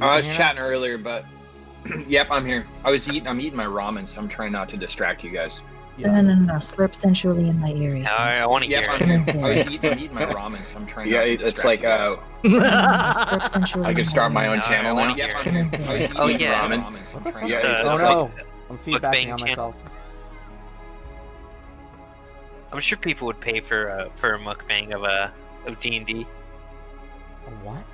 I was chatting earlier, but yep, I'm here. I'm eating my ramen, so I'm trying not to distract you guys. Yeah. No. Slurp sensually in my ear. I want to hear it. I'm eating my ramen, so I'm trying not to distract you guys. Slurp sensually I could start my own channel now. Yep, Oh yeah. Ramen. Oh no, I'm feedbacking on myself. I'm sure people would pay for a mukbang of D&D. A what?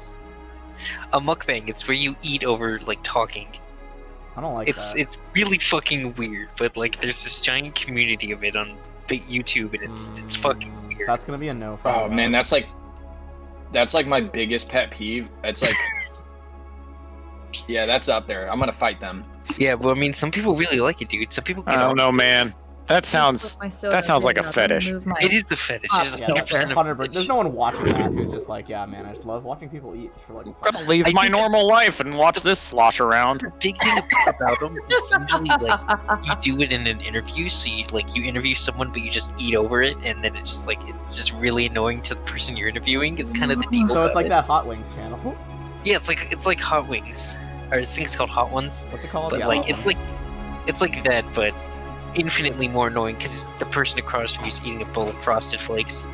A mukbang. It's where you eat over like talking. I don't like that. It's really fucking weird, but like there's this giant community of it on YouTube, and it's fucking weird. That's gonna be a no. Oh man, that's like my biggest pet peeve. It's like, yeah, that's up there. I'm gonna fight them. Yeah, but I mean, some people really like it, dude. Some people. I don't know, man. That sounds like a fetish. It is a fetish. It's Yeah, 100%. There's no one watching that who's just like, yeah, man, I just love watching people eat for like. I'm gonna leave my normal life and watch this slosh around. The big thing about them is usually like you do it in an interview, so you interview someone, but you just eat over it, and then it's just really annoying to the person you're interviewing. It's kind of the deal. So it's like that Hot Wings channel. Yeah, it's like Hot Wings, or I think it's called Hot Ones. What's it called? But yeah, like it's like that, but infinitely more annoying because the person across from you is eating a bowl of Frosted Flakes.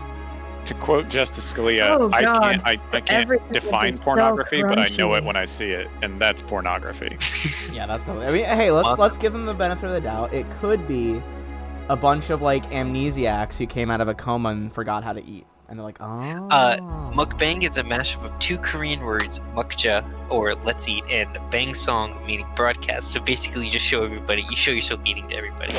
To quote Justice Scalia, I can't define pornography, but I know it when I see it, and that's pornography. Yeah, that's the. I mean, hey, let's give them the benefit of the doubt. It could be a bunch of like amnesiacs who came out of a coma and forgot how to eat, and they're like, oh. Mukbang is a mashup of two Korean words, mukja, or let's eat, and bang song, meaning broadcast. So basically, you just show yourself eating to everybody.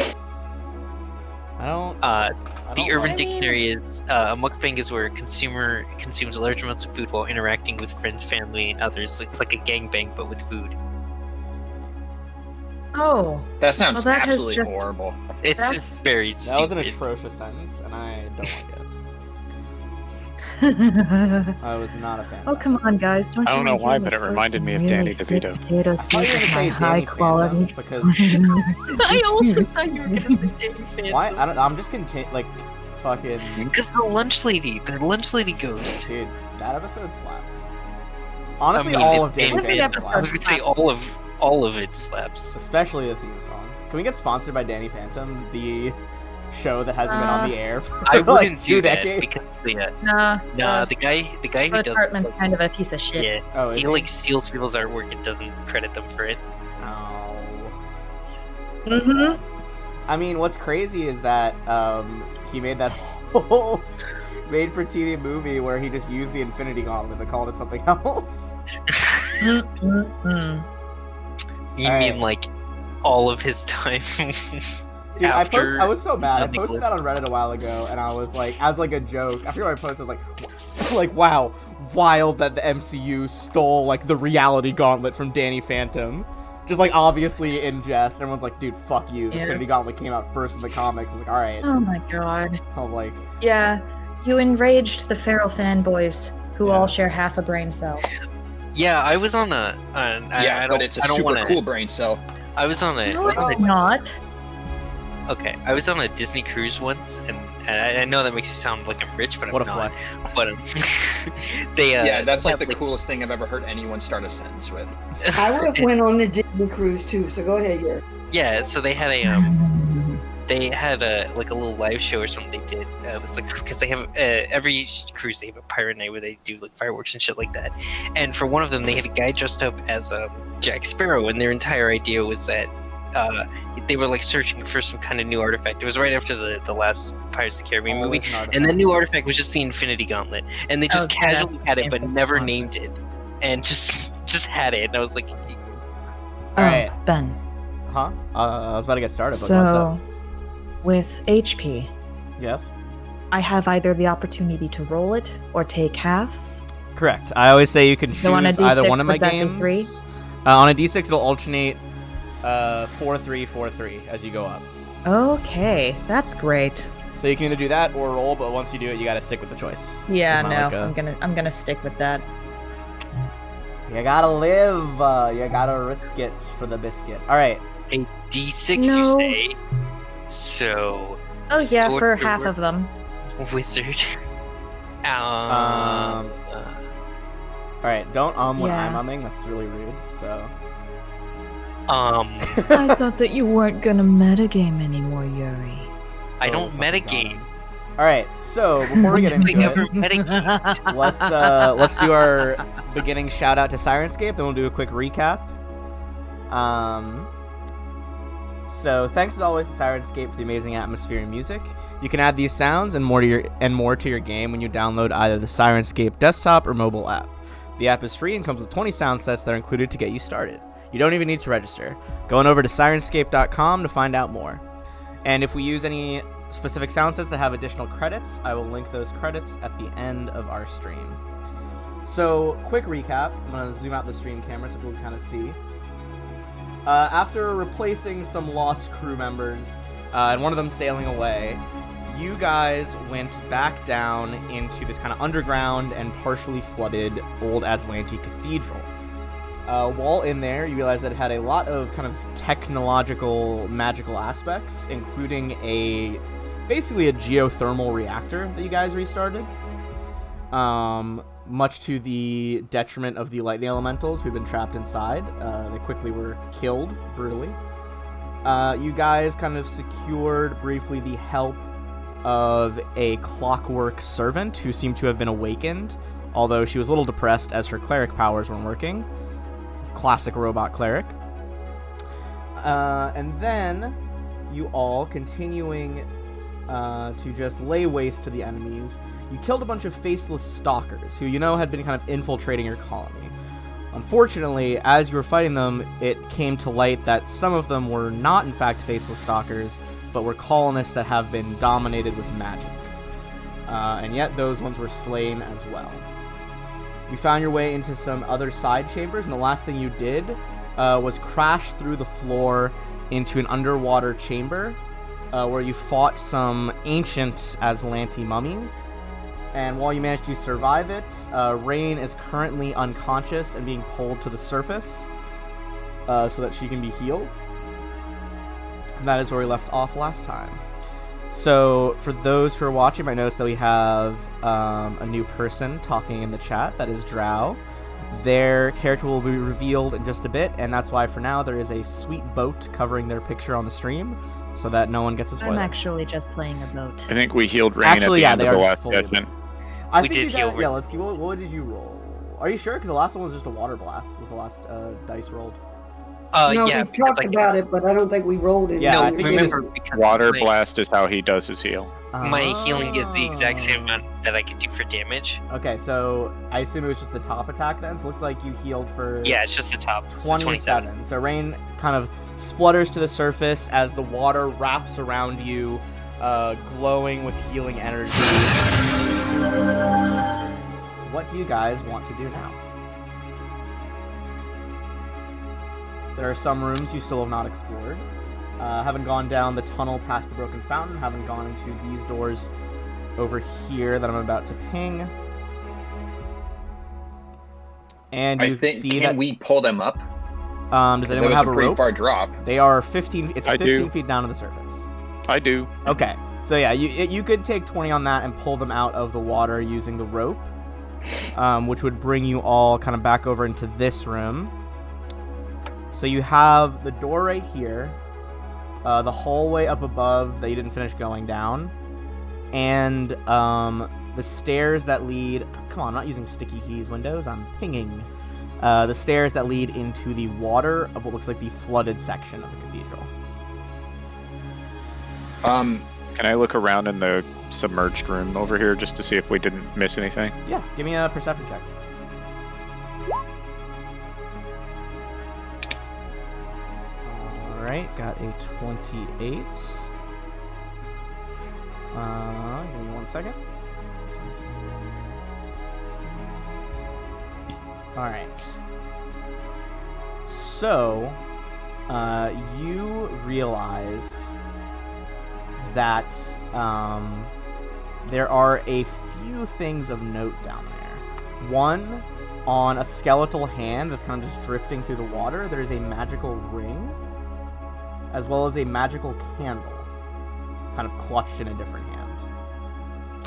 The Urban Dictionary is a mukbang is where a consumer consumes large amounts of food while interacting with friends, family, and others. It's like a gangbang, but with food. Oh. That sounds absolutely horrible. It's very stupid. That was an atrocious sentence, and I don't like it. I was not a fan. Oh, come on, guys! I don't know why, but it reminded me of Danny DeVito. Potato soup with my high quality. Because I also thought you were gonna say Danny Phantom. Why? I'm just like fucking. Because the lunch lady goes. Dude, that episode slaps. Honestly, all of Danny Phantom slaps. I was gonna say all of it slaps. Especially the theme song. Can we get sponsored by Danny Phantom? The show that hasn't been on the air for I wouldn't like 2 do that decades. because the guy who does Hartman's kind of a piece of shit. Yeah, oh, he like steals people's artwork and doesn't credit them for it. Oh. Mhm. I mean, what's crazy is that he made that whole made-for-TV movie where he just used the Infinity Gauntlet and called it something else. Mm-mm-mm. You mean like all of his time? Dude, after I was so mad. I posted that on Reddit a while ago, and I was like, as like a joke. After I posted, I was like, wow, wild that the MCU stole like the reality gauntlet from Danny Phantom. Just like obviously in jest. Everyone's like, dude, fuck you. The Infinity Gauntlet came out first in the comics. I was like, all right. Oh my god. I was like, yeah, you enraged the feral fanboys who all share half a brain cell. Yeah, I was on a. But it's a super cool brain cell. I was on a. No, it's not. Okay, I was on a Disney cruise once, and I know that makes me sound like I'm rich, but I'm what a not. flex. But they yeah, that's like the coolest thing I've ever heard anyone start a sentence with. I would have went on the Disney cruise too, so go ahead, here. Yeah, so they had a like a little live show or something they did. It was like because they have every cruise they have a pirate night where they do like fireworks and shit like that. And for one of them, they had a guy dressed up as Jack Sparrow, and their entire idea was that. They were like searching for some kind of new artifact. It was right after the last Pirates of the Caribbean movie, and that new artifact was just the Infinity Gauntlet, and they just casually had it but never named it, and just had it. And I was like, Alright. Ben. Huh? I was about to get started, but So, what's up? with HP, Yes? I have either the opportunity to roll it or take half. Correct. I always say you can choose on a either D6, one of my would that be games. 3? On a D6, it'll alternate 4-3, 4-3 as you go up. Okay, that's great. So you can either do that or roll, but once you do it, you gotta stick with the choice. Yeah, It's no, not like I'm gonna stick with that. You gotta live. You gotta risk it for the biscuit. All right. a D6, No. you say? So. Oh yeah, for Sorcerer, half of them. Wizard. Alright, don't when Yeah. I'm umming. That's really rude. So. I thought that you weren't gonna metagame anymore, Yuri. I don't fucking metagame. Alright, so before we get into We ever it, metagame. let's do our beginning shout out to Sirenscape, then we'll do a quick recap. So thanks as always to Sirenscape for the amazing atmosphere and music. You can add these sounds and more to your game when you download either the Sirenscape desktop or mobile app. The app is free and comes with 20 sound sets that are included to get you started. You don't even need to register. Go on over to Sirenscape.com to find out more. And if we use any specific sound sets that have additional credits, I will link those credits at the end of our stream. So, quick recap. I'm going to zoom out the stream camera so people can kind of see. After replacing some lost crew members, and one of them sailing away, you guys went back down into this kind of underground and partially flooded old Azlanti cathedral. While in there, you realize that it had a lot of kind of technological, magical aspects, including basically a geothermal reactor that you guys restarted. Much to the detriment of the lightning elementals who've been trapped inside. They quickly were killed, brutally. You guys kind of secured, briefly, the help of a clockwork servant who seemed to have been awakened, although she was a little depressed as her cleric powers weren't working. Classic robot cleric. And then you all, continuing to just lay waste to the enemies, you killed a bunch of faceless stalkers who had been kind of infiltrating your colony. Unfortunately, as you were fighting them, it came to light that some of them were not in fact faceless stalkers, but were colonists that have been dominated with magic. And yet those ones were slain as well. You found your way into some other side chambers, and the last thing you did was crash through the floor into an underwater chamber where you fought some ancient Azlanti mummies. And while you managed to survive it, Rain is currently unconscious and being pulled to the surface so that she can be healed. And that is where we left off last time. So, for those who are watching, I noticed that we have a new person talking in the chat. That is Drow. Their character will be revealed in just a bit, and that's why for now there is a sweet boat covering their picture on the stream, so that no one gets a spoiler. I'm actually just playing a boat. I think we healed Rain at the end of the last session. I think did heal. Yeah, let's see. What did you roll? Are you sure? Because the last one was just a water blast. Was the last dice rolled? No, yeah, we talked about it, but I don't think we rolled it. Yeah, no, I think remember, water blast is how he does his heal. My healing is the exact same amount that I could do for damage. Okay, so I assume it was just the top attack then. So it looks like you healed for yeah, it's just the top. 27. So Rain kind of splutters to the surface as the water wraps around you, glowing with healing energy. What do you guys want to do now? There are some rooms you still have not explored. Haven't gone down the tunnel past the broken fountain. Haven't gone into these doors over here that I'm about to ping. And you see that we pull them up? Does anyone have a pretty rope? far drop. They are 15. It's I 15 do. feet down to the surface. I do. Okay, so yeah, you could take 20 on that and pull them out of the water using the rope, which would bring you all kind of back over into this room. So you have the door right here, the hallway up above that you didn't finish going down, and the stairs that lead... Come on, I'm not using sticky keys windows, I'm pinging. The stairs that lead into the water of what looks like the flooded section of the cathedral. Can I look around in the submerged room over here just to see if we didn't miss anything? Yeah, give me a perception check. Alright, got a 28. Give me 1 second. Alright. So, you realize that there are a few things of note down there. One, on a skeletal hand that's kind of just drifting through the water, there's a magical ring, as well as a magical candle, kind of clutched in a different hand.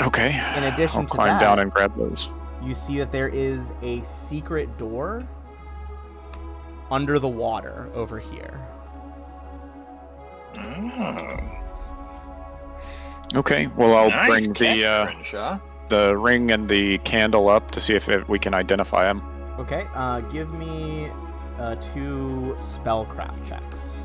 Okay. In addition I'll to climb that, down and grab those. you see that there is a secret door under the water over here. Okay, well, I'll Nice bring the ring and the candle up to see if we can identify them. Okay, give me 2 spellcraft checks.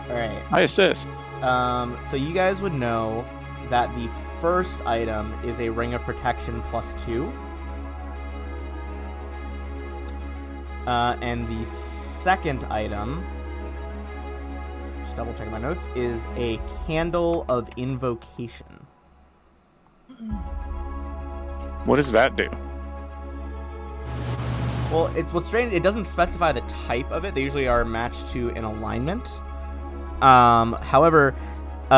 Alright. I assist. So you guys would know that the first item is a Ring of Protection +2. And the second item, just double checking my notes, is a Candle of Invocation. What does that do? Well, it's what's strange. It doesn't specify the type of it. They usually are matched to an alignment. However,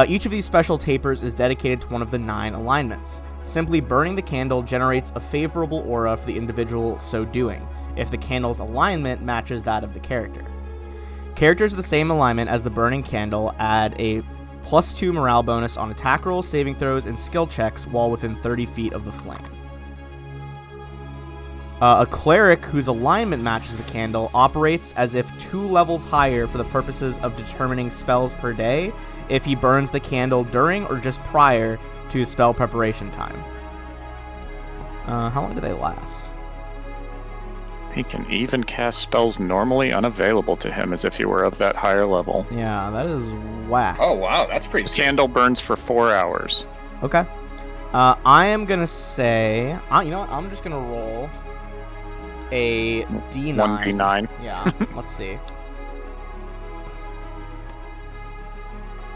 each of these special tapers is dedicated to one of the 9 alignments. Simply burning the candle generates a favorable aura for the individual so doing, if the candle's alignment matches that of the character. Characters of the same alignment as the burning candle add a +2 morale bonus on attack rolls, saving throws, and skill checks while within 30 feet of the flame. A cleric whose alignment matches the candle operates as if 2 levels higher for the purposes of determining spells per day if he burns the candle during or just prior to spell preparation time. How long do they last? He can even cast spells normally unavailable to him as if he were of that higher level. Yeah, that is whack. Oh, wow, that's pretty The sick. candle burns for 4 hours. Okay. I am going to say... you know what? I'm just going to roll a D9. 1d9. Yeah, let's see.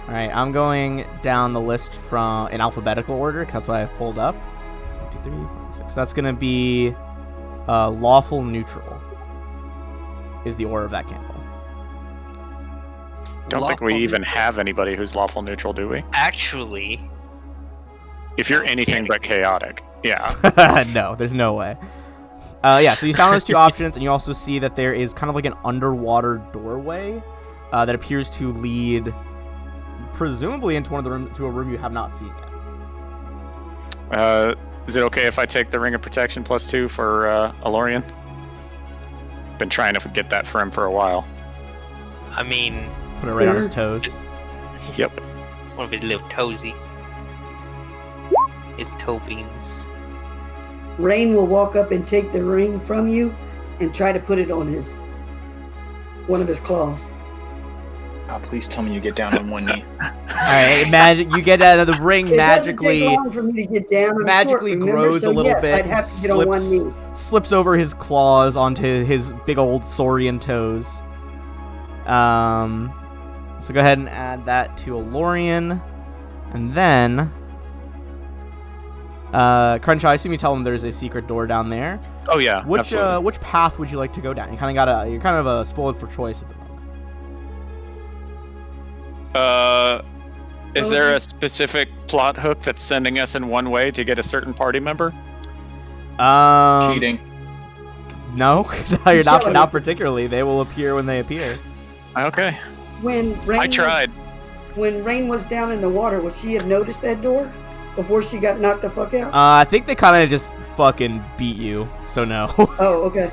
Alright, I'm going down the list from in alphabetical order, because that's what I've pulled up. 1, 2, 3, 4, 6. So that's going to be lawful neutral is the aura of that candle. Don't think we even have anybody who's lawful neutral, do we? Actually, If you're anything but chaotic. Yeah. No, there's no way. Yeah, so you found those 2 options, and you also see that there is kind of like an underwater doorway that appears to lead, presumably, into to a room you have not seen yet. Is it okay if I take the Ring of Protection +2 for Alorian? Been trying to get that for him for a while. I mean, Put it right on his toes. Yep. one of his little toesies. His toe beans. Rain will walk up and take the ring from you and try to put it on one of his claws. Oh, please tell me you get down on one knee. Alright, you get out of the ring It magically. doesn't take long for me to get down. I'm Magically short, remember? grows So a little yes, bit. I'd have to get on one knee. Slips over his claws onto his big old saurian toes. So go ahead and add that to Alorian. And then Crenshaw, I assume you tell them there's a secret door down there. Oh yeah. Absolutely. Which path would you like to go down? You're kind of spoiled for choice at the moment. Is there a specific plot hook that's sending us in one way to get a certain party member? Cheating. No, you're not particularly. They will appear when they appear. Okay. When Rain I tried. When Rain was down in the water, would she have noticed that door before she got knocked the fuck out? I think they kind of just fucking beat you, so no. Oh, okay.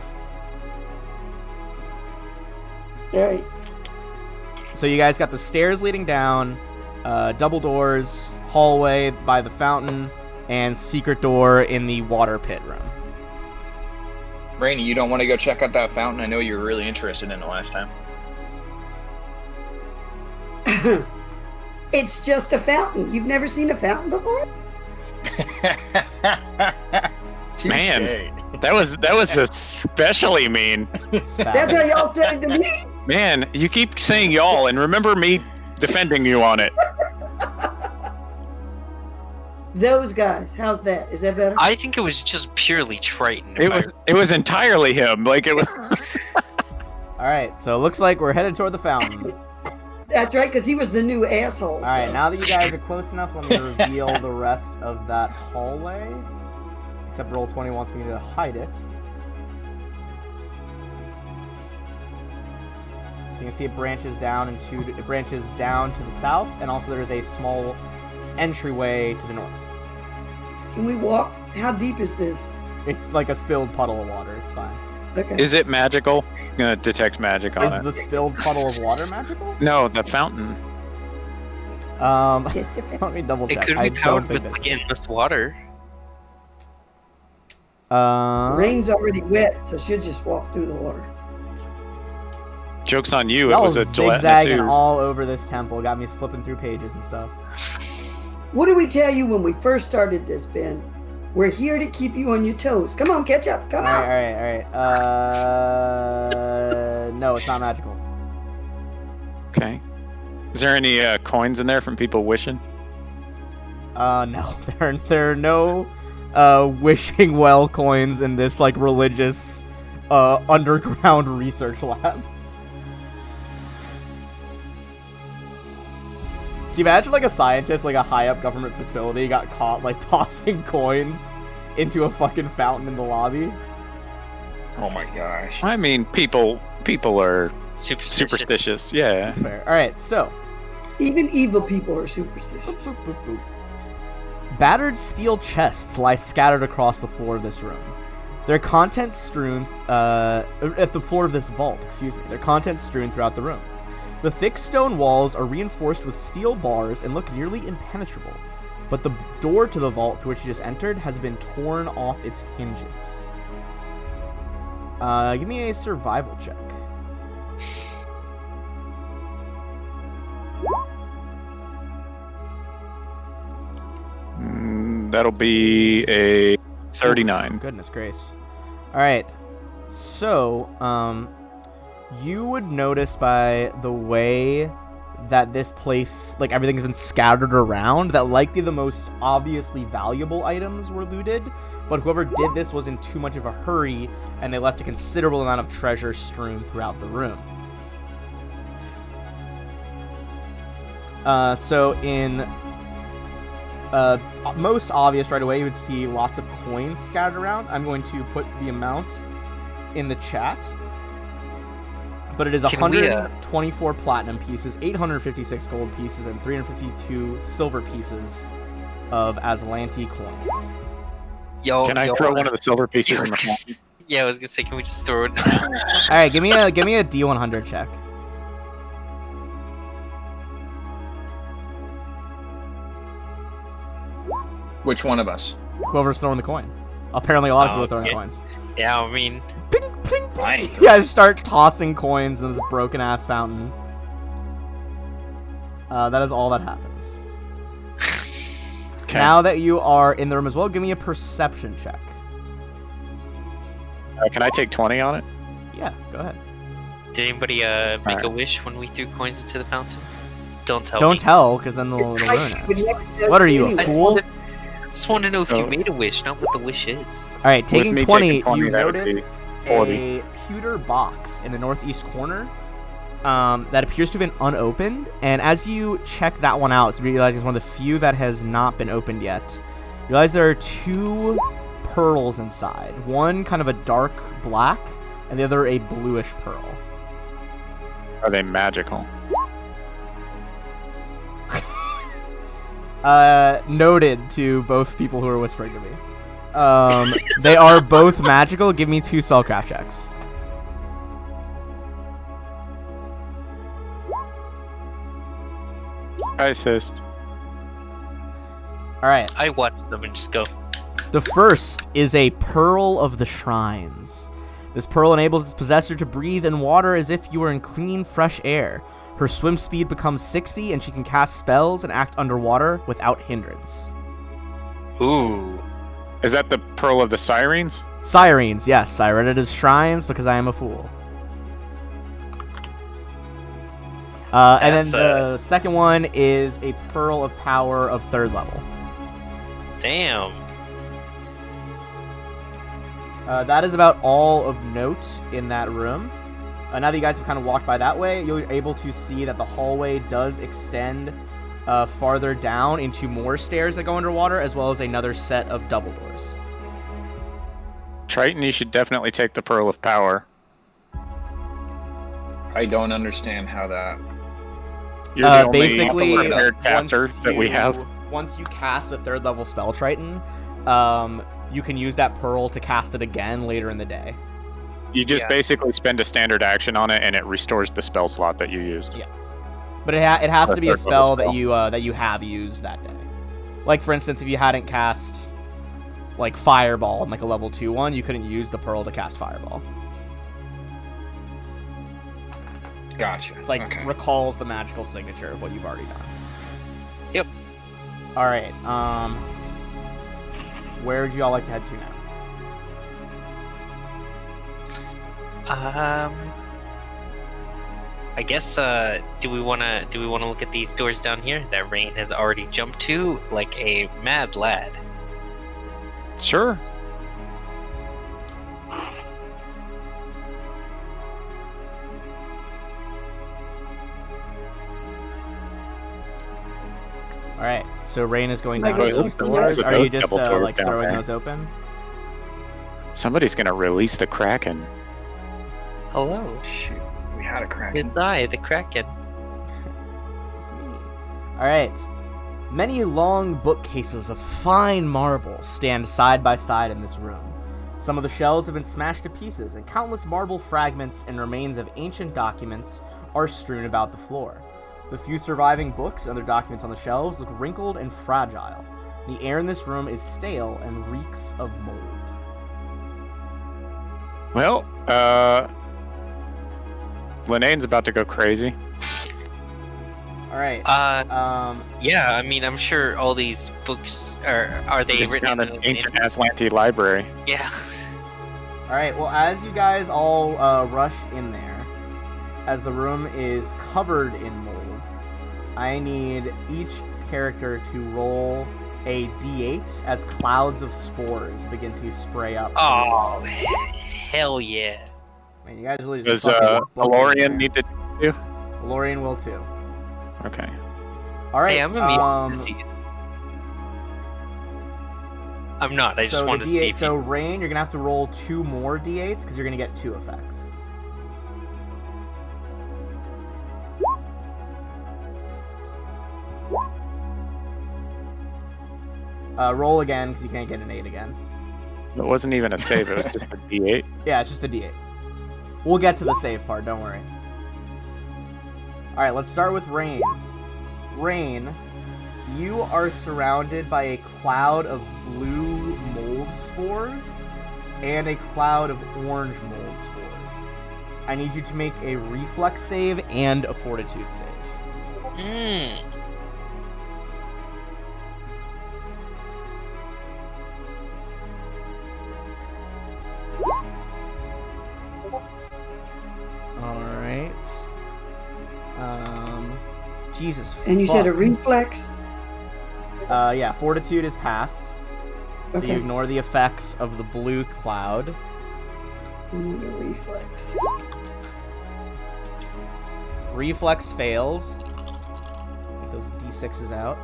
Alright. So you guys got the stairs leading down, double doors, hallway by the fountain, and secret door in the water pit room. Rainy, you don't want to go check out that fountain? I know you were really interested in it last time. It's just a fountain. You've never seen a fountain before? Man, that was especially mean. That's how y'all said it to me. Man, you keep saying y'all, and remember me defending you on it. Those guys. How's that? Is that better? I think it was just purely Triton. It was entirely him. Like it was. All right, so it looks like we're headed toward the fountain. That's right, because he was the new asshole. All right, now that you guys are close enough, let me reveal the rest of that hallway. Except Roll20 wants me to hide it. So So you can see it branches down to the south, and also there's a small entryway to the north. Can we walk? How deep is this? It's like a spilled puddle of water. It's fine. Okay. Is it magical? I'm gonna detect magic on Is it. the spilled puddle of water magical? No, the fountain. Let me double check. It could be powered with like endless water. Rain's already wet, so she'll just walk through the water. Joke's on you. It Y'all was a gelatinous zigzagging ooze. all over this temple. Got me flipping through pages and stuff. What did we tell you when we first started this, Ben? We're here to keep you on your toes. Come on, catch up. Come on. All right. No, it's not magical. Okay. Is there any coins in there from people wishing? No, there are no wishing well coins in this like religious underground research lab. Can you imagine like a scientist, like a high up government facility, got caught like tossing coins into a fucking fountain in the lobby? Oh my gosh. I mean, people are Superstitious. Yeah. Fair. All right, so Even evil people are superstitious. boop, boop, boop. Battered steel chests lie scattered across the floor of this room. Their contents strewn at the floor of this vault. Excuse me. Their contents strewn throughout the room. The thick stone walls are reinforced with steel bars and look nearly impenetrable, but the door to the vault to which you just entered has been torn off its hinges. Give me a survival check. That'll be a 39. Goodness grace. All right. So, you would notice by the way that this place, like everything's been scattered around, that likely the most obviously valuable items were looted, but whoever did this was in too much of a hurry, and they left a considerable amount of treasure strewn throughout the room. So in most obvious right away, you would see lots of coins scattered around. I'm going to put the amount in the chat. But it is 124 platinum pieces, 856 gold pieces, and 352 silver pieces of Azlanti coins. Can I throw one of the silver pieces in the fountain? Yeah, I was gonna say, can we just throw it? All right, give me a D100 check. Which one of us? Whoever's throwing the coin. Apparently, a lot of people are throwing coins. Yeah, I mean, Ping, ping, ping. Fine. Yeah, just start tossing coins into this broken ass fountain. That is all that happens. Okay. Now that you are in the room as well, give me a perception check. Can I take 20 on it? Yeah, go ahead. did anybody make a wish when we threw coins into the fountain? Don't tell Don't me. tell, because then they'll ruin it. What are you, a fool? Just want to know if you made a wish, not what the wish is. All right, taking me 20, taking 20, you that would notice be 40. a pewter box in the northeast corner that appears to have been unopened. And as you check that one out, you realize it's one of the few that has not been opened yet. You realize there are two pearls inside. One kind of a dark black, and the other a bluish pearl. Are they magical? Noted to both people who are whispering to me. They are both magical. Give me 2 spellcraft checks. I assist. All right. I watch them and just go. The first is a Pearl of the Shrines. This pearl enables its possessor to breathe in water as if you were in clean, fresh air. Her swim speed becomes 60, and she can cast spells and act underwater without hindrance. Ooh. Is that the Pearl of the Sirens? Sirens, yes. I read it as shrines because I am a fool. And then the second one is a Pearl of Power of 3rd level. Damn. That is about all of note in that room. Now that you guys have kind of walked by that way, you're able to see that the hallway does extend farther down into more stairs that go underwater, as well as another set of double doors. Triton, you should definitely take the Pearl of Power. I don't understand how that. You're the only basically, prepared caster that we have. Once you cast a 3rd level spell Triton, you can use that pearl to cast it again later in the day. You just basically spend a standard action on it, and it restores the spell slot that you used. Yeah, but it has to be a spell that you have used that day. Like for instance, if you hadn't cast like Fireball in like a level 2/1, you couldn't use the pearl to cast Fireball. Gotcha. It's like recalls the magical signature of what you've already done. Yep. All right. Where would you all like to head to now? I guess do we wanna look at these doors down here that Rain has already jumped to like a mad lad? Sure. All right. So Rain is going Like down to those those doors. doors. Are you just Double doors like down throwing there. those open? Somebody's gonna release the Kraken. Hello, Shoot, we had a Kraken. it's I, the Kraken. It's me. All right. Many long bookcases of fine marble stand side by side in this room. Some of the shelves have been smashed to pieces, and countless marble fragments and remains of ancient documents are strewn about the floor. The few surviving books and other documents on the shelves look wrinkled and fragile. The air in this room is stale and reeks of mold. Well, Linnaean's about to go crazy. All right. Yeah, I mean, I'm sure all these books are they It's written down in an ancient Azlanti library. Yeah. All right. Well, as you guys all rush in there, as the room is covered in mold, I need each character to roll a d8 as clouds of spores begin to spray up. Oh, hell yeah. Man, you guys really just Does fucking book in Valorian there. need to do? Valorian will too. Okay. All right. Hey, I'm immune to disease. I'm not. I just so wanted the to see D8, if so Rain, you're gonna have to roll 2 more d8s because you're gonna get 2 effects. Roll again because you can't get an 8 again. It wasn't even a save, it was just a D8. Yeah, it's just a d8. We'll get to the save part, don't worry. Alright, let's start with Rain. Rain, you are surrounded by a cloud of blue mold spores and a cloud of orange mold spores. I need you to make a reflex save and a fortitude save. Mm. Alright. Jesus. And you said a fuck. reflex? Yeah, fortitude is passed. So you Okay. ignore the effects of the blue cloud. And then a reflex. Reflex fails. Get those d6s out.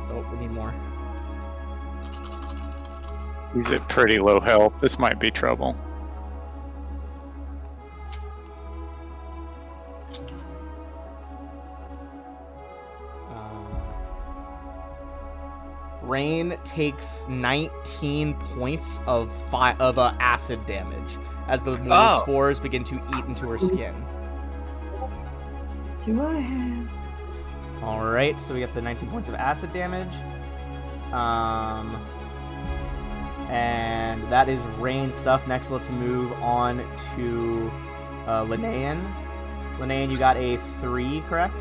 Oh, we need more. He's at pretty low health. This might be trouble. Rain takes 19 points of acid damage as the mold spores begin to eat into her skin. Do I have? Alright, so we get the 19 points of acid damage. And that is Rain stuff. Next, let's move on to Linnaean. Linnaean, you got a 3, correct?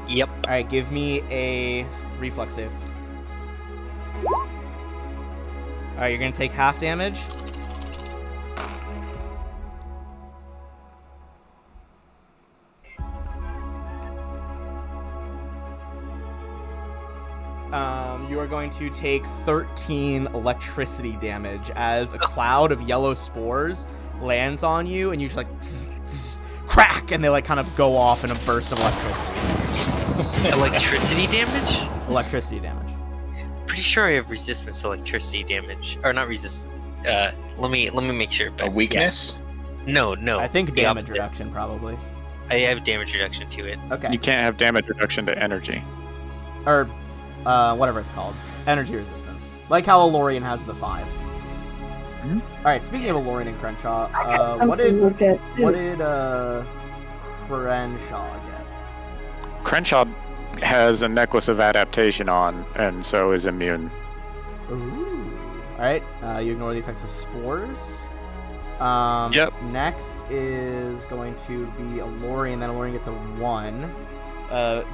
Yep. Alright, give me a reflex save. Alright, you're gonna take half damage. You are going to take 13 electricity damage as a cloud of yellow spores lands on you, and you just like zzz, zzz, crack, and they like kind of go off in a burst of electricity. Electricity damage? Electricity damage. Pretty sure I have resistance to electricity damage, or not resistance. Let me make sure. But A weakness? No. I think the damage opposite. reduction, probably. I have damage reduction to it. Okay. You can't have damage reduction to energy. Or, whatever it's called. Energy resistance. Like how Alorian has the 5. Mhm. Alright, speaking of Alorian and Crenshaw, I'm what thinking like that too. did Crenshaw get? Crenshaw has a necklace of adaptation on, and so is immune. Ooh. Alright, you ignore the effects of spores. Yep. Next is going to be Alorian, then Alorian gets a 1.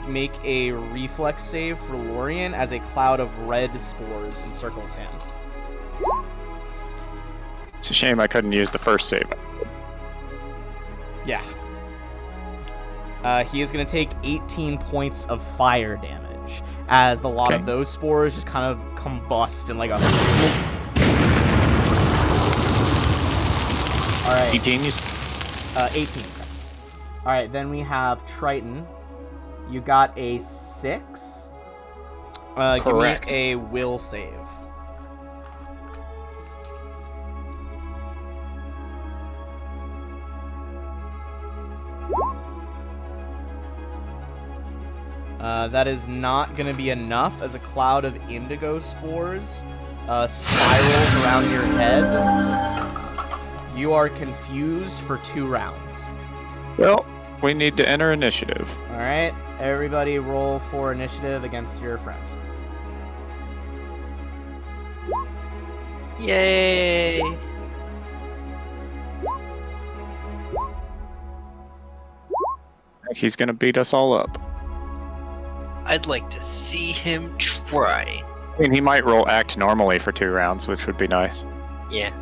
Make a reflex save for Lorien as a cloud of red spores encircles him. It's a shame I couldn't use the first save. Yeah. He is going to take 18 points of fire damage as the lot of those spores just kind of combust in like a... Alright. 18? 18. Alright, then we have Triton. You got a 6. Give me a will save. That is not going to be enough as a cloud of indigo spores spirals around your head. You are confused for 2 rounds. Well, we need to enter initiative. Alright, everybody roll for initiative against your friend. Yay! He's gonna beat us all up. I'd like to see him try. I mean, he might roll act normally for 2 rounds, which would be nice. Yeah.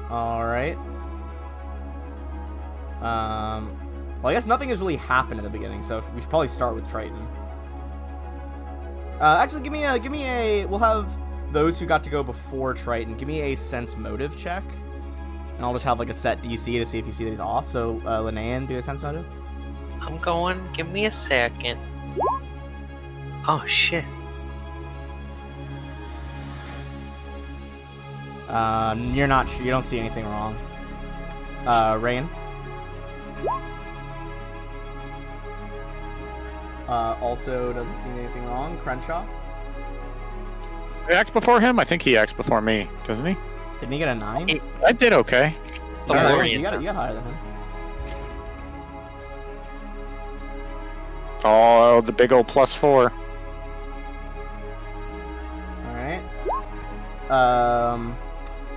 Alright. Well, I guess nothing has really happened in the beginning, so we should probably start with Triton. Actually, give me a. We'll have those who got to go before Triton. Give me a sense motive check, and I'll just have like a set DC to see if you see these off. So, Linnean, do a sense motive. I'm going. Give me a second. Oh shit. You're not sure. You don't see anything wrong. Rain. Also doesn't see anything wrong. Crenshaw. I act before him? I think he acts before me, doesn't he? Didn't he get a 9? I did okay. Alorian. You got higher than him. Oh, the big old +4. Alright.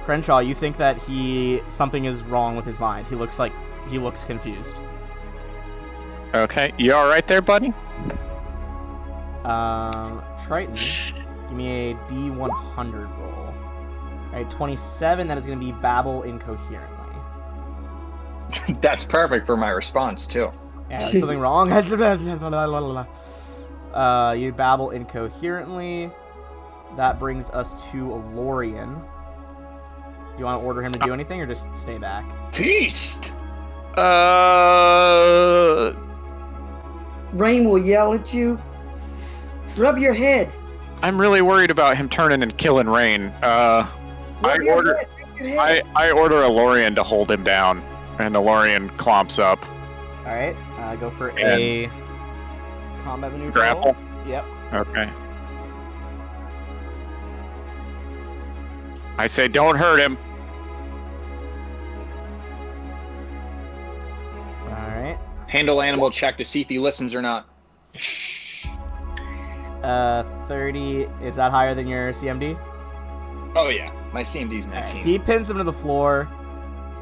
Crenshaw, you think that something is wrong with his mind. He looks confused. Okay, you alright there, buddy? Triton, give me a D100 roll. Alright, 27, that is going to be babble incoherently. That's perfect for my response, too. Yeah, there's something wrong. You babble incoherently. That brings us to Alorian. Do you want to order him to do anything, or just stay back? Feast! Rain will yell at you. Rub your head. I'm really worried about him turning and killing Rain. I order Alorian to hold him down, and Alorian clomps up. Alright, go for a combat maneuver. Grapple? Yep. Okay. I say don't hurt him. Alright. Handle animal check to see if he listens or not. 30. Is that higher than your CMD? Oh yeah, my CMD's 19. Right. He pins him to the floor.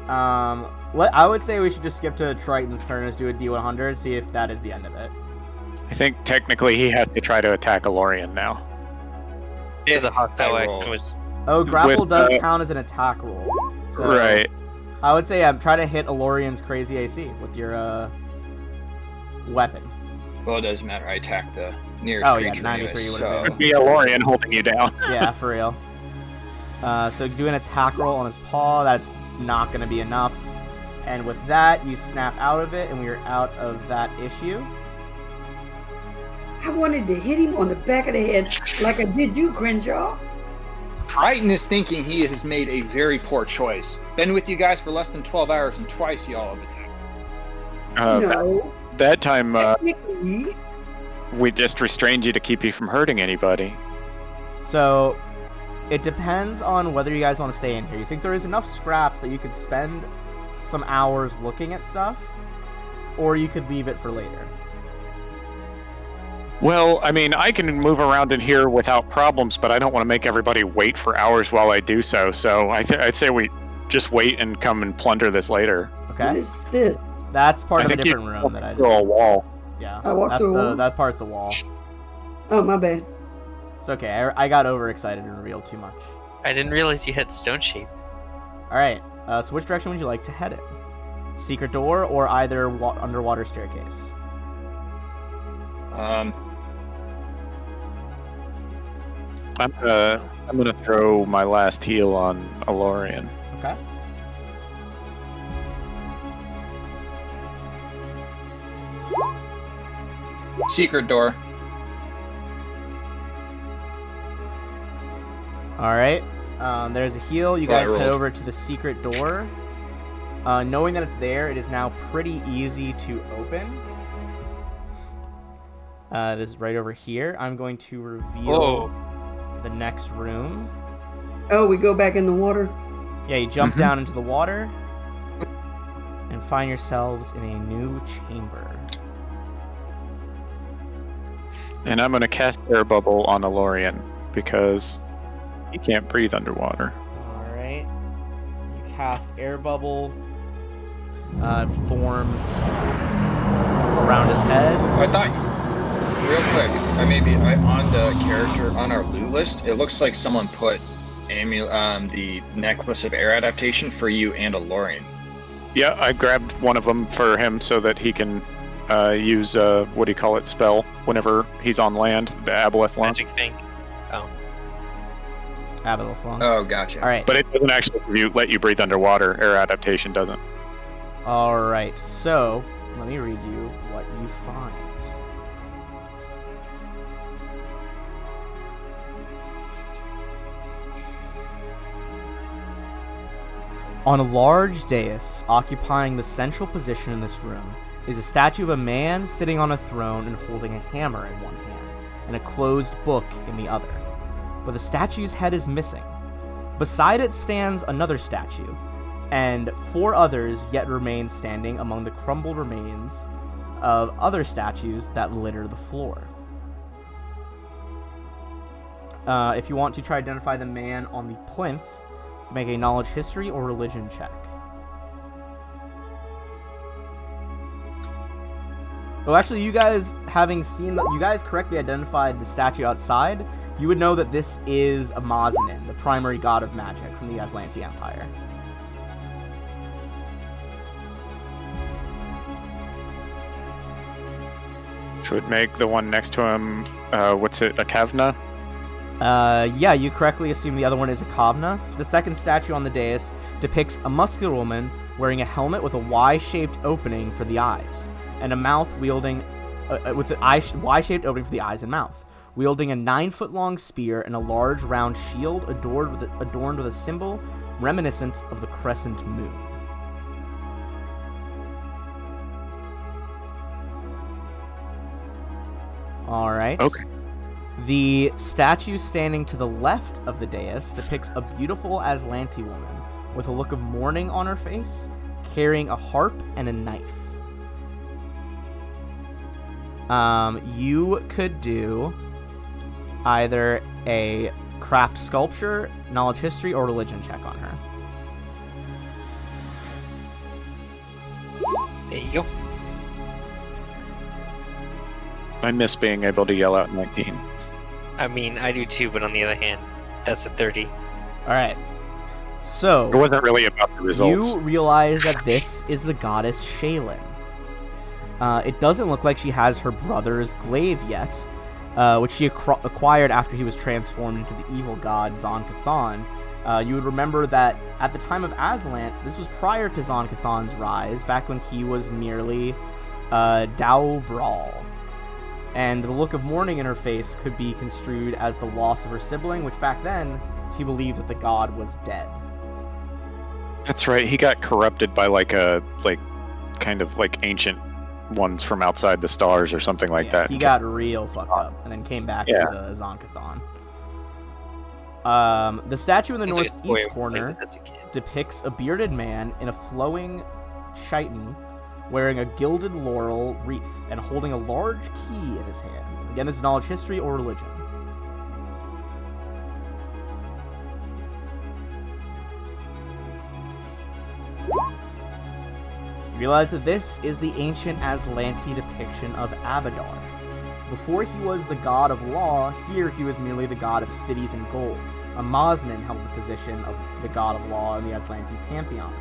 I would say we should just skip to Triton's turn and just do a D100, see if that is the end of it. I think technically he has to try to attack Alorian now. It is a hostile I action. roll. Oh, grapple With, does count as an attack roll. So Right. I would say try to hit Alorian's crazy AC with your weapon. Well, it doesn't matter. I attack the nearest creature 93 anyways, would so... have been. It'd be Alorian holding you down. Yeah, for real. So do an attack roll on his paw. That's not going to be enough. And with that, you snap out of it, and we are out of that issue. I wanted to hit him on the back of the head like I did you, Crenshaw. Triton is thinking he has made a very poor choice. Been with you guys for less than 12 hours, and twice y'all have attacked. No. That time, Technically, we just restrained you to keep you from hurting anybody. So, it depends on whether you guys want to stay in here. You think there is enough scraps that you could spend some hours looking at stuff, or you could leave it for later. Well, I mean, I can move around in here without problems, but I don't want to make everybody wait for hours while I do so. So I'd say we just wait and come and plunder this later. Okay? what is this? That's part of a think you different room that I through a just... wall. Yeah. I walked through a wall? That part's a wall. Oh, my bad. It's okay. I got overexcited and revealed too much. I didn't realize you had stone shape. Alright, so which direction would you like to head it? Secret door or either underwater staircase? I'm gonna throw my last heal on Alorian. Okay. Secret door. Alright. There's a heal. You That's what I guys head rolled. over to the secret door. Knowing that it's there, it is now pretty easy to open. This is right over here. I'm going to reveal the next room. Oh, we go back in the water? Yeah, you jump Mhm. down into the water and find yourselves in a new chamber. And I'm gonna cast Air Bubble on Alorian because he can't breathe underwater. Alright. You cast air bubble. It forms around his head. I thought, real quick, on the character on our loot list, it looks like someone put the necklace of air adaptation for you and Alorian. Yeah, I grabbed one of them for him so that he can use what do you call it, spell whenever he's on land, the Aboleth one. Magic thing. Abaddon. Oh, gotcha. Alright. But it doesn't actually let you breathe underwater. Air adaptation doesn't. Alright, so let me read you what you find. On a large dais occupying the central position in this room is a statue of a man sitting on a throne and holding a hammer in one hand and a closed book in the other. But the statue's head is missing. Beside it stands another statue, and 4 others yet remain standing among the crumbled remains of other statues that litter the floor. If you want to try to identify the man on the plinth, make a knowledge, history, or religion check. Oh, actually, you guys, having seen that, you guys correctly identified the statue outside, you would know that this is a Maznin, the primary god of magic from the Azlanti Empire. Which would make the one next to him, what's it, a Kavna? Yeah, you correctly assume the other one is a Kavna. The second statue on the dais depicts a muscular woman wearing a helmet with a Y-shaped opening for the eyes, and a mouth wielding, with the Y-shaped opening for the eyes and mouth, wielding a 9-foot-long spear and a large round shield adorned with a symbol reminiscent of the crescent moon. Alright. Okay. The statue standing to the left of the dais depicts a beautiful Azlanti woman with a look of mourning on her face, carrying a harp and a knife. You could do either a craft sculpture, knowledge history, or religion check on her. There you go. I miss being able to yell out 19. I mean, I do too, but on the other hand, that's a 30. Alright. So, It wasn't really about the results. you realize that this is the goddess Shaylin. It doesn't look like she has her brother's glaive yet, which she acquired after he was transformed into the evil god Zon-Cathon. You would remember that at the time of Azlant, this was prior to Zon-Cathon's rise, back when he was merely Dao Brawl. And the look of mourning in her face could be construed as the loss of her sibling, which back then She believed that the god was dead. That's right. He got corrupted by kind of ancient ones from outside the stars or something like that. He got real fucked up and then came back as a Zonkathon. The statue in the northeast corner depicts a bearded man in a flowing chiton wearing a gilded laurel wreath and holding a large key in his hand. Again, this is knowledge, history, or religion. You realize that this is the ancient Azlanti depiction of Abadar. Before he was the god of law, here he was merely the god of cities and gold. Amaznan held the position of the god of law in the Azlanti pantheon.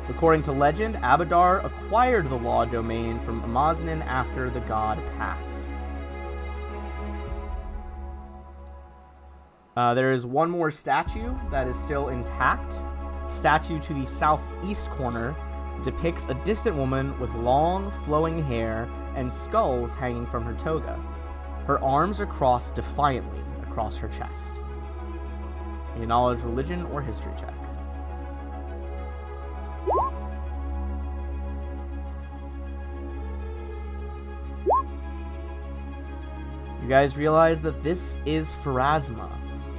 According to legend, Abadar acquired the law domain from Amaznan after the god passed. There is one more statue that is still intact. Statue to the southeast corner depicts a distant woman with long, flowing hair and skulls hanging from her toga. Her arms are crossed defiantly across her chest. A knowledge, religion, or history check. You guys realize that this is Pharasma,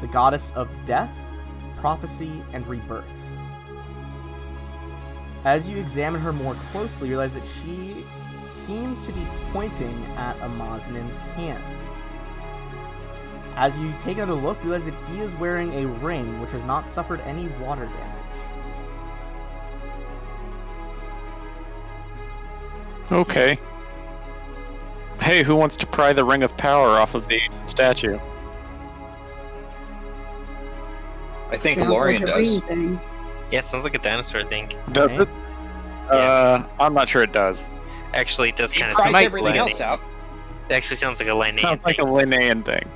the goddess of death, prophecy, and rebirth. As you examine her more closely, you realize that she seems to be pointing at Amaznan's hand. As you take another look, you realize that he is wearing a ring which has not suffered any water damage. Okay. Hey, who wants to pry the ring of power off of the statue? I think Sounds Lorian like a does. ring thing. Yeah, sounds like a dinosaur thing. Does Okay. it? I'm not sure it does. Actually, it does He kind of pries might- everything else out. It actually sounds like a Linnaean Sounds like a thing. Linnaean thing.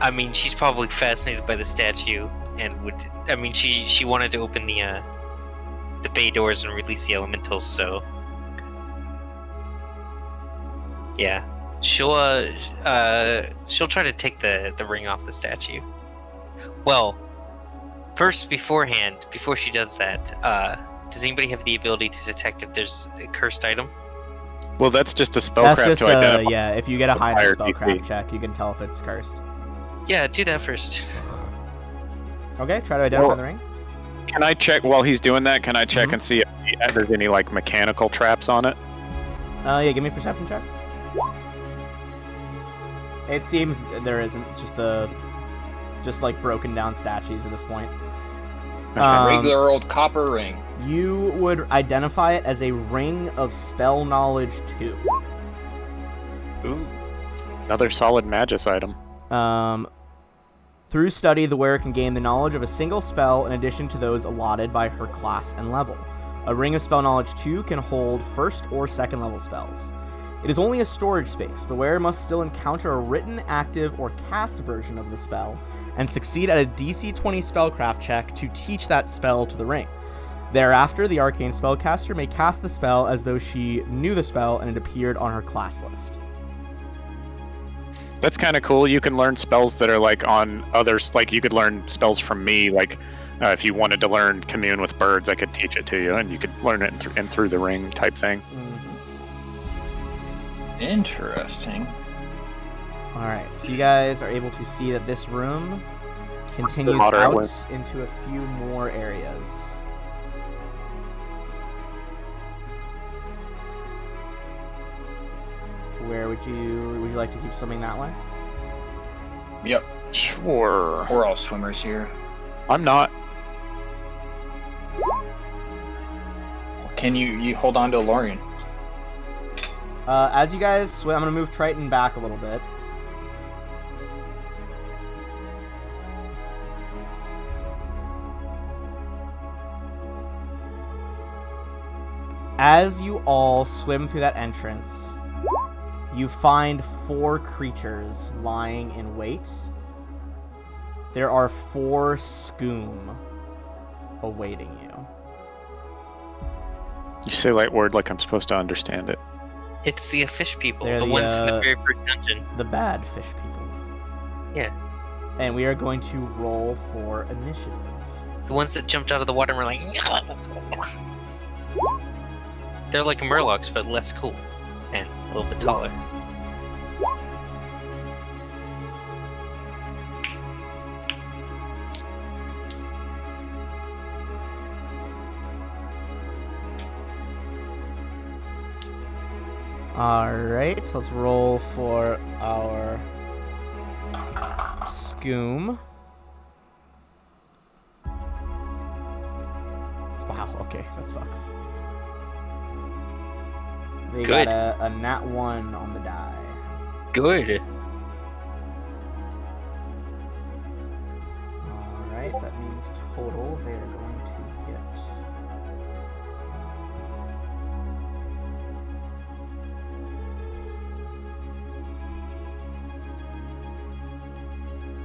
I mean, she's probably fascinated by the statue and would. I mean, she wanted to open the bay doors and release the elementals. So yeah, she'll try to take the ring off the statue. Well, first, before she does that, does anybody have the ability to detect if there's a cursed item? Well, that's just a That's spellcraft just to identify. yeah, if you get a high higher spellcraft DC. check, you can tell if it's cursed. Yeah, do that first. Okay, try to identify Well- the ring. Can I check while he's doing that? Can I check Mhm. and see if there's any mechanical traps on it? Yeah, give me a perception check. It seems there isn't, just broken down statues at this point. Regular old copper ring. You would identify it as a ring of spell knowledge 2. Ooh. Another solid Magus item. Through study, the wearer can gain the knowledge of a single spell in addition to those allotted by her class and level. A ring of spell knowledge 2 can hold first or second level spells. It is only a storage space. The wearer must still encounter a written, active, or cast version of the spell and succeed at a DC 20 spellcraft check to teach that spell to the ring. Thereafter, the arcane spellcaster may cast the spell as though she knew the spell and it appeared on her class list. That's kind of cool. You can learn spells that are on others. You could learn spells from me. If you wanted to learn commune with birds, I could teach it to you, and you could learn it in through the ring type thing. Interesting. Alright, so you guys are able to see that this room continues moderate out width. into a few more areas. Where would you like to keep swimming that way? Yep. Sure. We're all swimmers here. I'm not. Can you hold on to Lorian? As you guys swim, I'm gonna move Triton back a little bit. As you all swim through that entrance, you find 4 creatures lying in wait. There are 4 Skoom awaiting you. You say light word like I'm supposed to understand it. It's the fish people, They're the the, ones from the very first dungeon. The bad fish people. Yeah. And we are going to roll for initiative. The ones that jumped out of the water were like. They're like Murlocs, but less cool. And a little bit taller. Alright, let's roll for our Scoom. Wow, okay, that sucks. They Good. got a nat 1 on the die. Good. Alright, that means total they're going to get.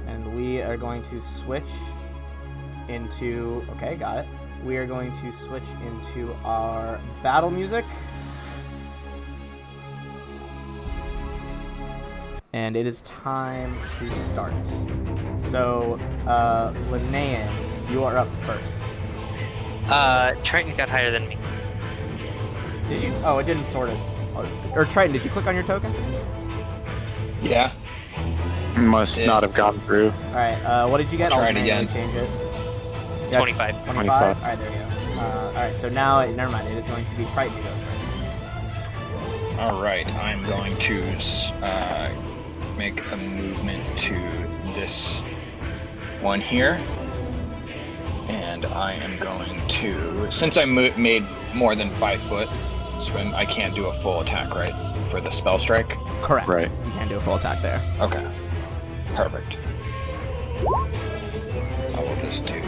And we are going to switch into. Okay, got it. We are going to switch into our battle music. And it is time to start. So, Linnaean, you are up first. Triton got higher than me. Did you? Oh, it didn't sort it. Or Triton, did you click on your token? Yeah. Must Yeah. not have gone through. Alright, what did you get? Try I'll it manually again. change it. Yeah, 25. 25? Alright, there you go. Alright, so now, never mind, it is going to be Triton who goes first. All right, I'm going to make a movement to this one here, and I am going to, since I made more than 5 foot swim, I can't do a full attack, right, for the spell strike? Correct. Right. You can do a full attack there. Okay, perfect. I will just do,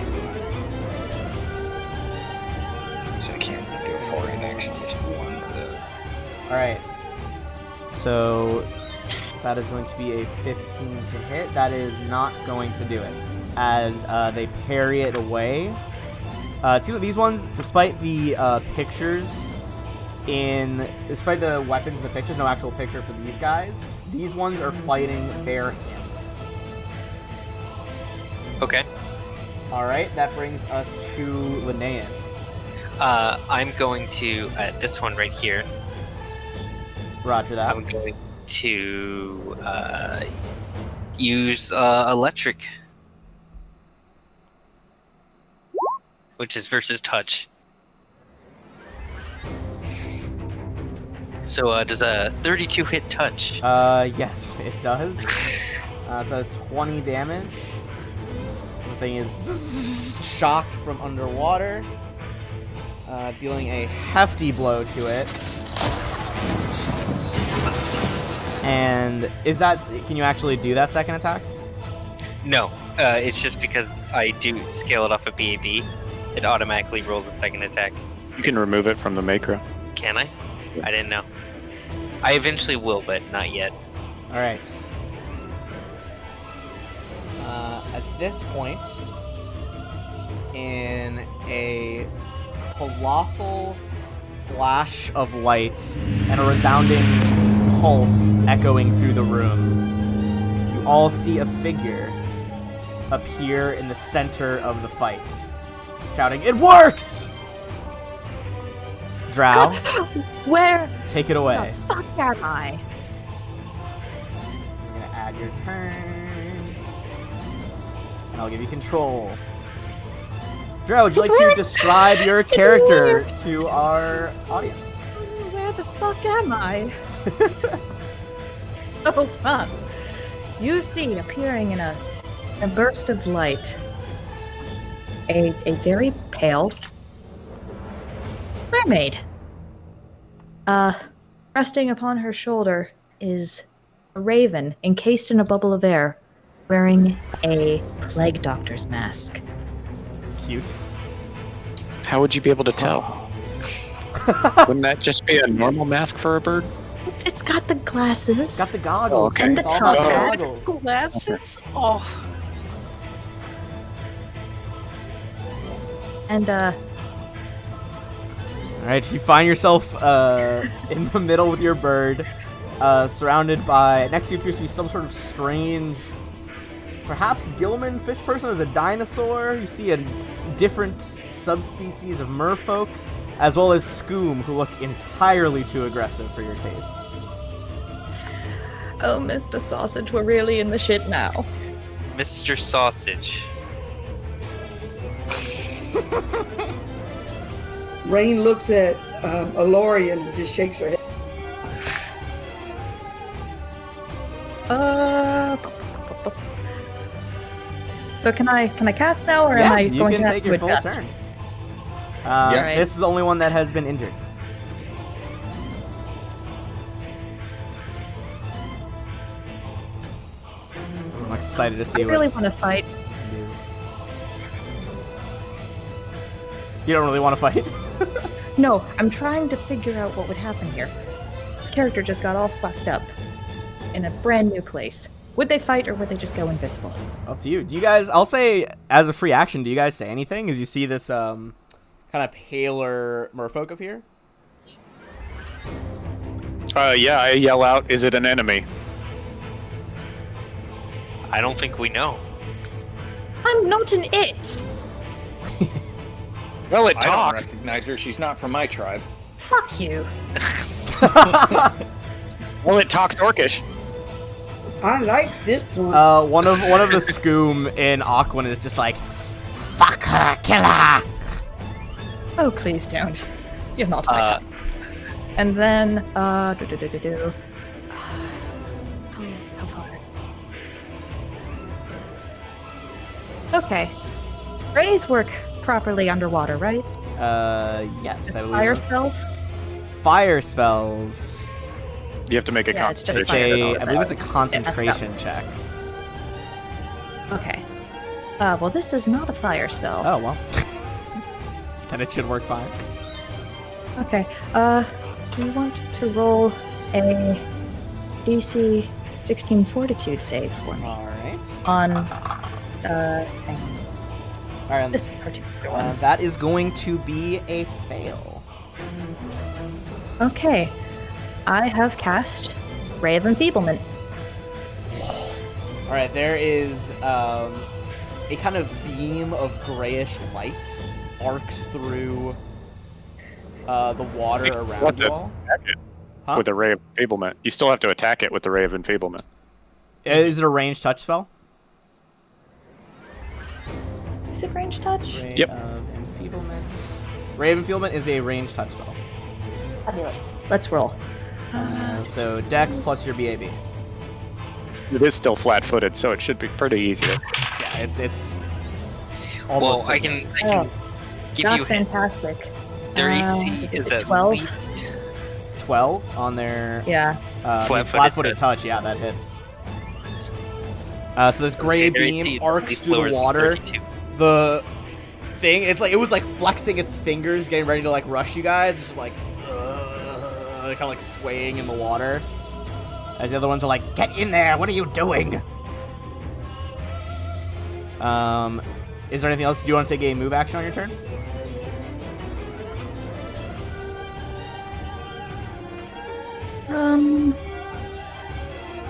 so I can't do a full reaction, just one of the. Alright. So that is going to be a 15 to hit. That is not going to do it, as they parry it away. See what these ones, despite the pictures despite the weapons in the pictures, no actual picture for these guys, these ones are fighting barehanded. Okay. Alright, that brings us to Linnaean. I'm going to this one right here. Roger that. I'm going to use electric, which is versus touch. So does a 32 hit touch? Yes, it does. So that's 20 damage. The thing is shocked from underwater, dealing a hefty blow to it. And is that? Can you actually do that second attack? No, it's just because I do scale it off of BAB, it automatically rolls a second attack. You can remove it from the macro. Can I? I didn't know. I eventually will, but not yet. All right. At this point, in a colossal flash of light and a resounding pulse echoing through the room, you all see a figure appear in the center of the fight, shouting, "It worked!" Drow, Where take it the away. fuck am I? You're gonna add your turn, and I'll give you control. Drow, would you like to describe your character to our audience? Where the fuck am I? Oh fuck. You see appearing in a burst of light a very pale mermaid. Resting upon her shoulder is a raven encased in a bubble of air, wearing a plague doctor's mask. Cute. How would you be able to tell? Wouldn't that just be a normal mask for a bird? It's got the glasses. Got the goggles. Okay. And the It's all about top the hat. goggles. Glasses. Oh. And Alright, you find yourself in the middle with your bird, surrounded by, next to you appears to be some sort of strange perhaps Gilman fish person is a dinosaur. You see a different subspecies of merfolk, as well as Scoom, who look entirely too aggressive for your taste. Oh, Mr. Sausage, we're really in the shit now. Mr. Sausage. Rain looks at Alorian and just shakes her head. So can I cast now, or am I you going can to take have your to full adjust? turn. Yeah. This is the only one that has been injured. I'm excited to see I really what want to fight. You don't really want to fight? No, I'm trying to figure out what would happen here. This character just got all fucked up in a brand new place. Would they fight, or would they just go invisible? Up to you. Do you guys, I'll say as a free action, do you guys say anything as you see this kind of paler merfolk of here? Yeah, I yell out, "Is it an enemy?" I don't think we know. I'm not an it! Well, it I don't talks. recognize her. She's not from my tribe. Fuck you. Well, it talks Orcish. I like this one. One of the Scoom in Aquan is just like, "Fuck her, kill her." Oh, please don't. You're not my type. And then, how far? Okay. Rays work properly underwater, right? Yes, I believe Fire so. spells? Fire spells. You have to make a Yeah, it's just It's fire concentration. spells. I believe it's a concentration check. Okay. Well, this is not a fire spell. Oh, well. Then it should work fine. Okay. Do you want to roll a DC 16 Fortitude save for me Alright. on, hang on, Alright, this particular one? that is going to be a fail. Okay. I have cast Ray of Enfeeblement. Alright, there is a kind of beam of grayish light arcs through the water around What you the- all. Attack it with a ray of enfeeblement. You still have to attack it with the ray of enfeeblement. Is it a ranged touch spell? Is it range touch? Ray Yep. of Enfeeblement. Ray of Enfeeblement is a ranged touch spell. Fabulous. Let's roll. So Dex plus your BAB. It is still flat-footed, so it should be pretty easy. Yeah, it's Well, almost. I can Oh, give not you fantastic. their AC is at 12? least 12 on their Yeah. flat-footed touch. Yeah, that hits. So this gray their AC beam is at arcs least through lower the than water. 32. The thing, it's like it was like flexing its fingers, getting ready to like rush you guys. Just like kind of like swaying in the water. As the other ones are like, "Get in there! What are you doing?" Is there anything else? Do you want to take a move action on your turn?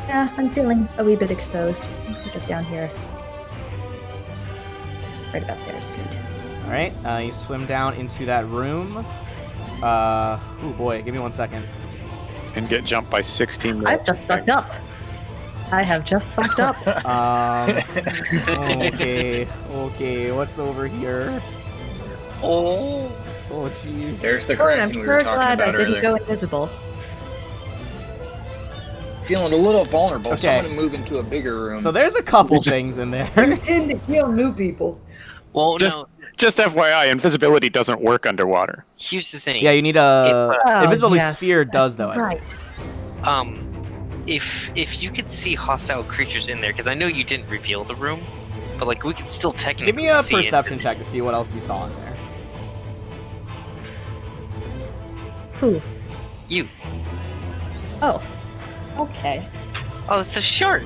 Yeah, I'm feeling a wee bit exposed. I'll get down here. Right about there is good. All right, you swim down into that room. Oh boy, give me 1 second. And get jumped by 16 more. I've just fucked up. I have just fucked up. Okay, what's over here? Oh, Oh jeez. There's the Good, I'm correcting we sure were talking glad I about didn't earlier. go invisible. Feeling a little vulnerable, so Okay. I'm gonna move into a bigger room. So there's a couple things in You there. tend to kill new people. well, Just, no. just FYI, invisibility doesn't work underwater. Here's the thing. Yeah, you need a Oh, invisibility yes, sphere does that's though. I Right. think. If you could see hostile creatures in there, because I know you didn't reveal the room, but like we could still technically Give me a see it. perception check to see what else you saw in there. Who? You. Oh. Okay. Oh, it's a shark.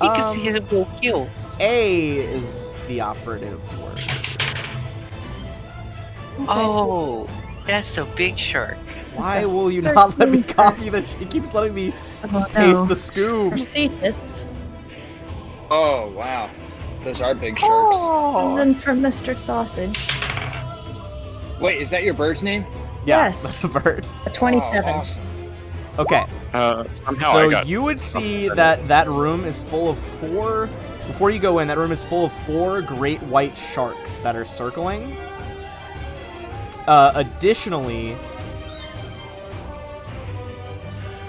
You can see his little gills. A is the operative word. Oh, that's a big shark. Why will you not let me 13. copy the? It keeps letting me Oh, just paste no. the scoop. Proceedus. Oh wow. Those are big sharks. And then from Mr. Sausage. Wait, is that your bird's name? Yeah, Yes. that's the bird. A 27. Oh, awesome. Okay. Somehow I So got. you would see that room is full of 4. Before you go in, that room is full of 4 great white sharks that are circling. Additionally,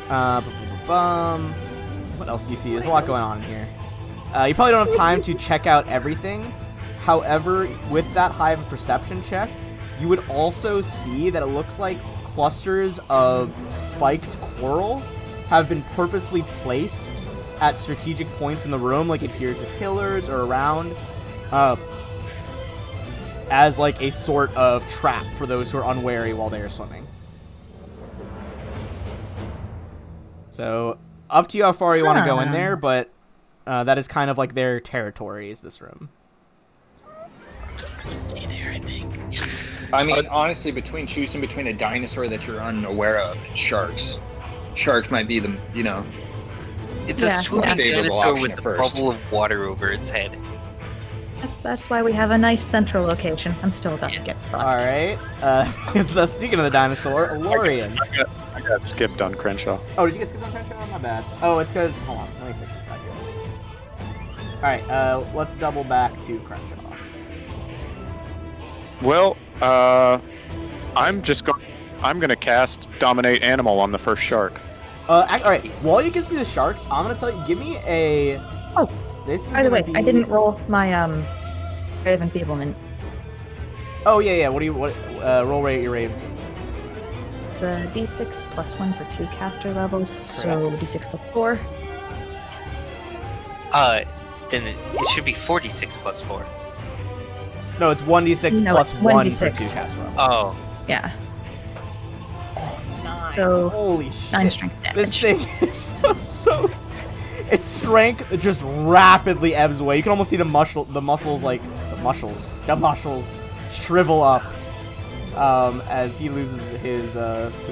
what else do you see? There's a lot going on in here. You probably don't have time to check out everything. However, with that high of a perception check, you would also see that it looks like clusters of spiked coral have been purposely placed at strategic points in the room, like adhered to pillars or around, as like a sort of trap for those who are unwary while they are swimming. So, up to you how far you want to go in there, but that is kind of like their territory, is this room. I'm just gonna stay there, I think. I mean, honestly, choosing between a dinosaur that you're unaware of and sharks might be the, It's Yeah, a swimming yeah. Favorable dinosaur option with at a first. bubble of water over its head. That's why we have a nice central location. I'm still about to get fucked. All right. So speaking of the dinosaur, Lorian. I got skipped on Crenshaw. Oh, did you get skipped on Crenshaw? My bad. Oh, it's because. Hold on. Let me fix it back here. All right. Let's double back to Crenshaw. Well, I'm gonna cast Dominate Animal on the first shark. All right. While you can see the sharks, I'm gonna tell you. Give me a. Oh, This is by the way, gonna I be- didn't roll my Ray of Enfeeblement. Oh yeah. What roll rate your Raven? It's a d6 plus 1 for 2 caster levels, so Correct. d6 plus 4. Then it should be 46 plus 4. No, it's 1d6 No, plus it's 1 for 1d6. 2 cast rolls. Oh, Yeah. So Holy shit. 9 strength This damage. thing is so. Its strength just rapidly ebbs away. You can almost see the muscles shrivel up as he loses his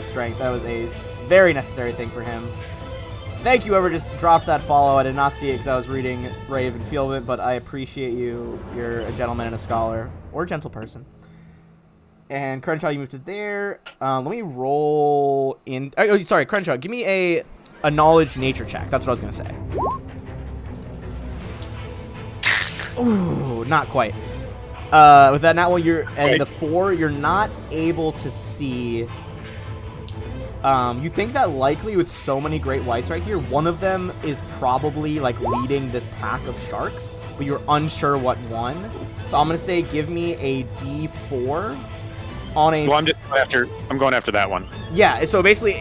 strength. That was a very necessary thing for him. Thank you, whoever just dropped that follow. I did not see it because I was reading Rave and Feel It, but I appreciate you. You're a gentleman and a scholar, or a gentle person. And Crenshaw, you moved to there. Let me roll in. Oh, sorry, Crenshaw. Give me a knowledge nature check. That's what I was gonna say. Ooh, not quite. With that, not one. You're and the 4. You're not able to see. You think that likely with so many great whites right here, one of them is probably like leading this pack of sharks, but you're unsure what one. So I'm gonna say, give me a D4 on a. Well, I'm going after that one. Yeah. So basically,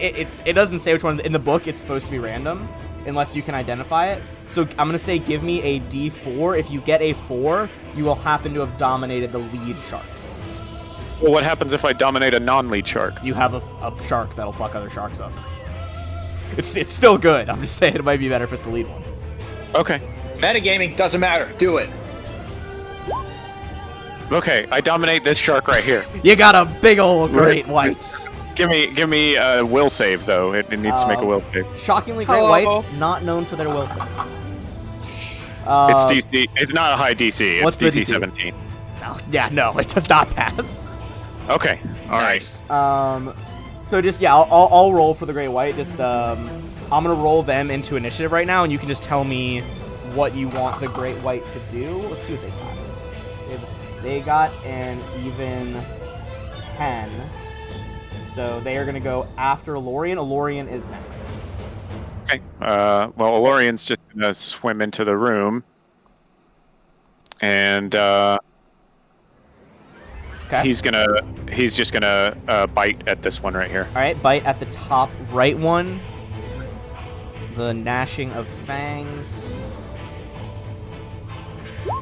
it doesn't say which one in the book. It's supposed to be random, unless you can identify it. So I'm gonna say, give me a D4. If you get a 4, you will happen to have dominated the lead shark. Well, what happens if I dominate a non-lead shark? You have a shark that'll fuck other sharks up. It's still good. I'm just saying it might be better if it's the lead one. Okay. Metagaming doesn't matter. Do it. Okay, I dominate this shark right here. You got a big old great whites. Give me a will save though. It needs to make a will save. Shockingly, great whites not known for their will save. It's DC. It's not a high DC. It's what's the DC DC? 17. No, it does not pass. Okay. All right. So just I'll roll for the great white. Just I'm gonna roll them into initiative right now, and you can just tell me what you want the great white to do. Let's see what they got. They got an even 10, so they are gonna go after Lorian. Lorian is next. Okay. Well, Alorian's just gonna swim into the room, and Okay. he's just gonna bite at this one right here. All right, bite at the top right one. The gnashing of fangs.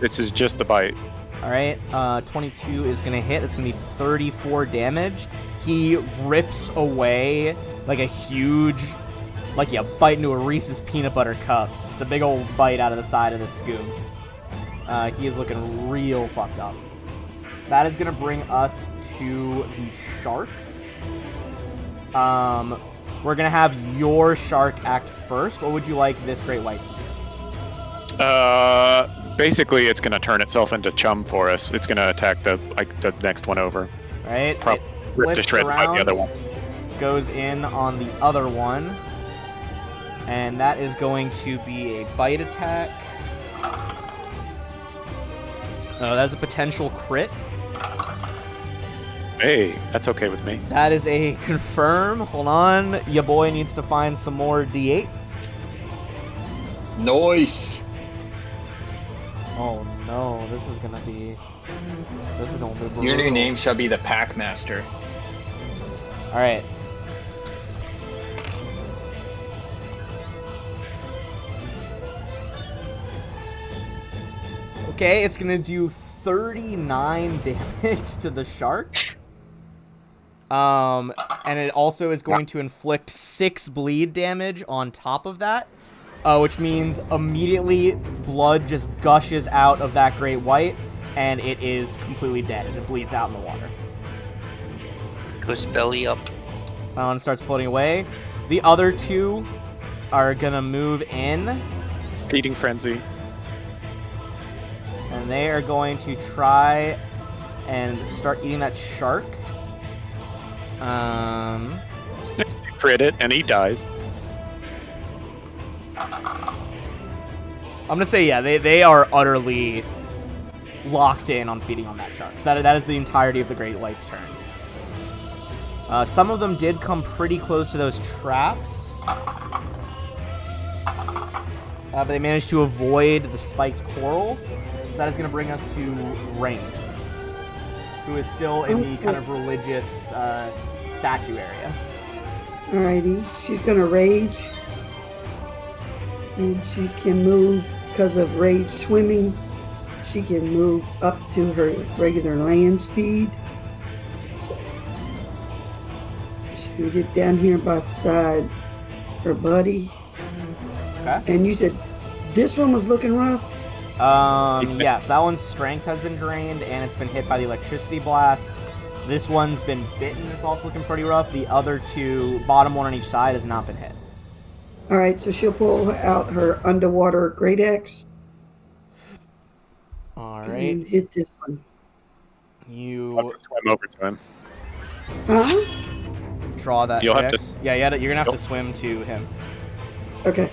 This is just the bite. All right, 22 is gonna hit. It's gonna be 34 damage. He rips away like a huge, like you bite into a Reese's peanut butter cup. Just a big old bite out of the side of the scoop. He is looking real fucked up. That is gonna bring us to the sharks. We're gonna have your shark act first. What would you like this great white to do? Basically, it's going to turn itself into chum for us. It's going to attack the next one over. Right? Prob- It Rip to flips shreds by the around, other one. goes in on the other one, and that is going to be a bite attack. That's a potential crit. Hey, that's okay with me. That is a confirm. Hold on. Your boy needs to find some more D8s. Nice. Oh no, this is gonna be brutal. Your new name shall be the Packmaster. Alright. Okay, it's gonna do 39 damage to the shark. And it also is going to inflict 6 bleed damage on top of that. Which means immediately blood just gushes out of that great white, and it is completely dead as it bleeds out in the water. Goes belly up. And starts floating away. The other two are gonna move in, Feeding frenzy. and they are going to try and start eating that shark. Crit it, and he dies. I'm gonna say, yeah, they are utterly locked in on feeding on that shark. So that is the entirety of the Great White's turn. Some of them did come pretty close to those traps. But they managed to avoid the spiked coral. So that is gonna bring us to Rain, who is still in the kind of religious statue area. Alrighty, she's gonna rage. And she can move, because of rage swimming, she can move up to her regular land speed. She's gonna get down here beside her buddy. Okay. And you said this one was looking rough? Yes, that one's strength has been drained, and it's been hit by the electricity blast. This one's been bitten, it's also looking pretty rough. The other two, bottom one on each side, has not been hit. Alright, so she'll pull out her underwater great axe Alright. and hit this one. I'll You have to swim over to him. Huh? draw that You'll have dex. Yeah, you're gonna have to swim to him. Okay.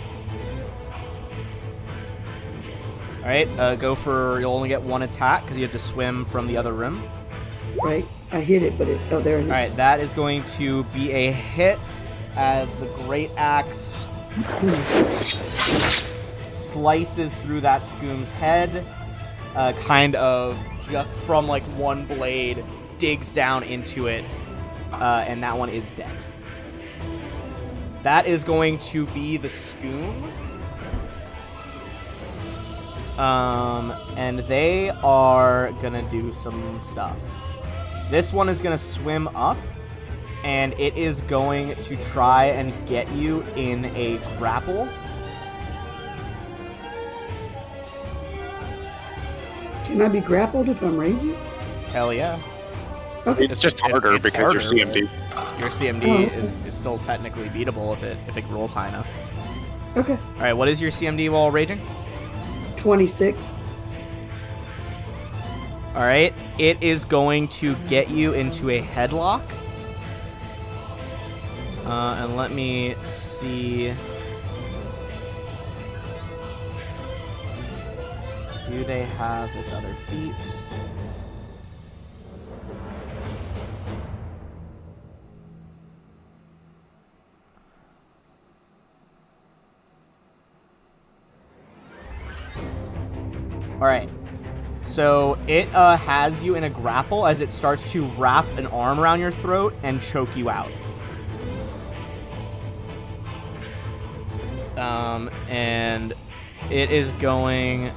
Alright, go for, you'll only get one attack, because you have to swim from the other room. Right. I hit it, but oh, there it is. Alright, that is going to be a hit, as the great axe slices through that Scoom's head, kind of just from like one blade, digs down into it, and that one is dead. That is going to be the Scoom. And they are gonna do some stuff. This one is gonna swim up, and it is going to try and get you in a grapple. Can I be grappled if I'm raging? Hell yeah. Okay. It's just harder It's because harder, you're CMD. Your CMD Oh, okay. is still technically beatable if it rolls high enough. Okay. Alright, what is your CMD while raging? 26. Alright, it is going to get you into a headlock. And let me see. Do they have this other feat? Alright. So it has you in a grapple as it starts to wrap an arm around your throat and choke you out. And it is going...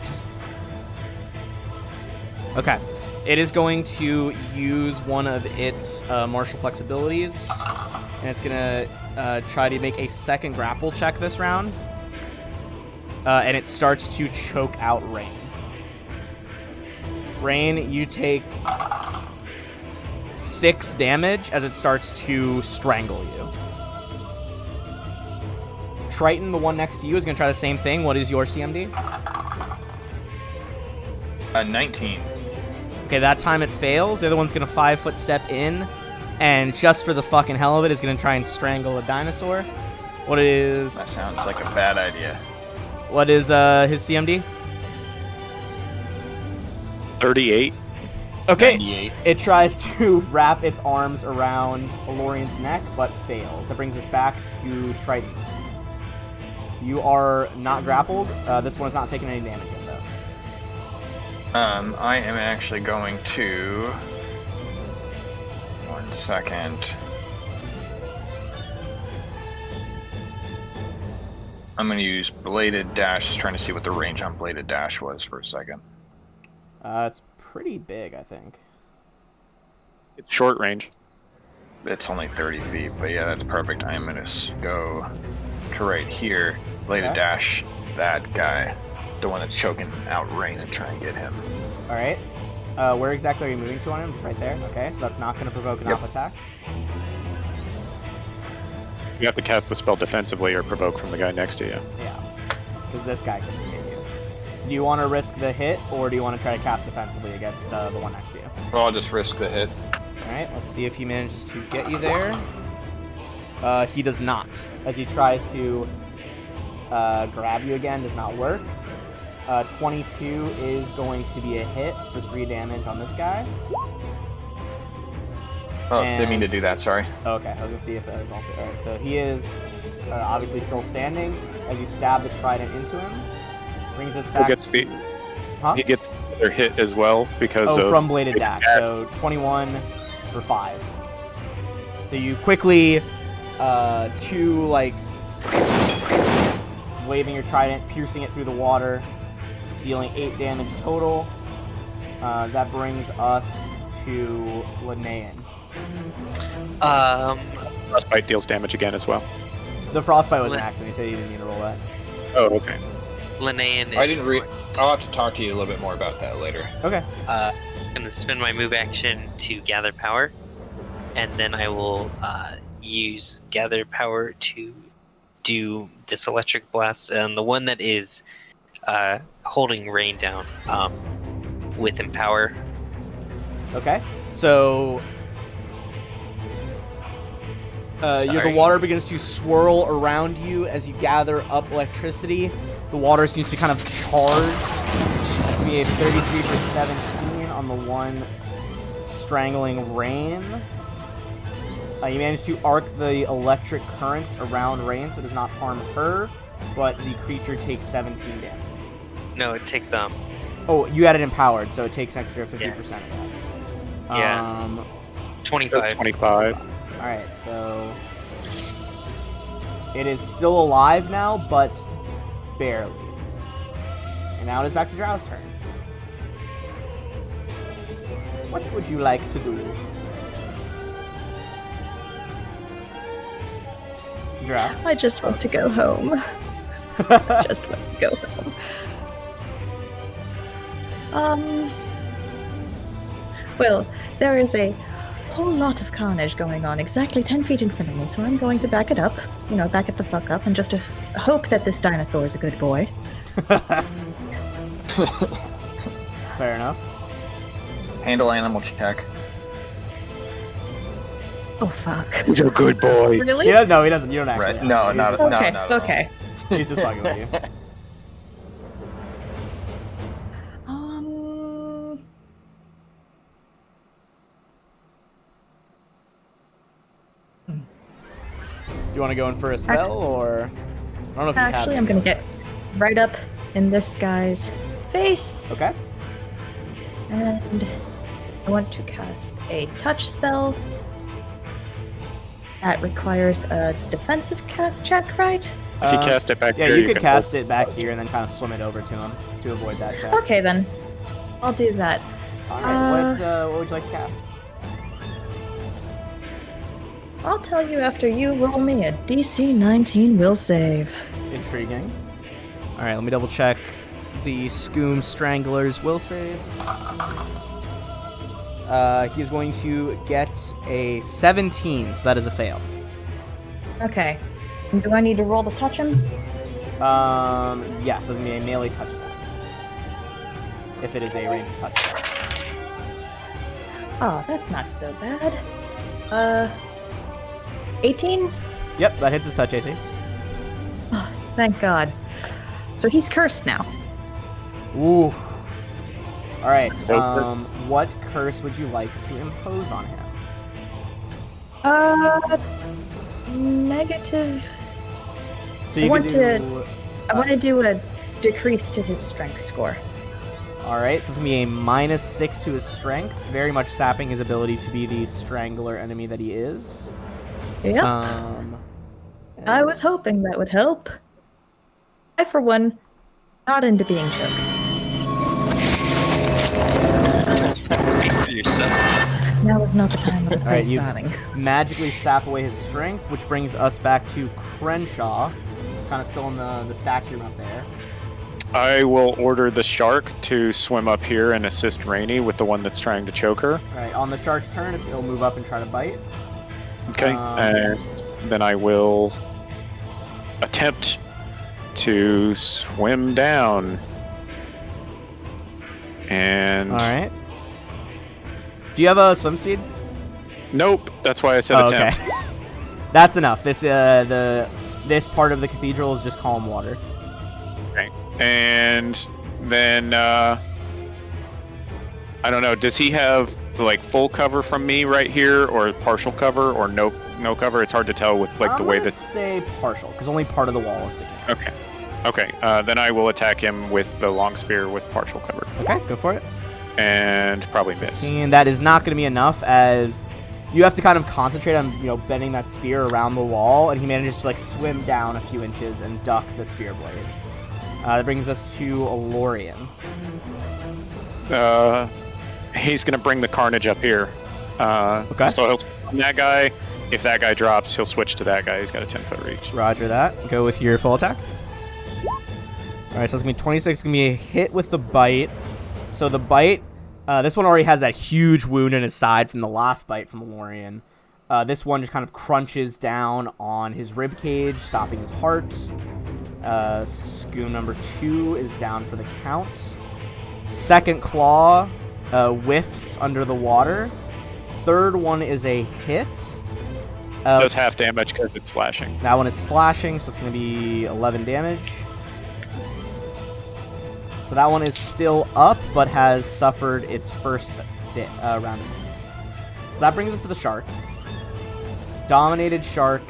Okay. It is going to use one of its martial flexibilities, and it's going to try to make a second grapple check this round. And it starts to choke out Rain. Rain, you take 6 damage as it starts to strangle you. Triton, the one next to you, is going to try the same thing. What is your CMD? 19. Okay, that time it fails. The other one's gonna 5-foot step in, and just for the fucking hell of it, is gonna try and strangle a dinosaur. What is? That sounds like a bad idea. What is his CMD? 38. Okay. 98. It tries to wrap its arms around Alorian's neck, but fails. That brings us back to Triton. You are not grappled. This one's not taking any damage yet, though. I am actually going to... 1 second. I'm going to use Bladed Dash, just trying to see what the range on Bladed Dash was for a second. It's pretty big, I think. It's short range. It's only 30 feet, but yeah, that's perfect. I'm going to go to right here, Bladed Okay. Dash that guy, the one that's choking out Rain, and try and get him. All right. Where exactly are you moving to on him? Just right there. Okay, so that's not going to provoke an Yep. off attack. You have to cast the spell defensively or provoke from the guy next to you. Yeah, because this guy can hit you. Do you want to risk the hit, or do you want to try to cast defensively against the one next to you? Well, I'll just risk the hit. All right, let's see if he manages to get you there. He does not. As he tries to grab you again, does not work. 22 is going to be a hit for 3 damage on this guy. Oh, And- didn't mean to do that, sorry. Okay, I was gonna see if that was also alright. So he is obviously still standing as you stab the trident into him. Brings us back. He gets their hit as well because of from bladed dash. So 21 for 5. So you quickly, waving your trident, piercing it through the water, dealing 8 damage total. That brings us to Linnaean. Frostbite deals damage again as well. The frostbite was an accident. He said he didn't need to roll that. Oh, okay. Linnaean I is didn't read. I'll have to talk to you a little bit more about that later. Okay. gonna spend my move action to gather power, and then I will use gather power to do this electric blast, and the one that is holding Rain down with Empower. Okay. So the water begins to swirl around you as you gather up electricity. The water seems to kind of charge. That's going to be a 33 for 17 on the one strangling Rain. You manage to arc the electric currents around Rain so it does not harm her, but the creature takes 17 damage. No, it takes Oh, you had it empowered, so it takes an extra 50% of that. Yeah. 25. 25. Alright, so it is still alive now, but barely. And now it is back to Drow's turn. What would you like to do? Drow? I just want to go home. Just want to go home. Well, there is a whole lot of carnage going on exactly 10 feet in front of me, so I'm going to back it up. Back it the fuck up, and just to hope that this dinosaur is a good boy. Fair enough. Handle animal check. Oh, fuck. He's a good boy. Really? He doesn't, no, he doesn't. You don't actually. Right. have No, to. not He's at- just- Okay, no, no. okay. He's just fucking with you. Do you want to go in for a spell, or I don't know if you have Actually, any I'm gonna of get those. right up in this guy's face. Okay. And I want to cast a touch spell. That requires a defensive cast check, right? If you cast it back Yeah, here, you could can cast it back here and then kind of swim it over to him to avoid that check. Okay, then. I'll do that. All right. What would you like to cast? I'll tell you after you roll me a DC 19 will save. Intriguing. All right, let me double check the Scoom Strangler's will save. He's going to get a 17, so that is a fail. Okay. And do I need to roll to touch him? Yes, that's gonna be a melee touch attack. if it is a ranged touch spell. Oh, that's not so bad. 18? Yep, that hits his touch AC. Oh, thank God. So he's cursed now. Ooh. Alright, go what curse would you like to impose on him? Negative. So you I can do... I want to do a decrease to his strength score. Alright, so it's going to be a -6 to his strength, very much sapping his ability to be the strangler enemy that he is. Yep. I was and- hoping that would help. I, for one, not into being choked. Speak for yourself. Now is not the time of the All right, praise, you darling. magically sap away his strength, which brings us back to Crenshaw. Kind of still in the statue room up there. I will order the shark to swim up here and assist Rainy with the one that's trying to choke her. Alright, on the shark's turn, it'll move up and try to bite. Okay, and then I will attempt to swim down. And Alright. Do you have a swim speed? nope, that's why I said attempt. Okay. That's enough. This part of the cathedral is just calm water. Okay. And then I don't know, does he have like full cover from me right here, or partial cover, or no cover? It's hard to tell with like the way that. Say partial, because only part of the wall is sticking out. Okay. Okay. Then I will attack him with the long spear with partial cover, Okay, go for it. and probably miss. And that is not going to be enough, as you have to kind of concentrate on, bending that spear around the wall, and he manages to like swim down a few inches and duck the spear blade. That brings us to Alorian. He's gonna bring the carnage up here. Okay. So he'll on that guy. If that guy drops, he'll switch to that guy. He's got a 10-foot reach. Roger that. Go with your full attack. Alright, so it's going to be 26. It's going to be a hit with the bite. So the bite, this one already has that huge wound in his side from the last bite from Alorian. This one just kind of crunches down on his rib cage, stopping his heart. Scoon number 2 is down for the count. Second claw whiffs under the water. Third one is a hit. Does half damage because it's slashing. That one is slashing, so it's going to be 11 damage. So that one is still up, but has suffered its first round of damage. So that brings us to the sharks. Dominated shark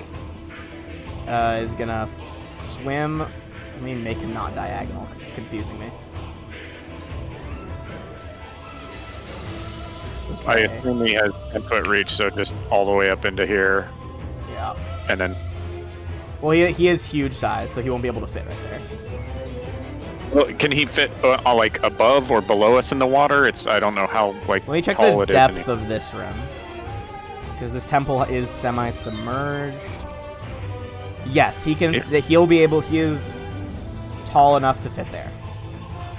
is going to swim. Let me make him not diagonal, because it's confusing me. I assume he has 10-foot reach, so just all the way up into here, Yeah. and then. Well, he is huge size, so he won't be able to fit right there. Well, can he fit like above or below us in the water? I don't know how like Let me check tall the it is. depth of this room, because this temple is semi-submerged. Yes, he can. He'll be able. He is tall enough to fit there.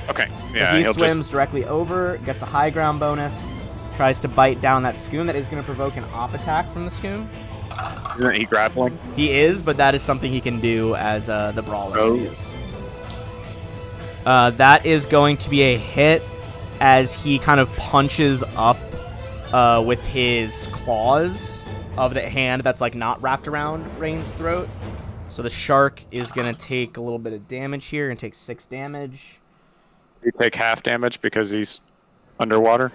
Okay, yeah, If he he'll swims just. directly over, gets a high ground bonus, tries to bite down that scoon. That is going to provoke an op attack from the scoon. Isn't he grappling? He is, but that is something he can do as the brawler Oh. he is. That is going to be a hit as he kind of punches up with his claws of the hand that's like not wrapped around Rain's throat. So the shark is going to take a little bit of damage here and take 6 damage. You take half damage because he's underwater.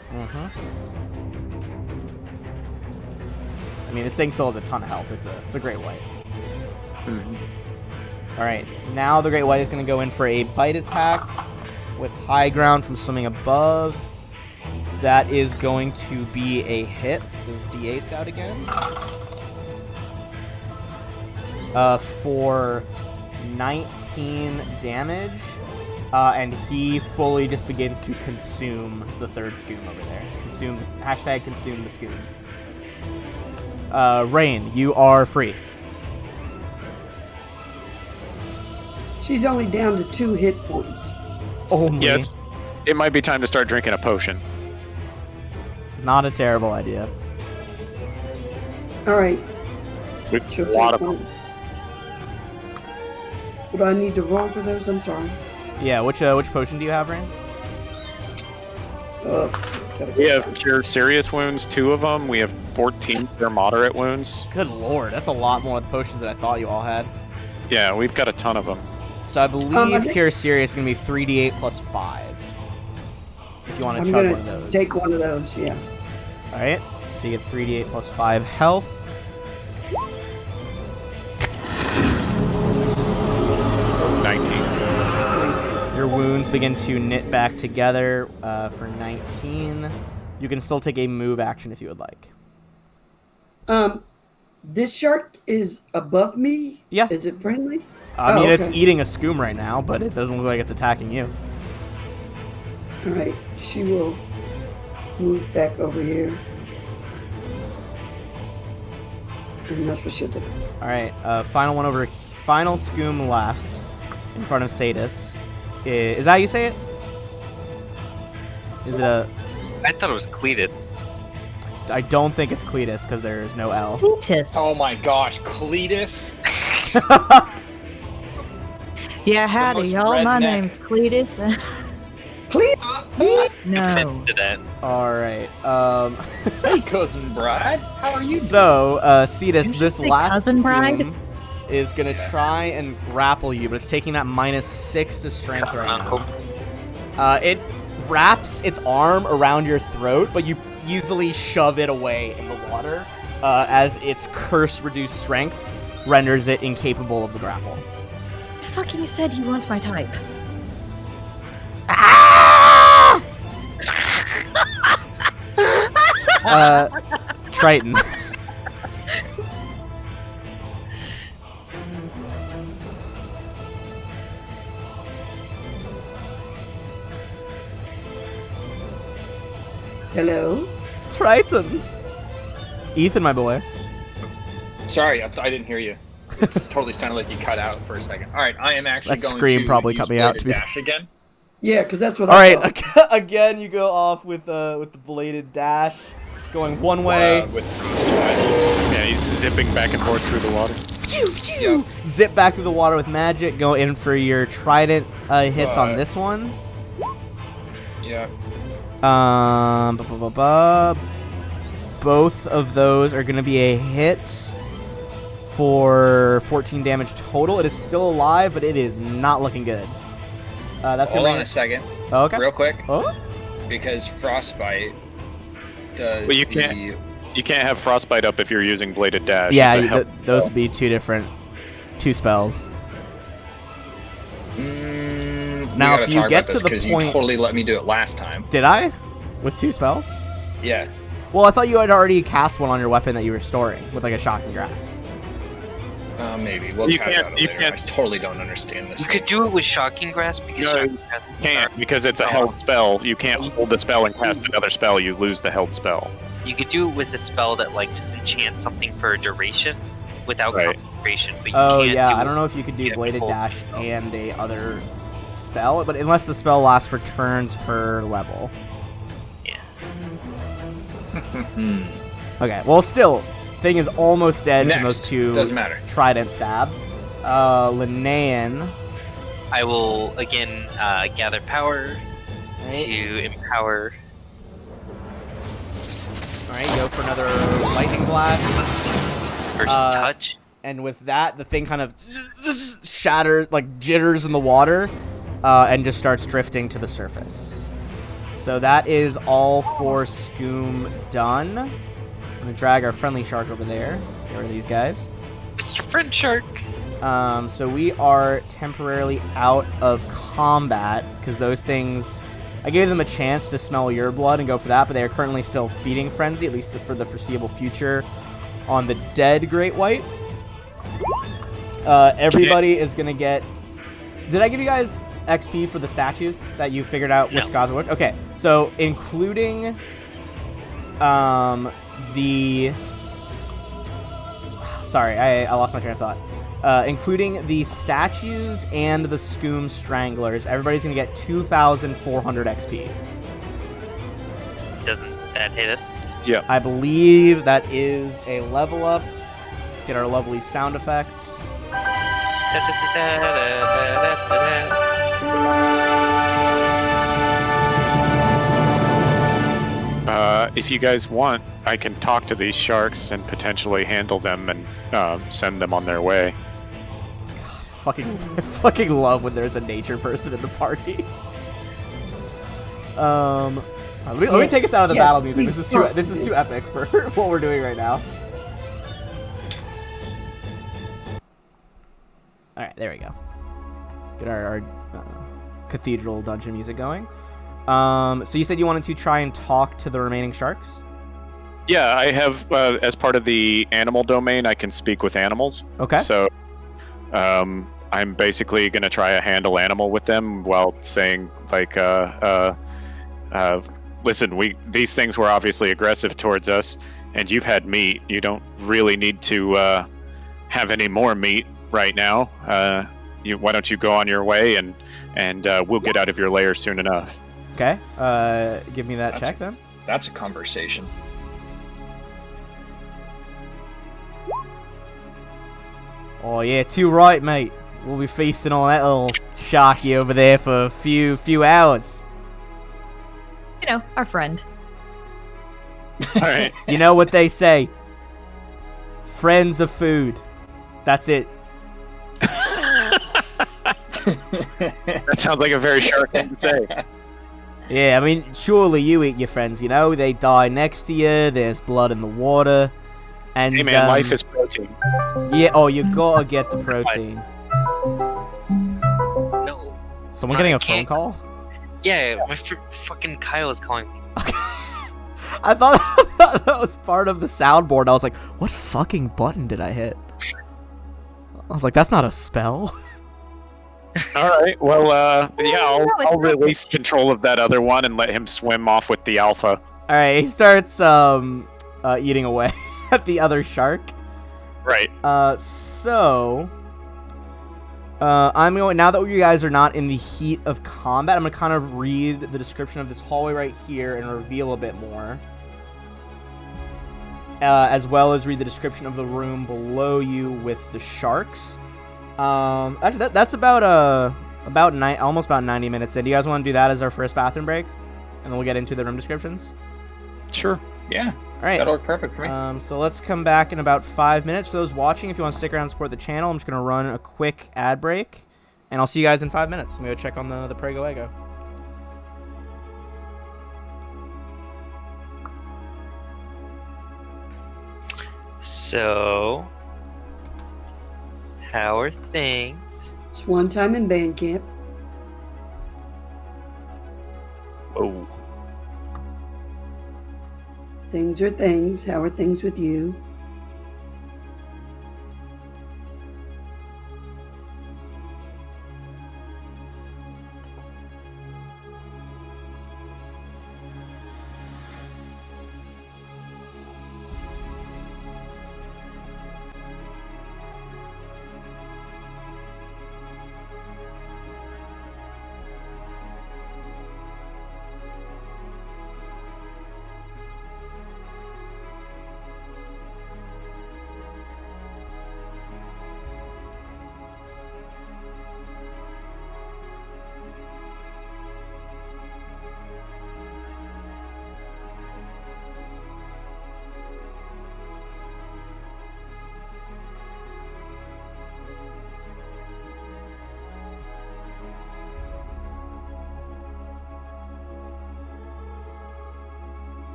I mean, this thing still has a ton of health. It's a great white. All right, now the great white is going to go in for a bite attack with high ground from swimming above. That is going to be a hit. Those d8s out again. For 19 damage. And he fully just begins to consume the third scoon over there. Consume the scoon. Rain, you are free. She's only down to 2 hit points. Only. Yeah, it might be time to start drinking a potion. Not a terrible idea. All right. With She'll a lot take of one. What do I need to roll for those? I'm sorry. Yeah, which potion do you have, Rain? We have cure serious wounds, 2 of them. We have 14 cure moderate wounds. Good lord, that's a lot more of the potions than I thought you all had. Yeah, we've got a ton of them. So I believe I think- Cure Serious is going to be 3d8 plus 5. If you want to I'm chug gonna one of those. take one of those. Yeah. Alright, so you get 3d8 plus 5 health. Oh, 19. Your wounds begin to knit back together for 19. You can still take a move action if you would like. This shark is above me. Yeah. Is it friendly? I mean, it's okay. eating a scoom right now, but it doesn't look like it's attacking you. All right. She will move back over here. And that's what she'll do. Alright, final one over. Final scoom left in front of Sadis. Is that how you say it? Is it a... I thought it was Cletus. I don't think it's Cletus because there is no L. Cetus. Oh my gosh, Cletus. Yeah, howdy, most y'all. My redneck. name's Cletus. No. Offense to that. Alright, Hey, cousin Bride. How are you? so, Cetus, Did you this say last cousin bride? scoom is gonna try and grapple you, but it's taking that -6 to strength right now. It wraps its arm around your throat, but you easily shove it away in the water, as its curse-reduced strength renders it incapable of the grapple. Fucking said you weren't my type. Triton. Hello. Triton. Ethan, my boy. Sorry, I didn't hear you. It just totally sounded like you cut out for a second. All right, I am actually That going scream to probably use cut me out, bladed to be dash again. Yeah, because that's what All I right, thought. again, you go off with the bladed dash, going one way. With Yeah, he's zipping back and forth through the water. Yep. Zip back through the water with magic. Go in for your trident hits on this one. Yeah. Both of those are going to be a hit for 14 damage total. It is still alive, but it is not looking good. That's Hold gonna on a second, Oh, okay. real quick, Oh, because frostbite does. Well, you can't- the- You can't have frostbite up if you're using bladed dash. yeah, It's a hell- those would be two spells. We Now, gotta if you talk get about this to the 'cause point- you totally let me do it last time. Did I? With 2 spells? Yeah. Well, I thought you had already cast one on your weapon that you were storing with like a shocking grasp. Maybe we'll You chat can't- about it you later. can't- I totally don't understand this. You could do it with Shocking Grasp because No, Shocking Grasp Can't, because it's a held spell. You can't hold the spell and cast another spell. You lose the held spell. You could do it with a spell that like just enchants something for a duration without Right. concentration, but you Oh can't yeah, do I don't know if you could do Yeah, bladed hold dash spell. and a other spell, but unless the spell lasts for turns per level. Okay, well still, thing is almost dead from those Next. 2 Doesn't matter. trident stabs. Linnaean. I will again gather power Right. to empower. Alright, go for another lightning blast. Versus touch. And with that, the thing kind of just shatters, like jitters in the water, and just starts drifting to the surface. So that is all for Scoom done. I'm gonna drag our friendly shark over there. Get rid of these guys. Mr. Friend Shark. So we are temporarily out of combat because those things, I gave them a chance to smell your blood and go for that, but they are currently still feeding frenzy, at least for the foreseeable future, on the dead Great White. Everybody is gonna get. Did I give you guys XP for the statues that you figured out which No. gods were which? Okay, so including the. Sorry, I lost my train of thought. Including the statues and the Scoom Stranglers, everybody's gonna get 2,400 XP. Doesn't that hit us? I believe that is a level up. Get our lovely sound effect. if you guys want, I can talk to these sharks and potentially handle them and send them on their way. Fucking love when there's a nature person in the party. Let me take us out of the battle music. This is too epic for what we're doing right now. All right, there we go. Get our cathedral dungeon music going. So you said you wanted to try and talk to the remaining sharks? Yeah, I have, as part of the animal domain, I can speak with animals. Okay. So, I'm basically going to try a handle animal with them while saying, like, listen, these things were obviously aggressive towards us, and you've had meat. You don't really need to have any more meat right now. Why don't you go on your way, and we'll get out of your lair soon enough. Okay. Give me that check then. That's a conversation. Oh yeah, too right, mate. We'll be feasting on that little sharky over there for a few hours. You know, our friend. All right. You know what they say? Friends of food. That's it. That sounds like a very sharp thing to say. Yeah, I mean, surely you eat your friends, you know? They die next to you, there's blood in the water. And, hey man, life is protein. Yeah, oh, you gotta get the protein. No. Someone getting a phone call? Yeah, my fucking Kyle is calling me. I thought that was part of the soundboard. I was like, what fucking button did I hit? I was like, that's not a spell. All right. Well, yeah, I'll release control of that other one and let him swim off with the alpha. All right, he starts eating away at the other shark. Right. So I'm going, now that you guys are not in the heat of combat, I'm gonna kind of read the description of this hallway right here and reveal a bit more. As well as read the description of the room below you with the sharks. Actually, that's almost about 90 minutes in. Do you guys want to do that as our first bathroom break? And then we'll get into the room descriptions? Sure. Yeah. All right. That'll work perfect for me. So let's come back in about 5 minutes. For those watching, if you want to stick around and support the channel, I'm just going to run a quick ad break. And I'll see you guys in 5 minutes. I'm going to go check on the Prego Ego. So, how are things? It's one time in band camp. Oh. Things are things. How are things with you?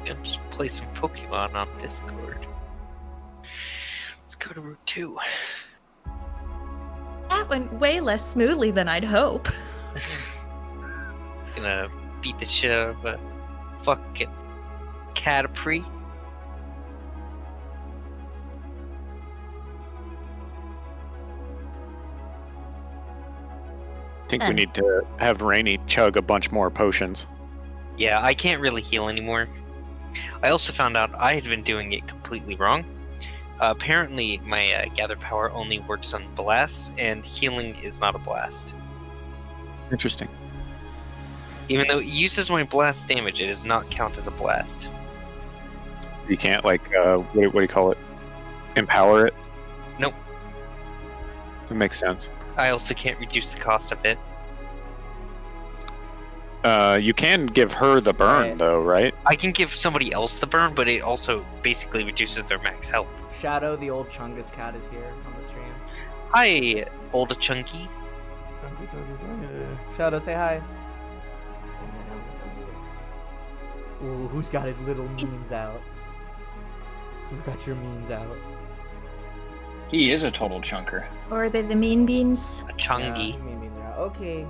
Can just play some Pokemon on Discord. Let's go to Route 2. That went way less smoothly than I'd hope. gonna beat the shit out of a fucking Caterpie. I think we need to have Rainy chug a bunch more potions. Yeah, I can't really heal anymore. I also found out I had been doing it completely wrong. Apparently, my gather power only works on blasts, and healing is not a blast. Interesting. Even though it uses my blast damage, it does not count as a blast. You can't, like, what do you call it? Empower it? Nope. That makes sense. I also can't reduce the cost of it. You can give her the burn, Right. though, right? I can give somebody else the burn, but it also basically reduces their max health. Shadow, the old Chungus cat, is here on the stream. Hi, old chunky. Shadow, say hi. Ooh, who's got his little means out? Who's got your means out? He is a total chunker. Or are they the mean beans? A Yeah, chungy. his mean means are out. Okay,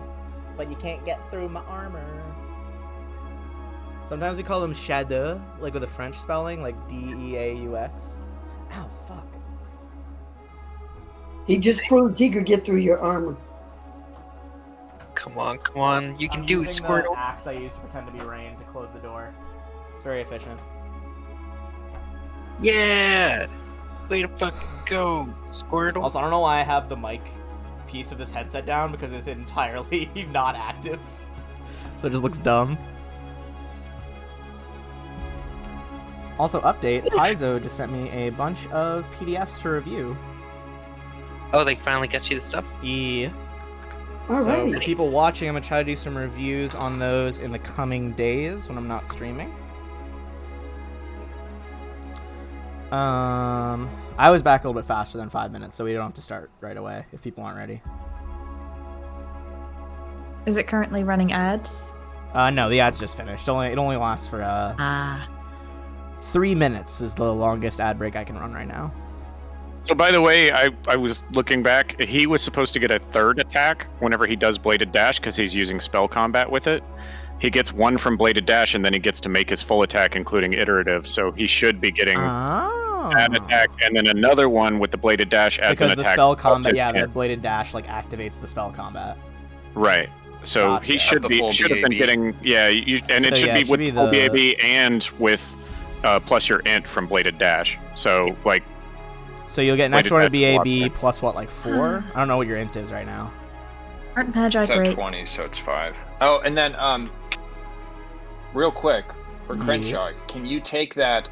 but you can't get through my armor. Sometimes we call him Shadow, like with a French spelling, like D-E-A-U-X. Ow, fuck. He just proved he could get through your armor. Come on. You can I'm do it, using Squirtle. the axe I used to pretend to be Rain to close the door. It's very efficient. Yeah! Way to fucking go, Squirtle. Also, I don't know why I have the mic piece of this headset down because it's entirely not active. So it just looks dumb. Also, update, Paizo just sent me a bunch of PDFs to review. Oh, they finally got you the stuff? Yeah. So Alrighty. for people watching, I'm gonna try to do some reviews on those in the coming days when I'm not streaming. I was back a little bit faster than 5 minutes, so we don't have to start right away if people aren't ready. Is it currently running ads? No, the ad's just finished. It only lasts for 3 minutes is the longest ad break I can run right now. So, by the way, I was looking back. He was supposed to get a third attack whenever he does Bladed Dash because he's using spell combat with it. He gets one from Bladed Dash, and then he gets to make his full attack, including iterative. So he should be getting an attack, and then another one with the Bladed Dash adds because an the attack. spell combat, also yeah, can- the Bladed Dash like activates the spell combat. Right. So Gotcha. he should The be full should have been BAB. getting and it So, should yeah, be it should with be full the- BAB and with plus your int from Bladed Dash. So like So you'll get an Bladed extra one of Dash will BAB block plus what, like 4? I don't know what your int is right now. Aren't Magi It's at great? 20, so it's 5. Oh, and then real quick for Yes. Crenshaw, can you take that?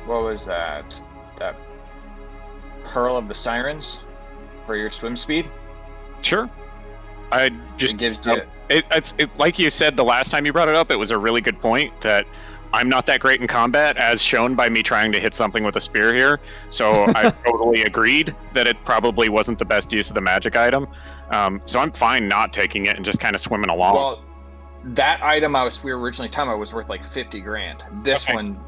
What was that? That Pearl of the Sirens for your swim speed? sure. I just It gives you. it's like you said the last time you brought it up. It was a really good point that I'm not that great in combat, as shown by me trying to hit something with a spear here. So I totally agreed that it probably wasn't the best use of the magic item. So I'm fine not taking it and just kind of swimming along. Well, that item we were originally talking about was worth like 50 grand. This Okay. one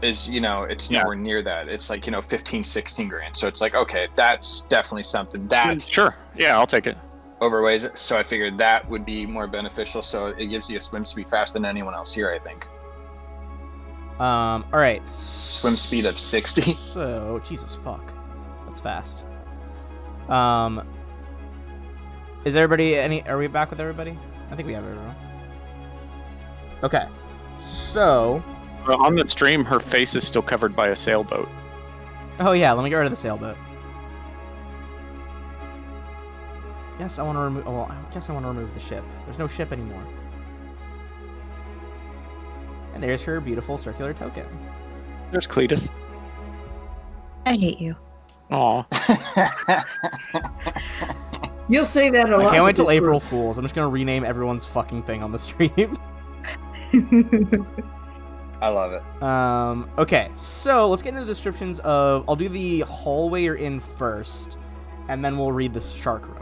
is, it's Yeah. nowhere near that. It's like, 15, 16 grand. So it's like, okay, that's definitely something that Sure. Yeah, I'll take it. overweighs it. So I figured that would be more beneficial. So it gives you a swim speed faster than anyone else here, I think. All right. Swim speed of 60. So, Jesus fuck. That's fast. Is everybody are we back with everybody? I think we have everyone. Okay. So, On the stream, her face is still covered by a sailboat. oh yeah, let me get rid of the sailboat. Yes, I want to remove. Well, I guess I want to remove the ship. There's no ship anymore. And there's her beautiful circular token. There's Cletus. I hate you. Aw. You'll say that a lot. I can't wait with till this April group. Fools. I'm just gonna rename everyone's fucking thing on the stream. I love it. Okay, so let's get into the descriptions of. I'll do the hallway you're in first, and then we'll read the shark room.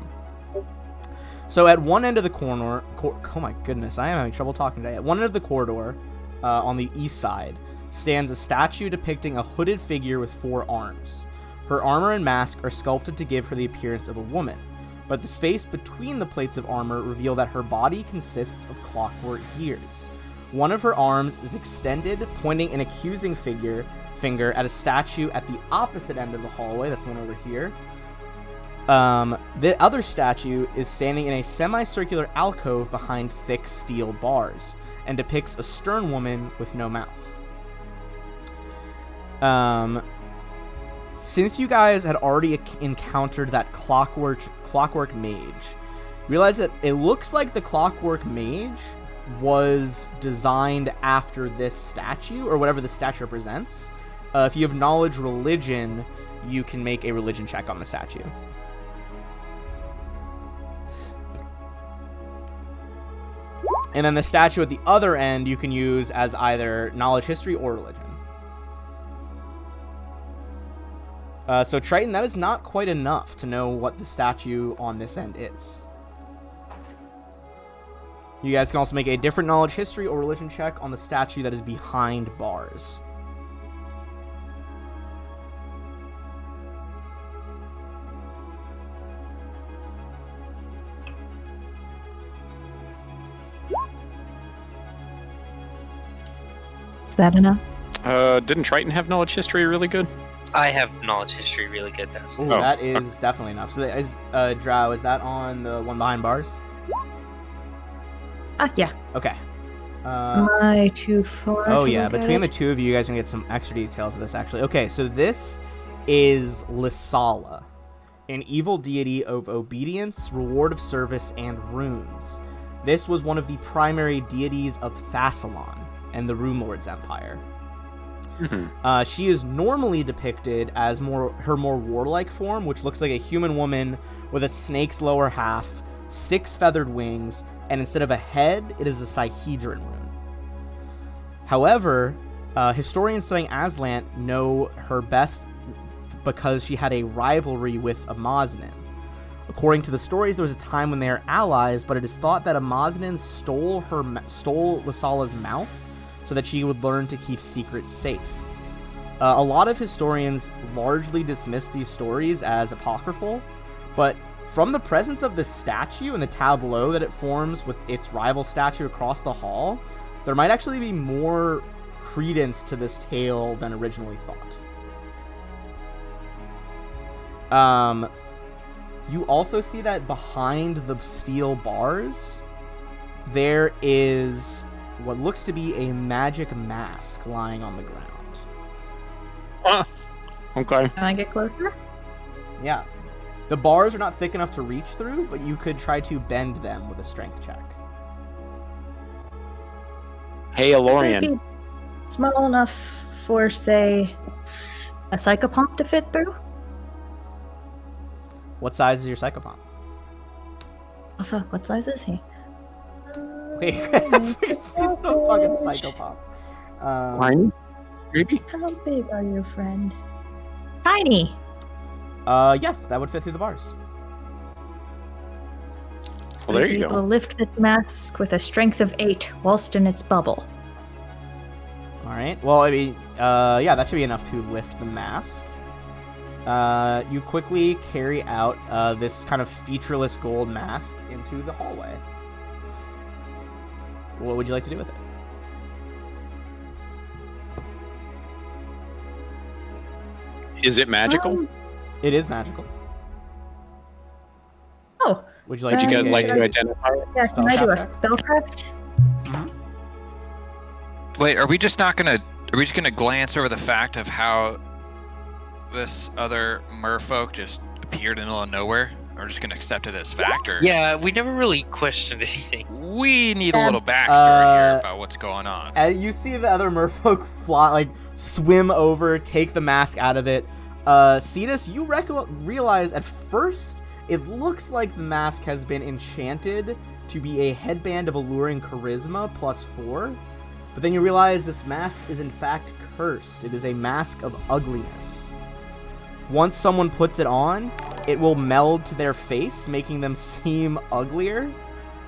So at one end of the corner, oh my goodness, I am having trouble talking today. At one end of the corridor, on the east side, stands a statue depicting a hooded figure with 4 arms. Her armor and mask are sculpted to give her the appearance of a woman, but the space between the plates of armor reveal that her body consists of clockwork gears. One of her arms is extended, pointing an accusing finger at a statue at the opposite end of the hallway. That's the one over here. The other statue is standing in a semicircular alcove behind thick steel bars and depicts a stern woman with no mouth. Since you guys had already encountered that clockwork mage, realize that it looks like the clockwork mage was designed after this statue, or whatever the statue represents. If you have knowledge religion, you can make a religion check on the statue. And then the statue at the other end you can use as either knowledge history or religion. So Triton, that is not quite enough to know what the statue on this end is. You guys can also make a different knowledge history or religion check on the statue that is behind bars. Is that enough? Didn't Triton have knowledge history really good? I have knowledge history really good. That's Ooh, that is definitely enough. So is Drow, is that on the one behind bars? Yeah. Okay. Am I too far? Oh to yeah, look at between the it? two of you guys can get some extra details of this actually. Okay, so this is Lysala, an evil deity of obedience, reward of service, and runes. This was one of the primary deities of Thassalon and the Rune Lord's Empire. Mm-hmm. She is normally depicted as her more warlike form, which looks like a human woman with a snake's lower half, 6 feathered wings, and instead of a head, it is a Sihedron rune. However, historians studying Azlant know her best because she had a rivalry with Amaznin. According to the stories, there was a time when they are allies, but it is thought that Amaznin stole Lysala's mouth so that she would learn to keep secrets safe. A lot of historians largely dismiss these stories as apocryphal, but from the presence of the statue and the tableau that it forms with its rival statue across the hall, there might actually be more credence to this tale than originally thought. You also see that behind the steel bars, there is what looks to be a magic mask lying on the ground. Okay. Can I get closer? Yeah. The bars are not thick enough to reach through, but you could try to bend them with a strength check. Hey, Alorian. Maybe small enough for, say, a psychopomp to fit through? What size is your psychopomp? Oh fuck, what size is he? Wait, he's still fucking psychopomp. Tiny? Maybe? How big are you, friend? Tiny! Yes, that would fit through the bars. Well, there I'd you be able go. to lift this mask with a strength of 8 whilst in its bubble. Alright, well, I mean, yeah, that should be enough to lift the mask. You quickly carry out this kind of featureless gold mask into the hallway. What would you like to do with it? Is it magical? It is magical. Oh, Would you like Would you to guys make like a- to identify it? yeah, can I do a Spellcraft spellcraft? Wait, are we just gonna glance over the fact of how this other merfolk just appeared in the middle of nowhere? Or just gonna accept it as fact? Or Yeah, we never really questioned anything. we need a little backstory here about what's going on. You see the other merfolk swim over, take the mask out of it. Cetus, you realize at first it looks like the mask has been enchanted to be a headband of alluring charisma +4, but then you realize this mask is in fact cursed. It is a mask of ugliness. Once someone puts it on, it will meld to their face, making them seem uglier.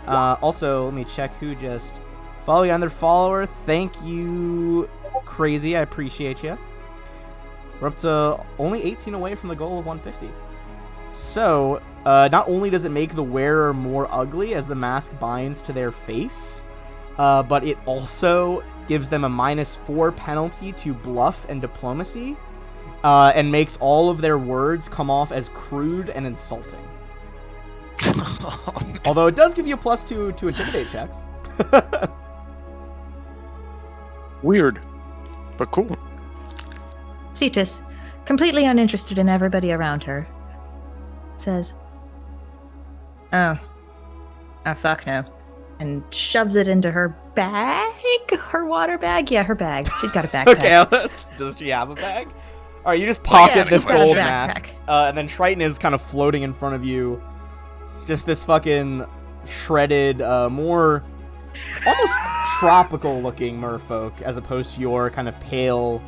Also, let me check who just followed another follower. Thank you, Crazy. I appreciate you. We're up to only 18 away from the goal of 150. So, Not only does it make the wearer more ugly as the mask binds to their face, but it also gives them a -4 penalty to bluff and diplomacy, and makes all of their words come off as crude and insulting. Although it does give you a +2 to intimidate checks. Weird, but cool. Cetus, completely uninterested in everybody around her, says, Oh, fuck no. And shoves it into her bag? Her water bag? Yeah, her bag. She's got a backpack. Okay, Alice, does she have a bag? Alright, you just pocket this she's got a gold backpack. mask, and then Triton is kind of floating in front of you. Just this fucking shredded, more almost tropical looking merfolk, as opposed to your kind of pale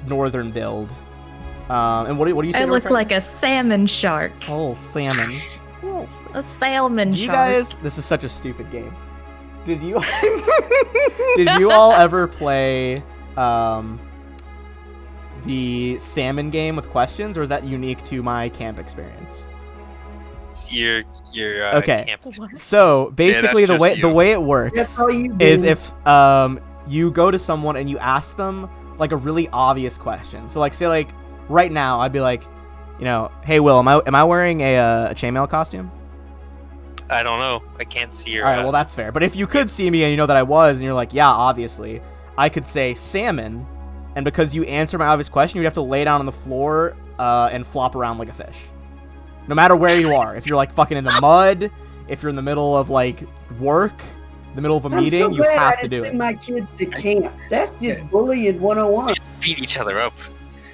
northern build. And what do you say? I look like a salmon shark. Oh, salmon. A salmon Do you shark. guys? This is such a stupid game. Did you? Did you all ever play the salmon game with questions, or is that unique to my camp experience? It's your Okay. camp. So basically, that's the just you. way it works That's all you do. is if you go to someone and you ask them like a really obvious question. So like say like right now I'd be like, hey Will, am I wearing a chainmail costume? I don't know. I can't see your. All right, well that's fair. But if you could see me and you know that I was, and you're like, yeah, obviously, I could say salmon, and because you answer my obvious question, you'd have to lay down on the floor and flop around like a fish. No matter where you are, if you're like fucking in the mud, if you're in the middle of like work, the middle of a meeting, I'm so you glad have I to didn't do send it. my kids to camp. That's just bullying 101. Just beat each other up.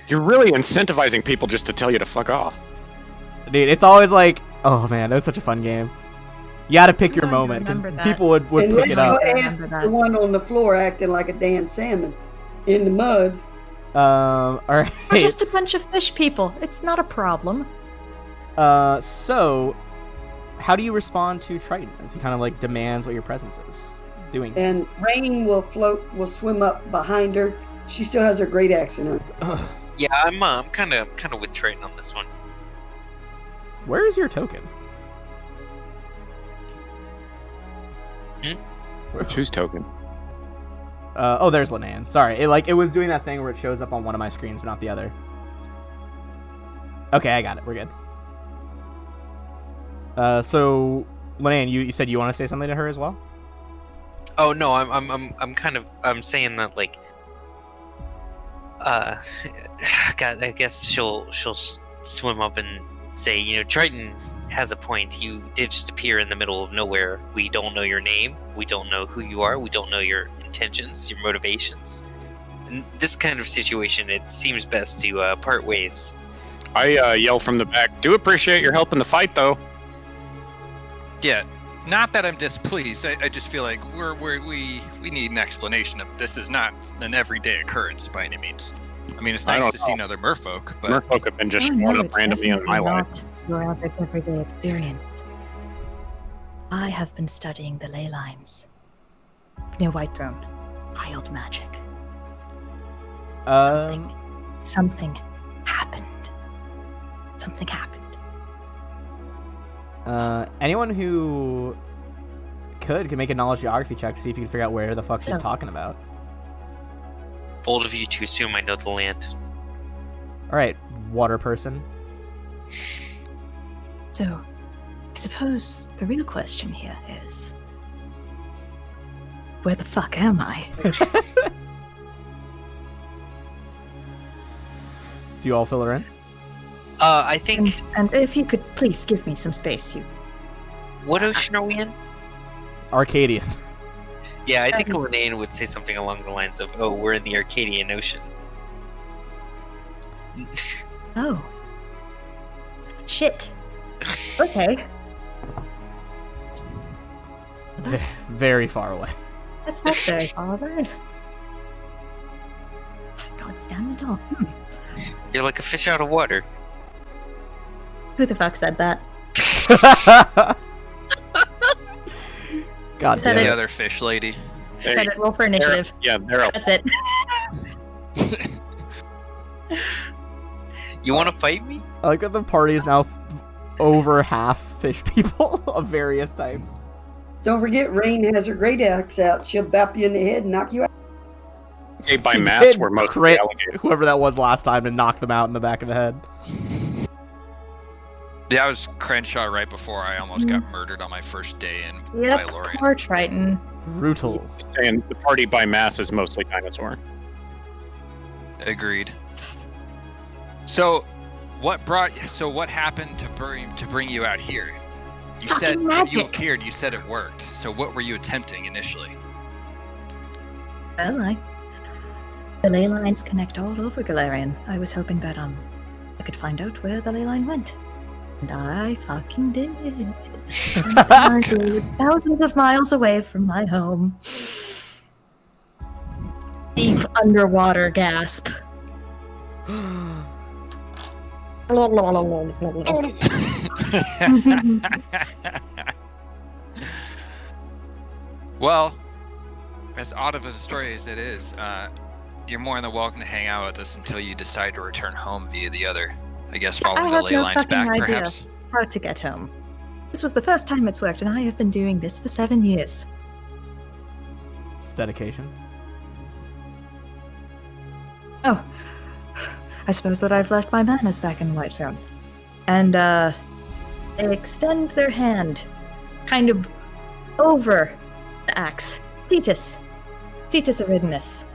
You're really incentivizing people just to tell you to fuck off. Dude, it's always like, oh man, that was such a fun game. You gotta pick your I'm going to moment, because remember that. people would Unless pick it your up. ass is the one on the floor acting like a damn salmon in the mud. Alright. We're just a bunch of fish people. It's not a problem. So, how do you respond to Triton as he kind of like demands what your presence is doing? And Rain will swim up behind her. She still has her great axe in her. Yeah, I'm kind of with Triton on this one. Where is your token? Whose token? Oh, there's Linnea. Sorry, it was doing that thing where it shows up on one of my screens, but not the other. Okay, I got it. We're good. So Linnea, you said you want to say something to her as well? Oh no, I'm saying that like, God, I guess she'll swim up and say, Triton has a point. You did just appear in the middle of nowhere. We don't know your name. We don't know who you are. We don't know your intentions, your motivations. In this kind of situation, it seems best to part ways. I yell from the back. Do appreciate your help in the fight, though. Yeah, not that I'm displeased. I just feel like we need an explanation of this. Is not an everyday occurrence by any means. I mean, it's I nice don't to see know. another merfolk, but Merfolk have been just Oh, no, showing up it's randomly in my definitely life. not your average everyday experience. I have been studying the ley lines near Whitethrone. Wild magic. Something happened. Something happened. Anyone who could make a knowledge geography check to see if you can figure out where the fuck she's Sure. talking about. Bold of you to assume I know the land. All right, water person. So, I suppose the real question here is, where the fuck am I? Do you all fill her in? I think. And if you could please give me some space, you. What ocean are we in? Arcadian. Yeah, I think Linnea would say something along the lines of, "Oh, we're in the Arcadian Ocean." Oh. Shit. Okay. That's Very far away. not very far away. God damn it all. You're like a fish out of water. Who the fuck said that? God Said damn the it. other fish lady. Said it. Roll for initiative. They're That's it. You want to fight me? I like that the party is now over half fish people of various types. Don't forget, Rain has her great axe out. She'll bap you in the head and knock you out. Okay, by He mass, did we're most of the crit alligators. whoever that was last time and knock them out in the back of the head. Yeah, I was Crenshaw right before I almost got murdered on my first day in Yep, Lorien. poor Triton. Brutal. Saying the party by mass is mostly dinosaur. Agreed. So, what happened to bring you out here? You Fucking said when you magic. appeared, you said it worked. So, what were you attempting initially? Well, the ley lines connect all over Galarian. I was hoping that I could find out where the ley line went. And I fucking did. Apparently, it's thousands of miles away from my home. Deep underwater gasp. Well, as odd of a story as it is, you're more than welcome to hang out with us until you decide to return home via the other. I guess following the have ley no lines fucking back, idea. perhaps. How to get home. This was the first time it's worked, and I have been doing this for 7 years. It's dedication. Oh, I suppose that I've left my manners back in Whitethrone. And, they extend their hand, kind of over the axe. Cetus Aridinus,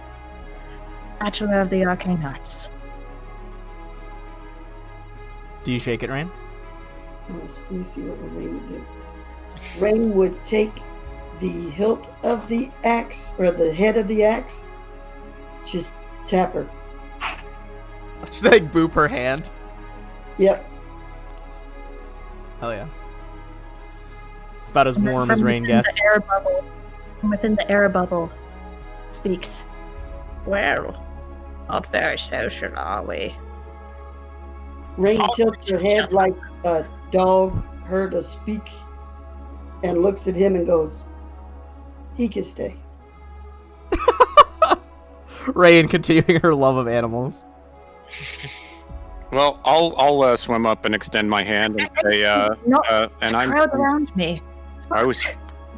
Bachelor of the Arcane Arts. Do you shake it, Rain? Let me see what the Rain would do. Rain would take the hilt of the axe, or the head of the axe, just tap her. Just like boop her hand. Yep. Hell yeah. It's about as warm as From Rain within gets. The air bubble, from within the air bubble speaks. Well, not very social, are we? Rain tilts her head like a dog heard a speak and looks at him and goes, he can stay. Rain continuing her love of animals. Well, I'll swim up and extend my hand and say, Not and crowd around me. I was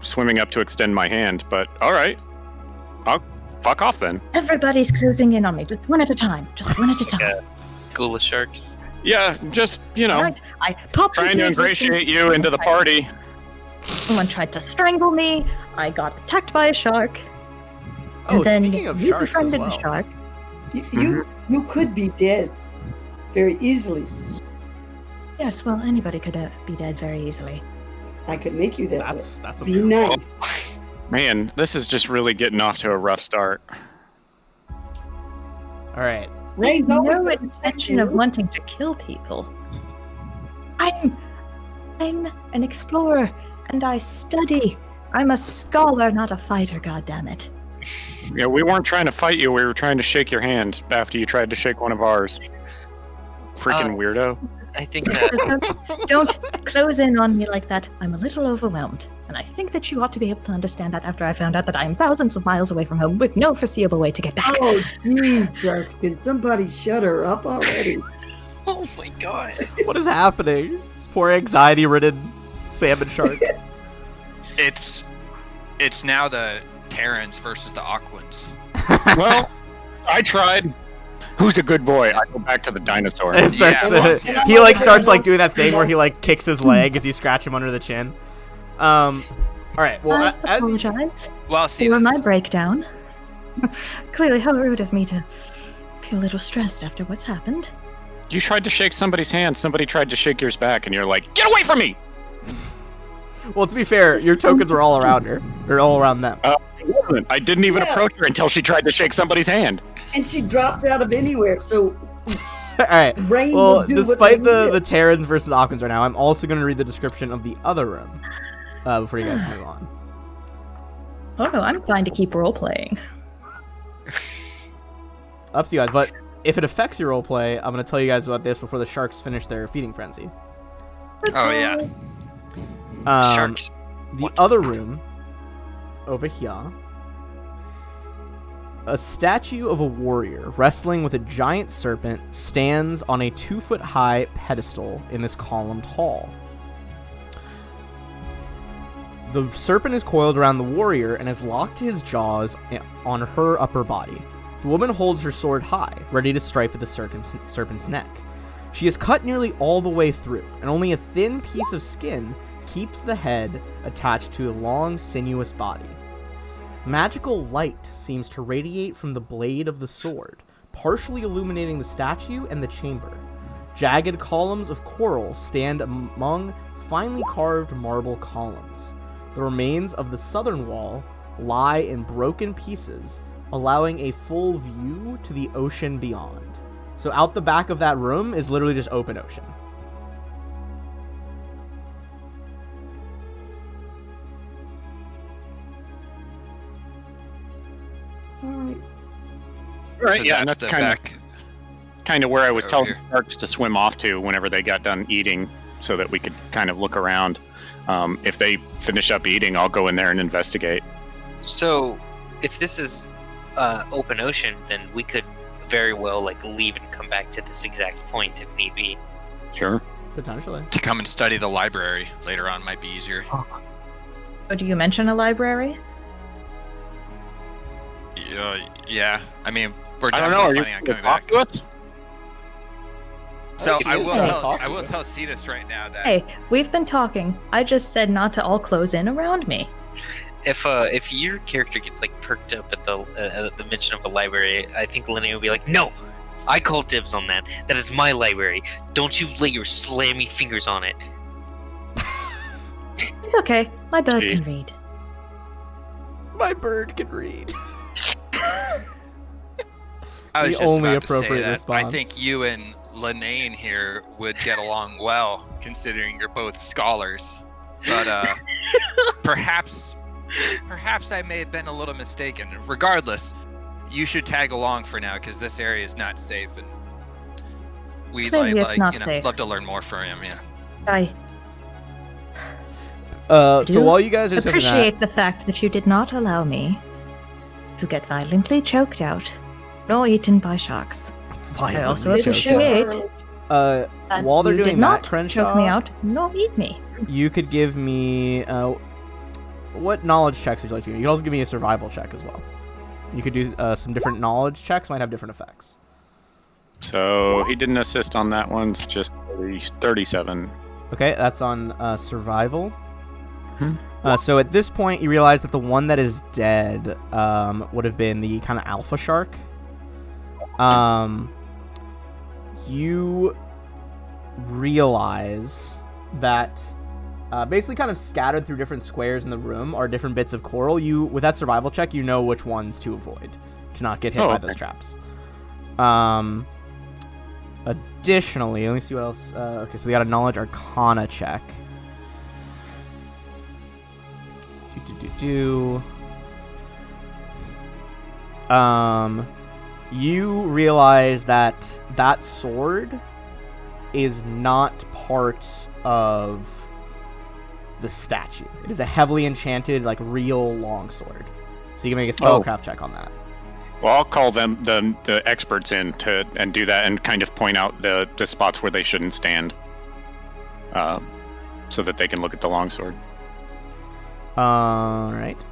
swimming up to extend my hand, but all right, I'll fuck off then. Everybody's closing in on me, just one at a time. Just one at a time. Yeah. School of Sharks. Yeah, just Right, I popped trying into to existence. ingratiate you into the party. Someone tried to strangle me. I got attacked by a shark. Oh, And then speaking of you sharks as befriended well. a shark. You could be dead very easily. Yes, well, anybody could be dead very easily. I could make you that That's a way. Be move. nice. Man, this is just really getting off to a rough start. All right. Rain's always No gonna protect intention of you. wanting to kill people. I'm an explorer, and I study. I'm a scholar, not a fighter, goddammit. Yeah, we weren't trying to fight you. We were trying to shake your hand after you tried to shake one of ours. Freaking weirdo. I think that Don't close in on me like that. I'm a little overwhelmed. And I think that you ought to be able to understand that after I found out that I am thousands of miles away from home with no foreseeable way to get back. Oh, Jesus. Can somebody shut her up already? oh my god. What is happening? This poor anxiety-ridden salmon shark. It's now the Terrans versus the Aquans. Well, I tried. Who's a good boy? I go back to the dinosaur. It starts, Yeah. he like starts like doing that thing where he like kicks his leg as you scratch him under the chin. All right. Well, I as apologize Well, see, for my this, breakdown. Clearly, how rude of me to feel a little stressed after what's happened. You tried to shake somebody's hand, somebody tried to shake yours back, and you're like, get away from me! well, to be fair, your tokens were all around her, or all around them. I didn't even Yeah. approach her until she tried to shake somebody's hand. And she dropped out of anywhere, so All right. Rain Well, will do despite what the Terrans versus Aquans right now, I'm also going to read the description of the other room before you guys move on. Oh no, I'm fine to keep role playing. Up to you guys, but if it affects your roleplay, I'm going to tell you guys about this before the sharks finish their feeding frenzy. oh yeah, Sharks. The other room over here A statue of a warrior wrestling with a giant serpent stands on a 2-foot-high pedestal in this columned hall. The serpent is coiled around the warrior and is locked to his jaws on her upper body. The woman holds her sword high, ready to strike at the serpent's neck. She is cut nearly all the way through, and only a thin piece of skin keeps the head attached to a long, sinuous body. Magical light seems to radiate from the blade of the sword, partially illuminating the statue and the chamber. Jagged columns of coral stand among finely carved marble columns. The remains of the southern wall lie in broken pieces, allowing a full view to the ocean beyond. So out the back of that room is literally just open ocean. All right. Right, So yeah, and that's the kind of where I was over telling here. the sharks to swim off to whenever they got done eating, so that we could kind of look around. If they finish up eating, I'll go in there and investigate. So, if this is open ocean, then we could very well like leave and come back to this exact point if need be. Sure. Potentially. To come and study the library later on might be easier. Oh, do you mention a library? Yeah. I mean, we're I don't know. Are definitely you planning on coming talk back. to us? So think I he is will trying to tell talk I to will you. tell Cetus right now that Hey, we've been talking. I just said not to all close in around me. If your character gets like perked up at the mention of a library, I think Linnea will be like, "No, I call dibs on that. That is my library. Don't you lay your slammy fingers on it." It's okay. My bird Jeez. can read. My bird can read. I was the just only about to say appropriate that response. I think you and Linnane here would get along well, considering you're both scholars. But perhaps I may have been a little mistaken. Regardless, you should tag along for now because this area is not safe, and we'd Clearly it's not safe. love to learn more from him. Yeah. I So do while you guys are discussing that, appreciate the fact that you did not allow me to get violently choked out nor eaten by sharks. I also violently It's choked appreciate out. Charlotte. that While they're you doing did that, not Crenshaw, choke me out nor eat me. you could give me what knowledge checks would you like to do? You could also give me a survival check as well. You could do some different knowledge checks, might have different effects. So he didn't assist on that one. It's just 37. Okay, that's on survival. Hmm. So at this point, you realize that the one that is dead would have been the kind of alpha shark. You realize that basically kind of scattered through different squares in the room are different bits of coral. You, with that survival check, you know which ones to avoid to not get hit by those traps. Additionally, let me see what else. Okay, so we got a knowledge arcana check. You realize that that sword is not part of the statue. It is a heavily enchanted, like, real longsword. So you can make a spellcraft check on that. Well, I'll call them the experts in to and do that and kind of point out the spots where they shouldn't stand, so that they can look at the longsword. All right.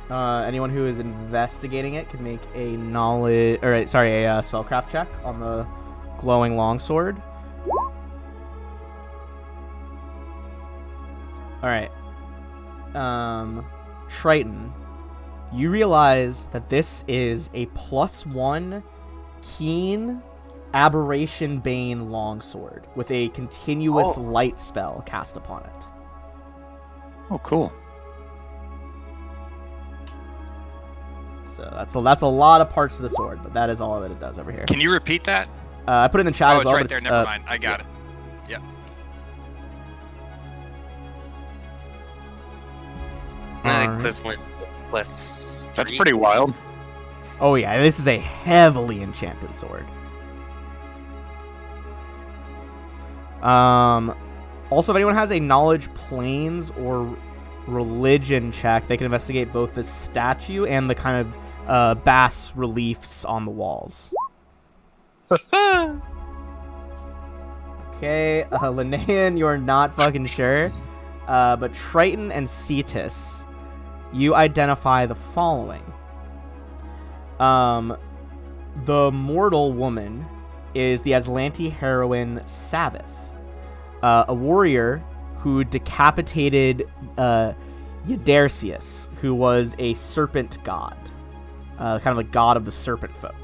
Anyone who is investigating it can make a knowledge, or sorry, a spellcraft check on the glowing longsword. All right. Triton, you realize that this is a +1 keen aberration bane longsword with a continuous light spell cast upon it. Oh, cool. So that's a lot of parts to the sword, but that is all that it does over here. Can you repeat that? I put it in the chat Oh, as it's well. right but there. it's, Never mind. I got it. Yep. That Alright. equivalent plus. That's 3. pretty wild. Oh yeah, this is a heavily enchanted sword. Also, if anyone has a knowledge planes or religion check. They can investigate both the statue and the kind of bas reliefs on the walls. Okay, Linnean, you're not fucking sure. But Triton and Cetus, you identify the following. The mortal woman is the Azlanti heroine Savith, a warrior who decapitated Eudercius, who was a serpent god, kind of a god of the serpent folk.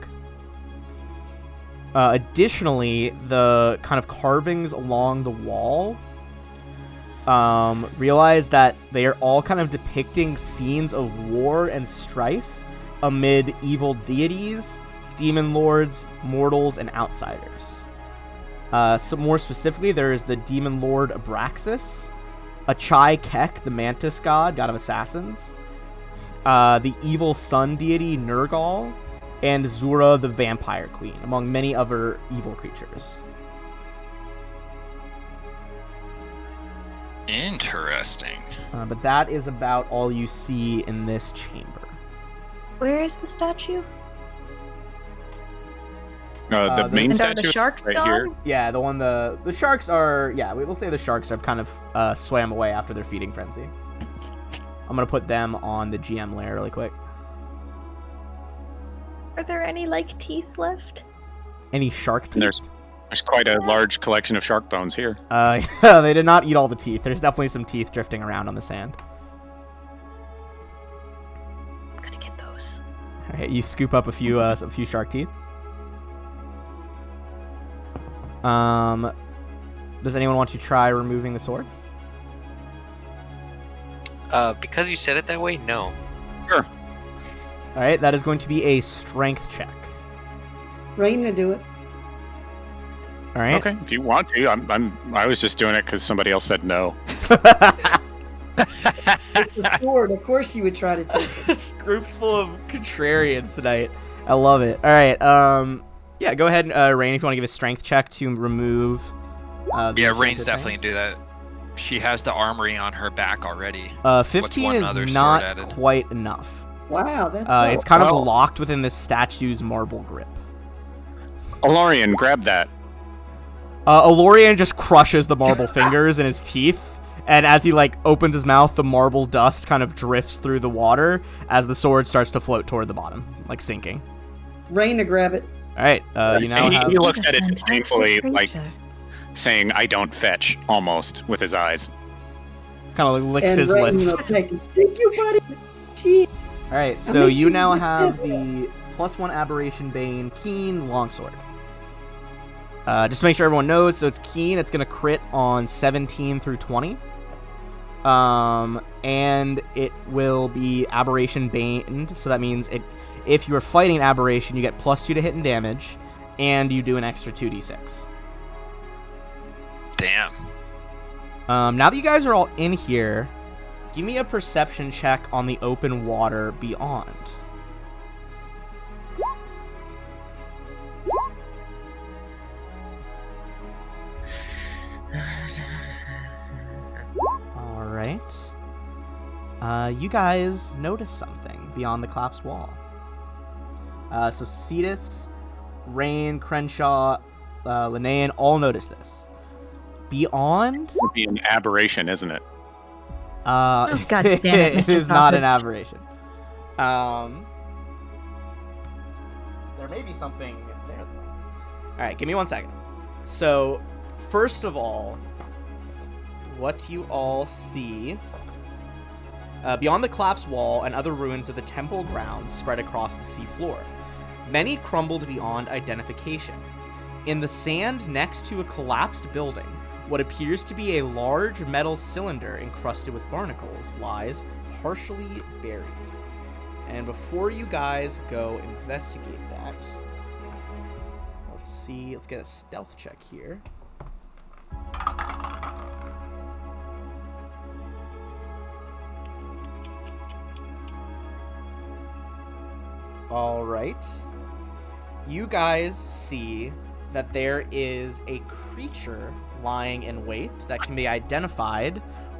Additionally, the kind of carvings along the wall realize that they are all kind of depicting scenes of war and strife amid evil deities, demon lords, mortals, and outsiders. So more specifically, there is the demon lord Abraxas, Achai Kek, the mantis god of assassins, the evil sun deity Nergal, and Zura, the vampire queen, among many other evil creatures. Interesting. But that is about all you see in this chamber. Where is the statue? The main And are statue the sharks right gone? here. Yeah, the one the sharks are. Yeah, we'll say the sharks have kind of swam away after their feeding frenzy. I'm gonna put them on the GM layer really quick. Are there any, like, teeth left? Any shark teeth? And there's quite a large collection of shark bones here. They did not eat all the teeth. There's definitely some teeth drifting around on the sand. I'm gonna get those. All right, you scoop up a few shark teeth. Does anyone want to try removing the sword? Because you said it that way, no. Sure. All right, that is going to be a strength check. Rain to do it. All right. Okay, if you want to. I was just doing it because somebody else said no. It's the sword. Of course you would try to take it. This group's full of contrarians tonight. I love it. All right. Yeah, go ahead, Rain, if you want to give a strength check to remove. Yeah, enchanted Rain's thing. definitely do that. She has the armory on her back already. 15 one other is sword not added? quite enough. Wow, that's It's kind of Well- locked within this statue's marble grip. Alorian, grab that. Alorian just crushes the marble fingers in his teeth, and as he opens his mouth, the marble dust kind of drifts through the water as the sword starts to float toward the bottom, sinking. Rain to grab it. All right, you now And have. he looks What a at it fantastic disdainfully, creature. saying, "I don't fetch," almost with his eyes. Kind of licks And his Rain lips. will take it. Thank you, buddy. Gee. All right, I so mean, you she now looks have good. the +1 aberration bane keen longsword. Just to make sure everyone knows, so it's keen. It's gonna crit on 17 through 20, and it will be aberration baned. So that means if you are fighting an aberration, you get +2 to hit and damage, and you do an extra 2d6. Damn. Now that you guys are all in here, give me a perception check on the open water beyond. All right. You guys notice something beyond the collapsed wall. So Cetus, Rain, Crenshaw, Linnean all notice this. Beyond, It would be an aberration, isn't it? Oh, God damn it, it Mr. is not Prosser. an aberration. There may be something there, though. All right, give me 1 second. So, first of all, what you all see beyond the collapsed wall and other ruins of the temple grounds spread across the seafloor. Many crumbled beyond identification. In the sand next to a collapsed building, what appears to be a large metal cylinder encrusted with barnacles lies partially buried. And before you guys go investigate that, let's get a stealth check here. All right. You guys see that there is a creature lying in wait that can be identified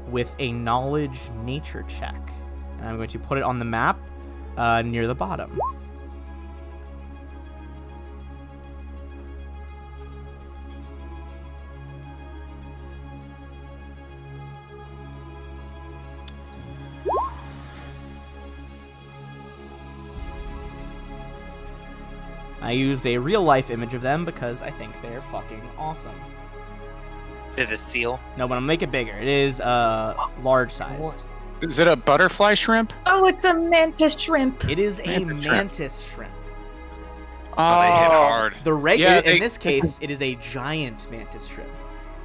with a knowledge nature check. And I'm going to put it on the map near the bottom. I used a real-life image of them because I think they're fucking awesome. Is it a seal? No, but I'm gonna make it bigger. It is large-sized. Is it a butterfly shrimp? Oh, it's a mantis shrimp. It is a Mantis mantis shrimp. Oh, they hit hard. The regular, Yeah, in this case, it is a giant mantis shrimp.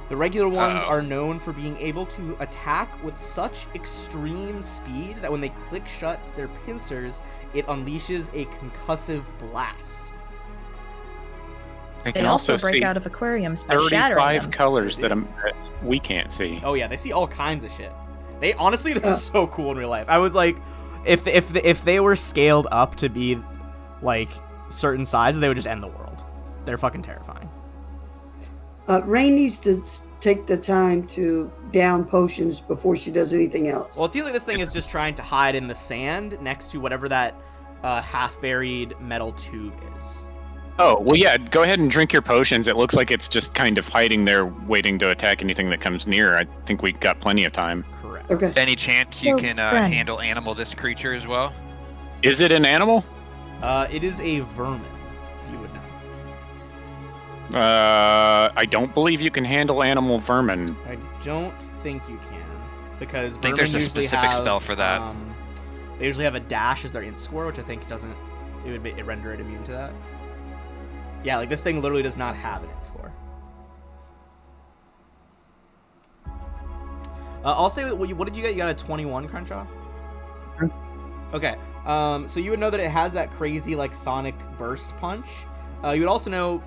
The regular ones are known for being able to attack with such extreme speed that when they click shut their pincers, it unleashes a concussive blast. They They can also break see out of aquariums by shattering 35 them. colors that we can't see. Oh yeah, they see all kinds of shit. They honestly, they're so cool in real life. I was like, if they were scaled up to be like certain sizes, they would just end the world. They're fucking terrifying. Rain needs to take the time to down potions before she does anything else. Well, it seems like this thing is just trying to hide in the sand next to whatever that half-buried metal tube is. Oh, well, yeah, go ahead and drink your potions. It looks like it's just kind of hiding there, waiting to attack anything that comes near. I think we got plenty of time. Correct. Okay. Any chance you So, can Bren. handle animal this creature as well? Is it an animal? It is a vermin. You would know. I don't believe you can handle animal vermin. I don't think you can, because I think vermin there's a usually specific have, spell for that. They usually have a dash as their int score, which I think doesn't. It would render it immune to that. Yeah, like this thing literally does not have an int score. I'll say what did you get? You got a 21, Crenshaw? Okay. So you would know that it has that crazy like sonic burst punch. You would also know,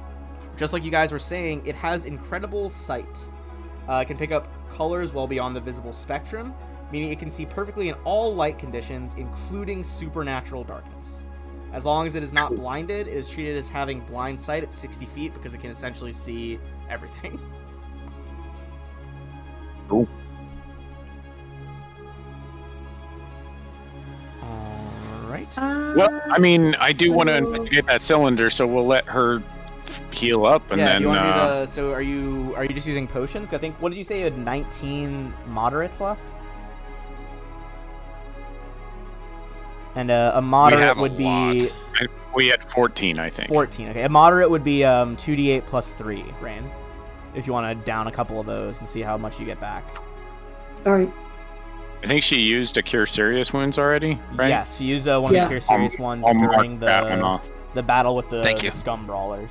just like you guys were saying, it has incredible sight. It can pick up colors well beyond the visible spectrum, meaning it can see perfectly in all light conditions, including supernatural darkness. As long as it is not blinded, it is treated as having blind sight at 60 feet because it can essentially see everything. Cool. Alright. Well, I mean, I do want to investigate that cylinder, so we'll let her heal up, and Yeah, then you want to do the... So are you just using potions? 'Cause I think, what did you say, you had 19 moderates left? And a moderate would be... we had 14, I think. 14, okay. A moderate would be 2d8 plus 3, Rain. If you want to down a couple of those and see how much you get back. All right. I think she used a Cure Serious Wounds already, right? Yes, she used one of the Cure Serious ones I'll mark during that one off. the battle with the Thank you. Scum Brawlers.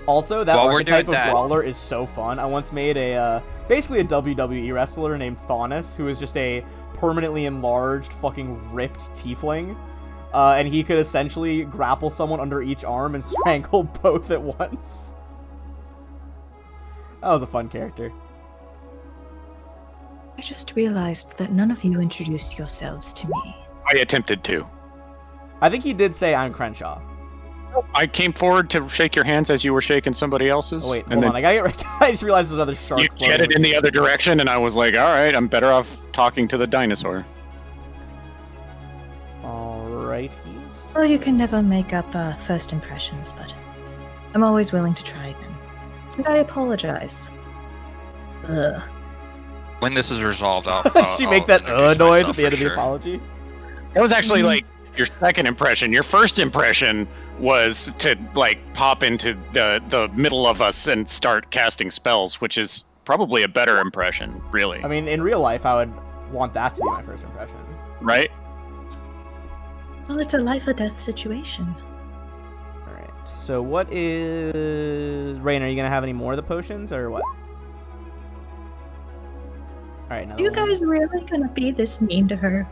Also, that While we're archetype doing of that- brawler is so fun. I once made basically a WWE wrestler named Faunus, who is just a permanently enlarged, fucking ripped tiefling. And he could essentially grapple someone under each arm and strangle both at once. That was a fun character. I just realized that none of you introduced yourselves to me. I attempted to. I think he did say, I'm Crenshaw. I came forward to shake your hands as you were shaking somebody else's. Oh, wait, and hold then on. I just realized there's other shark you floating. jetted in the other direction, and I was like, all right, I'm better off talking to the dinosaur. Alrighty. Well, you can never make up first impressions, but I'm always willing to try again. And I apologize. Ugh. When this is resolved, I'll She I'll makes that introduce noise myself at the end for of the sure. apology. That was actually like your second impression. Your first impression was to like pop into the middle of us and start casting spells, which is probably a better impression, really. I mean, in real life, I would want that to be my first impression. Right? Well, it's a life or death situation. Alright, so what is... Rain, are you going to have any more of the potions, or what? Alright, now Are you guys really gonna be this mean to her?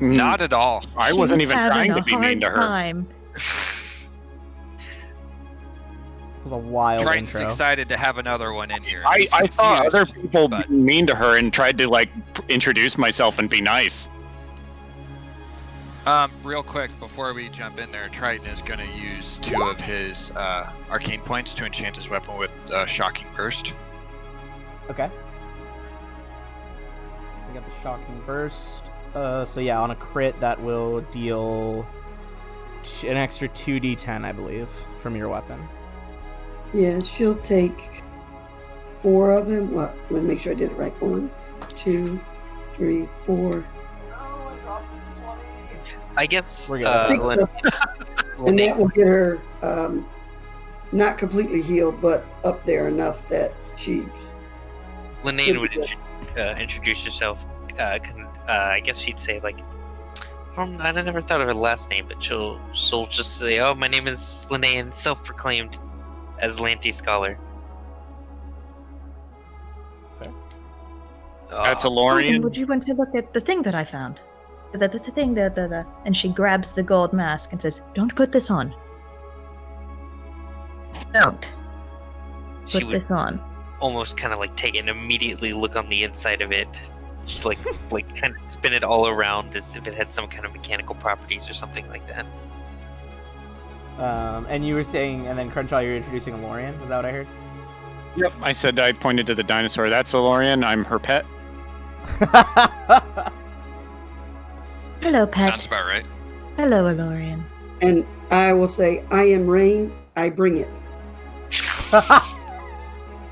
Not at all. I wasn't She's even having trying to a be mean to hard her. time. It was a wild Triton's intro. excited to have another one in here. I He's saw confused, other people but- being mean to her and tried to like introduce myself and be nice. Real quick, before we jump in there, Triton is going to use 2 of his arcane points to enchant his weapon with Shocking Burst. Okay. I got the shocking burst. So yeah, on a crit, that will deal an extra 2d10, I believe, from your weapon. Yeah, she'll take 4 of them. What? Let me make sure I did it right. 1, 2, 3, 4. I guess We're good. 6 of them. And that will get her not completely healed, but up there enough that she... Linnea would introduce herself. I guess she'd say, like, I never thought of her last name, but she'll just say, "Oh, my name is Linnea, self-proclaimed Azlant scholar." Okay. That's a Oh, then Lorian. would you want to look at the thing that I found? The thing, and she grabs the gold mask and says, "Don't put this on. Don't She put would this on." almost kind of like take it and immediately look on the inside of it. Just like kind of spin it all around as if it had some kind of mechanical properties or something like that. And you were saying, and then Crenshaw, you're introducing a Lorian. Is that what I heard? Yep. I said I pointed to the dinosaur. That's a Lorian. I'm her pet. Hello, pet. Sounds about right. Hello, Alorian. And I will say, I am rain, I bring it.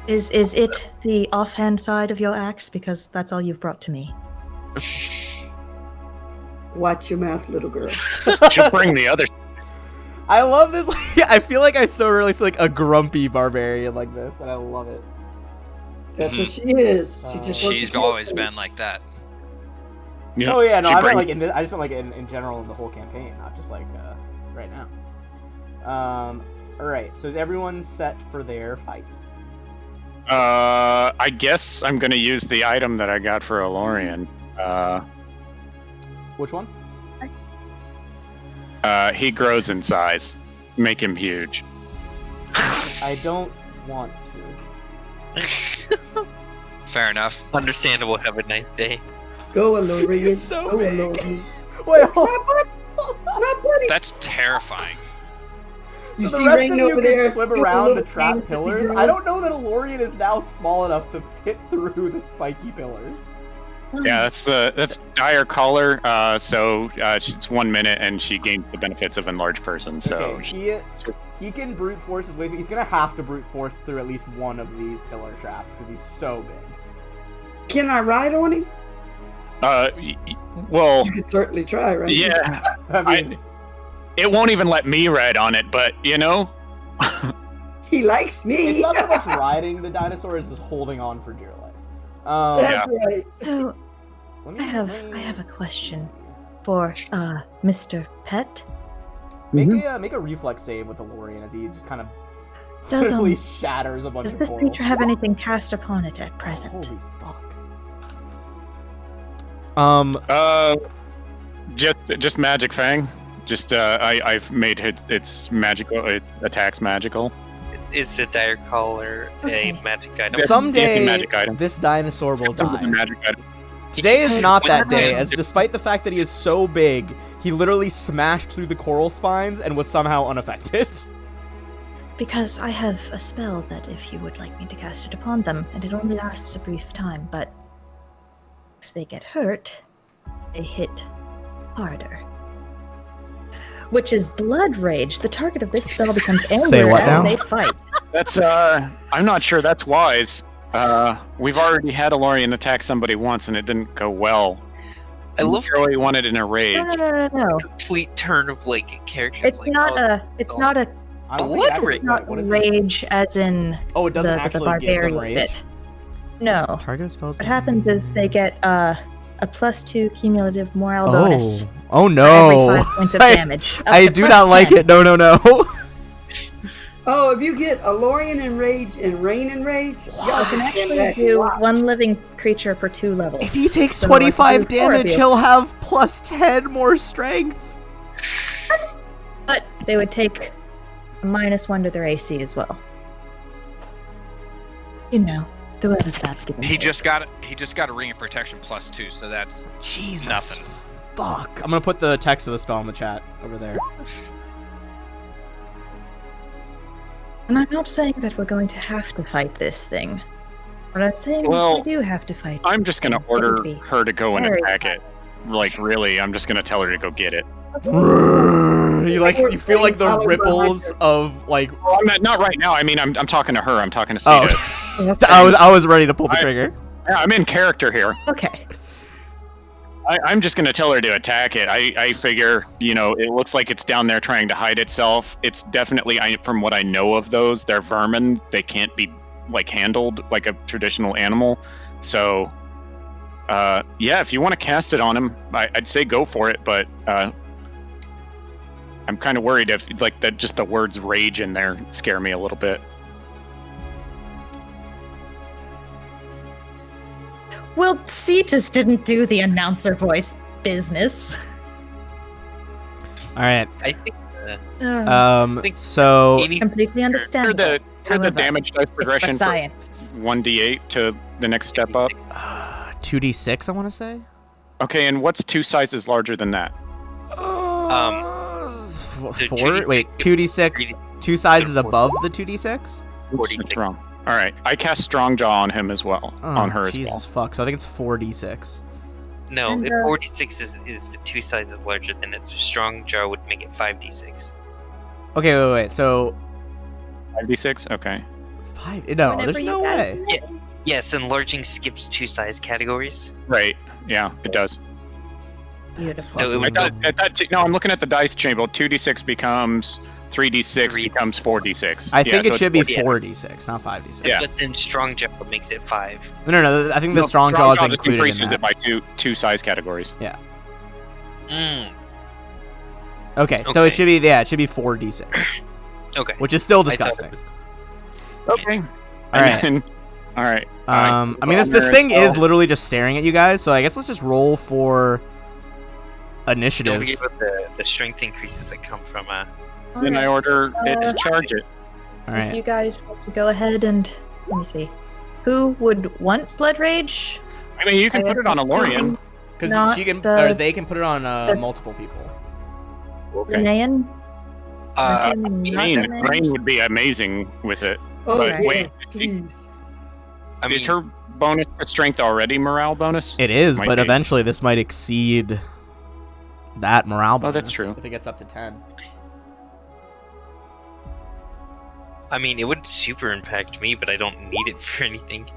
Is it the offhand side of your axe? Because that's all you've brought to me. Watch your mouth, little girl. She'll bring the other. I love this. I feel like I so really see like a grumpy barbarian like this, and I love it. That's what she is. She just wants She's to always talk. been like that. Yeah, Oh yeah, no, she I meant bring- like in this, I just meant like in general in the whole campaign, not just like right now. All right. So is everyone set for their fight? I guess I'm gonna use the item that I got for a Lorian. Which one? He grows in size. Make him huge. I don't want to. Fair enough. Understandable. Have a nice day. Go, Alorian. He's so Go, big. Alorian. Wait, That's my buddy. My buddy. That's terrifying. You so see the rest Rain of you over can there? swim Go, around little the trap fantasy pillars. girl. I don't know that a Lorian is now small enough to fit through the spiky pillars. Yeah, that's dire collar. So it's 1 minute, and she gains the benefits of enlarged person. So Okay, he can brute force his way through. He's gonna have to brute force through at least one of these pillar traps because he's so big. Can I ride on him? Well, You could certainly try, right? yeah. I mean, It won't even let me ride on it, but you know. He likes me. it's not so much riding the dinosaur as just holding on for dear life. That's right. So let me I have a question for Mr. Pet. Make a reflex save with the Lorian as he just kind of Does literally shatters a bunch does of this coral. creature have anything cast upon it at present? Holy fuck. Just magic fang. Just I've made its magical. It attacks magical. Is the dire collar Okay. a magic item? Some- Someday magic item. this dinosaur will It's a die. magic item. Today is not that day, When- as despite the fact that he is so big, he literally smashed through the coral spines and was somehow unaffected. Because I have a spell that if you would like me to cast it upon them, and it only lasts a brief time, but if they get hurt, they hit harder. Which is Blood Rage. The target of this spell becomes Say angrier what as now? they fight. That's I'm not sure that's wise. We've already had a Lorian attack somebody once, and it didn't go well. I love Really wanted in a rage. No. complete turn of like characters. It's like, not oh, a. It's not a. I don't Blood think actually- rage. wait, what is it? Rage as in Oh, it doesn't the actually barbarian give them rage. bit. No. Target spells. What happens is they get a +2 cumulative morale bonus Oh for no! every 5 points of I- damage. up I to do plus not like 10. it. No. Oh, if you get a Lorian in rage and Rain in rage, I can actually do one living creature per 2 levels. If he takes So I can 25 do 4 of damage, you. he'll have +10 more strength. But they would take a -1 to their AC as well. You know, the word is bad. He just got a ring of protection +2, so that's Jesus. Nothing. Fuck. I'm gonna put the text of the spell in the chat over there. And I'm not saying that we're going to have to fight this thing. But I'm saying Well, we do have to fight. I'm just gonna It would order be her to go and very attack it. Like, really, I'm just gonna tell her to go get it. You feel like the ripples of like. Well, not right now. I mean, I'm talking to her. I'm talking to Oh. Cetus. I was ready to pull the trigger. Yeah, I'm in character here. Okay. I'm just gonna tell her to attack it. I figure, it looks like it's down there trying to hide itself. It's definitely, from what I know of those, they're vermin. They can't be like handled like a traditional animal. So, yeah, if you want to cast it on him, I'd say go for it. But I'm kind of worried if just the words rage in there scare me a little bit. Well, Cetus didn't do the announcer voice business. All right. I think So 80 Completely understandable. Here's the However, damage dice it's progression for for science. 1d8 to the next step up. 2d6, I want to say. Okay, and what's 2 sizes larger than that? so 4. 2d6 Wait, 2d6. 2 sizes above the 2d6. Oops, 46. that's wrong. All right, I cast Strong Jaw on him as well, on her as Jesus well. fuck. So I think it's 4d6. No, And, if 46 is the 2 sizes larger, then its strong jaw would make it 5d6. Okay, wait. So 5d6. Okay. 5. No, Whenever there's you no guys- way. Yes, enlarging skips 2 size categories. Right. Yeah, it does. Beautiful. So it I would thought, no, I'm looking at the dice table. 2d6 becomes 3d6 Three. becomes 4d6. I think so it should be it's 4d6, not 5d6. Yeah. But then strong jaw makes it 5. No. I think the No, strong jaw is just included in increases that. it by two size categories. Mm, Okay, so it Okay. should be it should be 4d6, okay. which is still I thought disgusting. Okay. All right. All right. I mean, this thing is literally just staring at you guys, so I guess let's just roll for Don't initiative. forget about the strength increases that come from Then I order it to charge it. All If right. you guys want to go ahead and let me see, who would want blood rage? I mean, you can put it on a Lorian. Because Not she can, the- or they can put it on the- multiple people. Okay. Linnea? I Assuming not mean, Linnea? Rain would be amazing with it. Oh, But yeah, wait, please. I mean, is her bonus to strength already morale bonus? It is, Might but be. eventually this might exceed that morale bonus. Oh, that's true. If it gets up to 10. I mean, it would super impact me, but I don't need it for anything.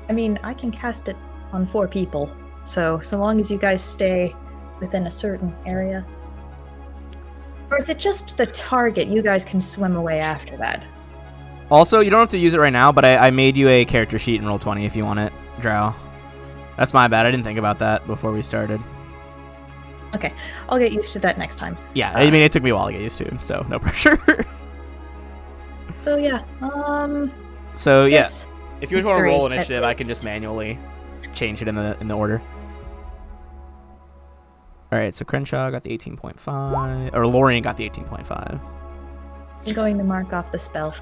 I mean, I can cast it on 4 people, so long as you guys stay within a certain area. Or is it just the target? You guys can swim away after that. Also, you don't have to use it right now, but I made you a character sheet in Roll20 if you want it, Drow. That's my bad. I didn't think about that before we started. Okay, I'll get used to that next time. Yeah, I mean, it took me a while to get used to, so no pressure. So yeah, So yeah, yes. if you it's want to roll 3 initiative, at I can just manually change it in the order. All right, so Crenshaw got the 18.5, or Lorian got the 18.5. I'm going to mark off the spell.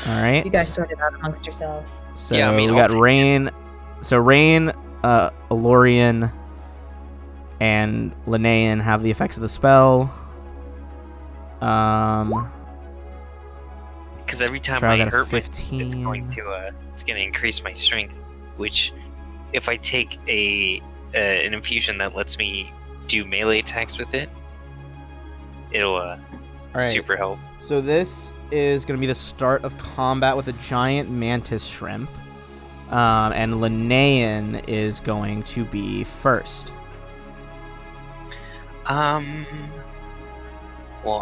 All right. You guys sort it out amongst yourselves. So Yeah, I mean, we I'll got take Rain. So Rain, Lorian, and Linnean have the effects of the spell. Because every time Drow I got a hurt myself, 15. it's going to increase my strength. Which, if I take an infusion that lets me do melee attacks with it, it'll All right. super help. So this is going to be the start of combat with a giant mantis shrimp. And Linnean is going to be first. Well,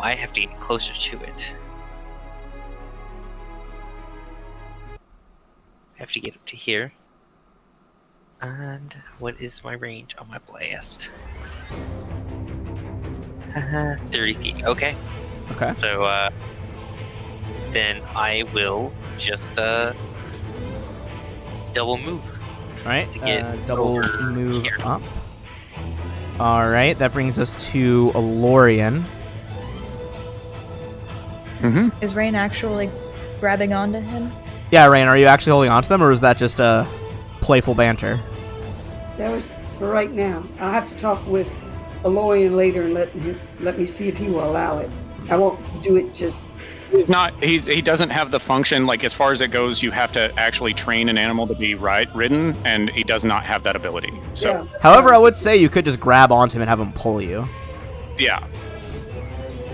I have to get closer to it. I have to get up to here. And what is my range on my blast? 30 feet. Okay. Okay. So, then I will just double move. All right. To get Double over move here. up. All right. That brings us to Lorian. Mm-hmm. Is Rain actually grabbing onto him? Yeah, Rain, are you actually holding on to them, or is that just a playful banter? That was for right now. I'll have to talk with Aloyan later and let me see if he will allow it. I won't do it just He's not. He doesn't have the function. Like as far as it goes, you have to actually train an animal to be ridden, and he does not have that ability. So Yeah. However, I would say you could just grab onto him and have him pull you. yeah.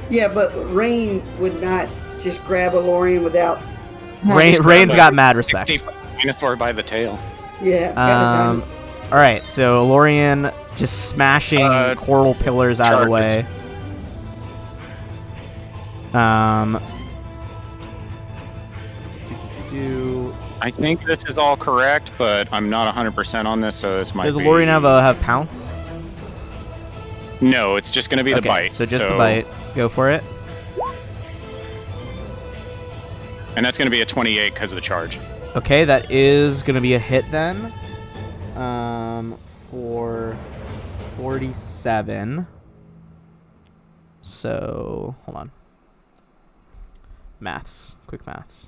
Yeah, but Rain would not just grab a Lorian without. Rain's got mad respect. Dinosaur by the tail. Yeah. gotta All right, so Lorian just smashing coral pillars out of the way. I think this is all correct, but I'm not 100% on this, so this might Does be... Lorian have pounce? No, it's just going to be the Okay, bite. so just the bite. Go for it. And that's going to be a 28 because of the charge. Okay, that is going to be a hit then. For 47. So, hold on. Maths. Quick maths.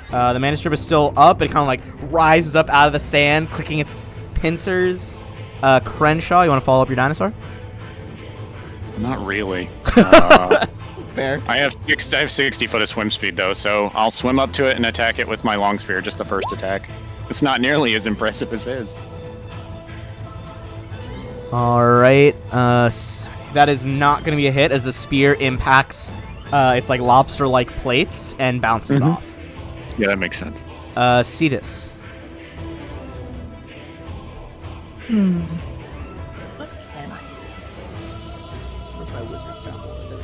The mana strip is still up. It kind of like rises up out of the sand, clicking its pincers. Crenshaw, you want to follow up your dinosaur? Not really. Fair. I have 60 foot of swim speed though, so I'll swim up to it and attack it with my long spear, just the first attack. It's not nearly as impressive as his. All right. That is not going to be a hit as the spear impacts its like lobster-like plates and bounces off. Yeah, that makes sense. Cetus. What can I? Where's my wizard soundboard? There we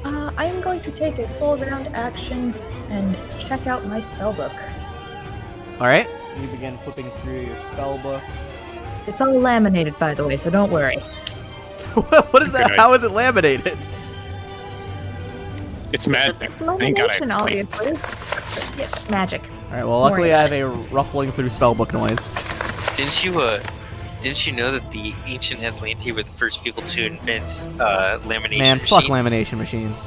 go. I am going to take a full round action and check out my spellbook. All right. You begin flipping through your spell book. It's all laminated, by the way, so don't worry. What is that? Okay. How is it laminated? It's magic. Thank God Lamination, obviously. Yeah, magic. All right. Well, luckily I have a ruffling through spellbook noise. Didn't you know that the ancient Azlanti were the first people to invent lamination Man, machines? fuck lamination machines.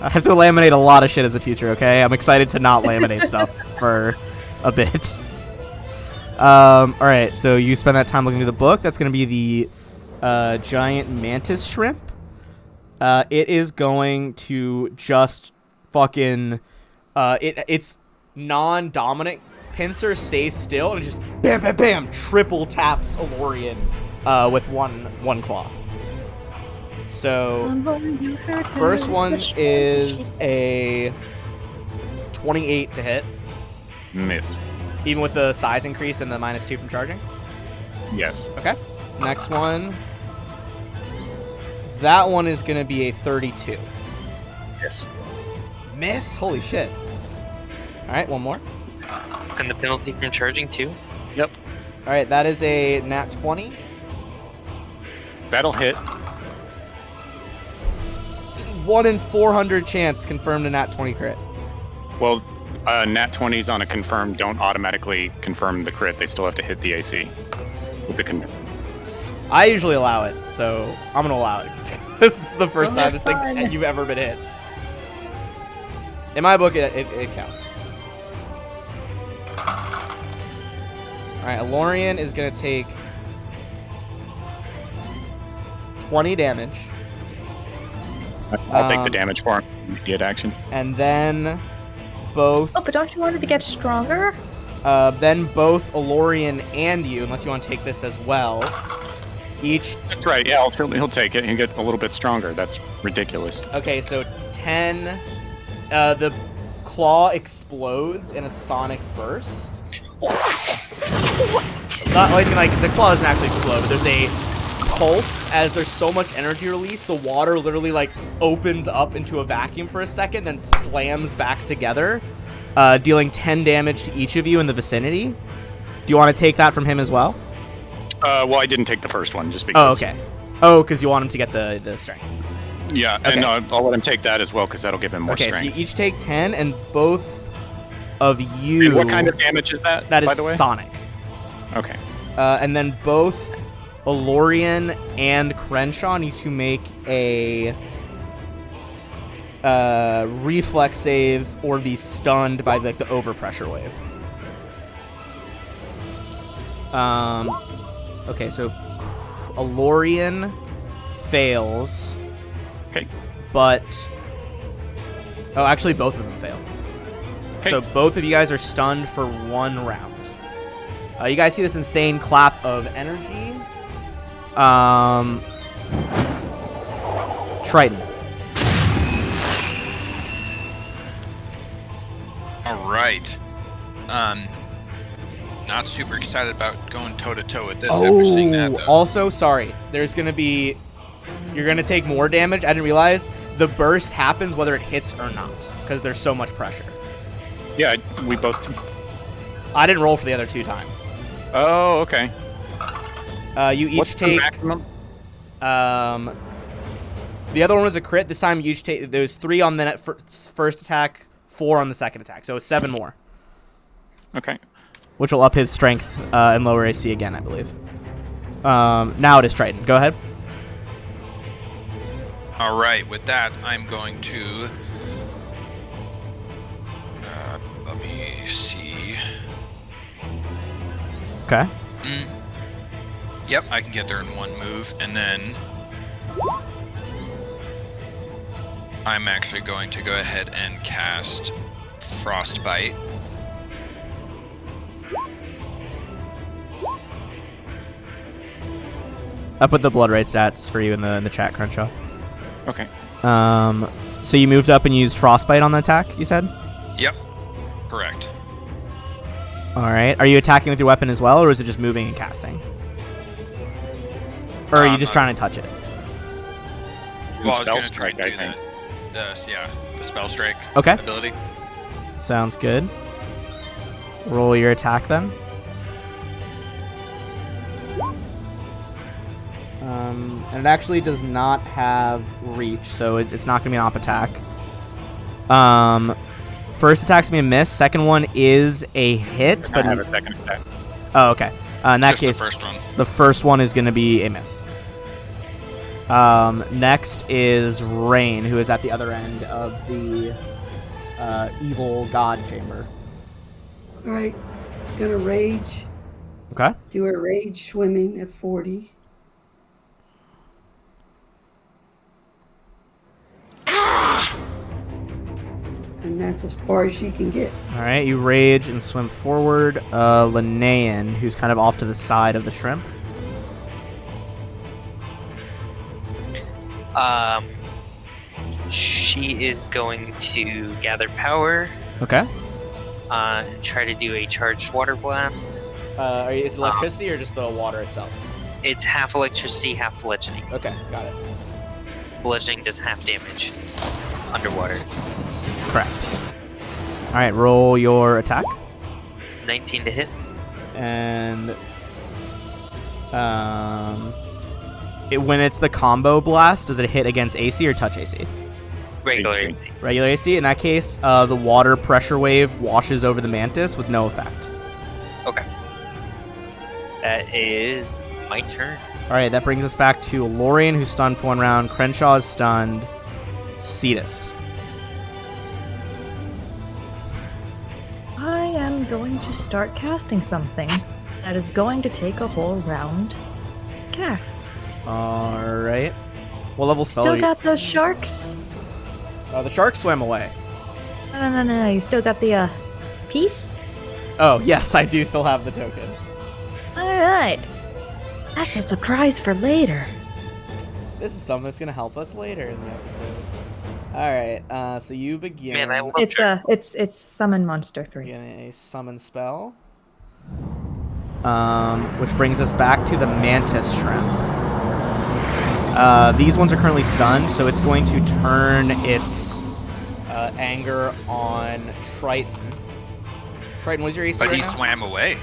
I have to laminate a lot of shit as a teacher. Okay, I'm excited to not laminate stuff for a bit. All right. So you spend that time looking through the book. That's going to be the giant mantis shrimp. It is going to just fucking its non-dominant pincer stays still and just bam bam bam triple taps Alorian with one claw. So first one is a 28 to hit, Miss. even with the size increase and the -2 from charging. Yes. Okay. Next one. That one is going to be a 32. Yes. Miss? Holy shit. All right, one more. And the penalty from charging too? Yep. All right, that is a nat 20. That'll hit. 1 in 400 chance confirmed a nat 20 crit. Well, nat 20s on a confirmed don't automatically confirm the crit. They still have to hit the AC. With the I usually allow it, so I'm going to allow it. This is the first time this fun. you've ever been hit. In my book, it counts. All right, Alorian is going to take 20 damage. I'll take the damage for him. Immediate action. And then both... Oh, but don't you want it to get stronger? Then both Alorian and you, unless you want to take this as well, each... That's right. Yeah, he'll take it and get a little bit stronger. That's ridiculous. Okay, so 10... the claw explodes in a sonic burst. Not like the claw doesn't actually explode, but there's a pulse as there's so much energy release. The water literally like opens up into a vacuum for a second, then slams back together, dealing 10 damage to each of you in the vicinity. Do you want to take that from him as well? Well, I didn't take the first one just because. Oh, okay. Oh, because you want him to get the strength. Yeah, Okay. and I'll let him take that as well because that'll give him more Okay, strength. so you each take 10, and both of you... And what kind of damage is that? That by is the way? sonic. Okay. And then both Alorian and Crenshaw need to make a reflex save or be stunned by the overpressure wave. Okay, so Lorian fails. Okay. But oh, actually, both of them fail. Okay. So both of you guys are stunned for 1 round. You guys see this insane clap of energy. Triton. All right. Not super excited about going toe to toe with this after seeing that. Though. Also, sorry. There's gonna be. You're gonna take more damage. I didn't realize the burst happens whether it hits or not because there's so much pressure. Yeah, we both. I didn't roll for the other 2 times. Oh, okay. You each What's take. the maximum? The other one was a crit. This time you each take. There was 3 on the first attack, 4 on the second attack. So it's 7 more. Okay. Which will up his strength and lower AC again, I believe. Now it is Triton. Go ahead. All right. With that, I'm going to. Let me see. Okay. Yep, I can get there in 1 move, and then I'm actually going to go ahead and cast Frostbite. I put the blood rate stats for you in the chat, Crenshaw. Okay. So you moved up and used Frostbite on the attack, you said? Yep, correct. All right. Are you attacking with your weapon as well, or is it just moving and casting? Or are you just trying to touch it? Well, I was Spell going to try strike, and do I think. the spell strike Okay. ability. Sounds good. Roll your attack then. And it actually does not have reach, so it's not going to be an op attack. First attack's going to be a miss. Second one is a hit. I But have a second attack. Oh, okay. In that Just case, the first one. the first one is going to be a miss. Next is Rain, who is at the other end of the evil god chamber. All right, gonna rage. Okay. Do a rage swimming at 40. And that's as far as she can get. All right, you rage and swim forward. Linnaean, who's kind of off to the side of the shrimp. She is going to gather power, Okay. try to do a charged water blast. Is it electricity or just the water itself? It's half electricity, half bludgeoning. Okay, got it. Bludgeoning does half damage underwater. Correct. All right, roll your attack. 19 to hit. And when it's the combo blast, does it hit against AC or touch AC? Regular AC. AC. Regular AC. In that case, the water pressure wave washes over the mantis with no effect. Okay. That is my turn. All right, that brings us back to Lorian, who's stunned for 1 round. Crenshaw is stunned. Cetus. I am going to start casting something that is going to take a whole round to cast. All right. What level spell are Still you? got those sharks? The shark swam away. No. You still got the piece? Oh, yes, I do still have the token. Alright. That's a surprise for later. This is something that's going to help us later in the episode. All right, so you begin. Man, I love It's summon monster 3. Begin a summon spell. Which brings us back to the mantis shrimp. These ones are currently stunned, so it's going to turn its anger on Triton. Triton, what's your AC But right he now? swam away.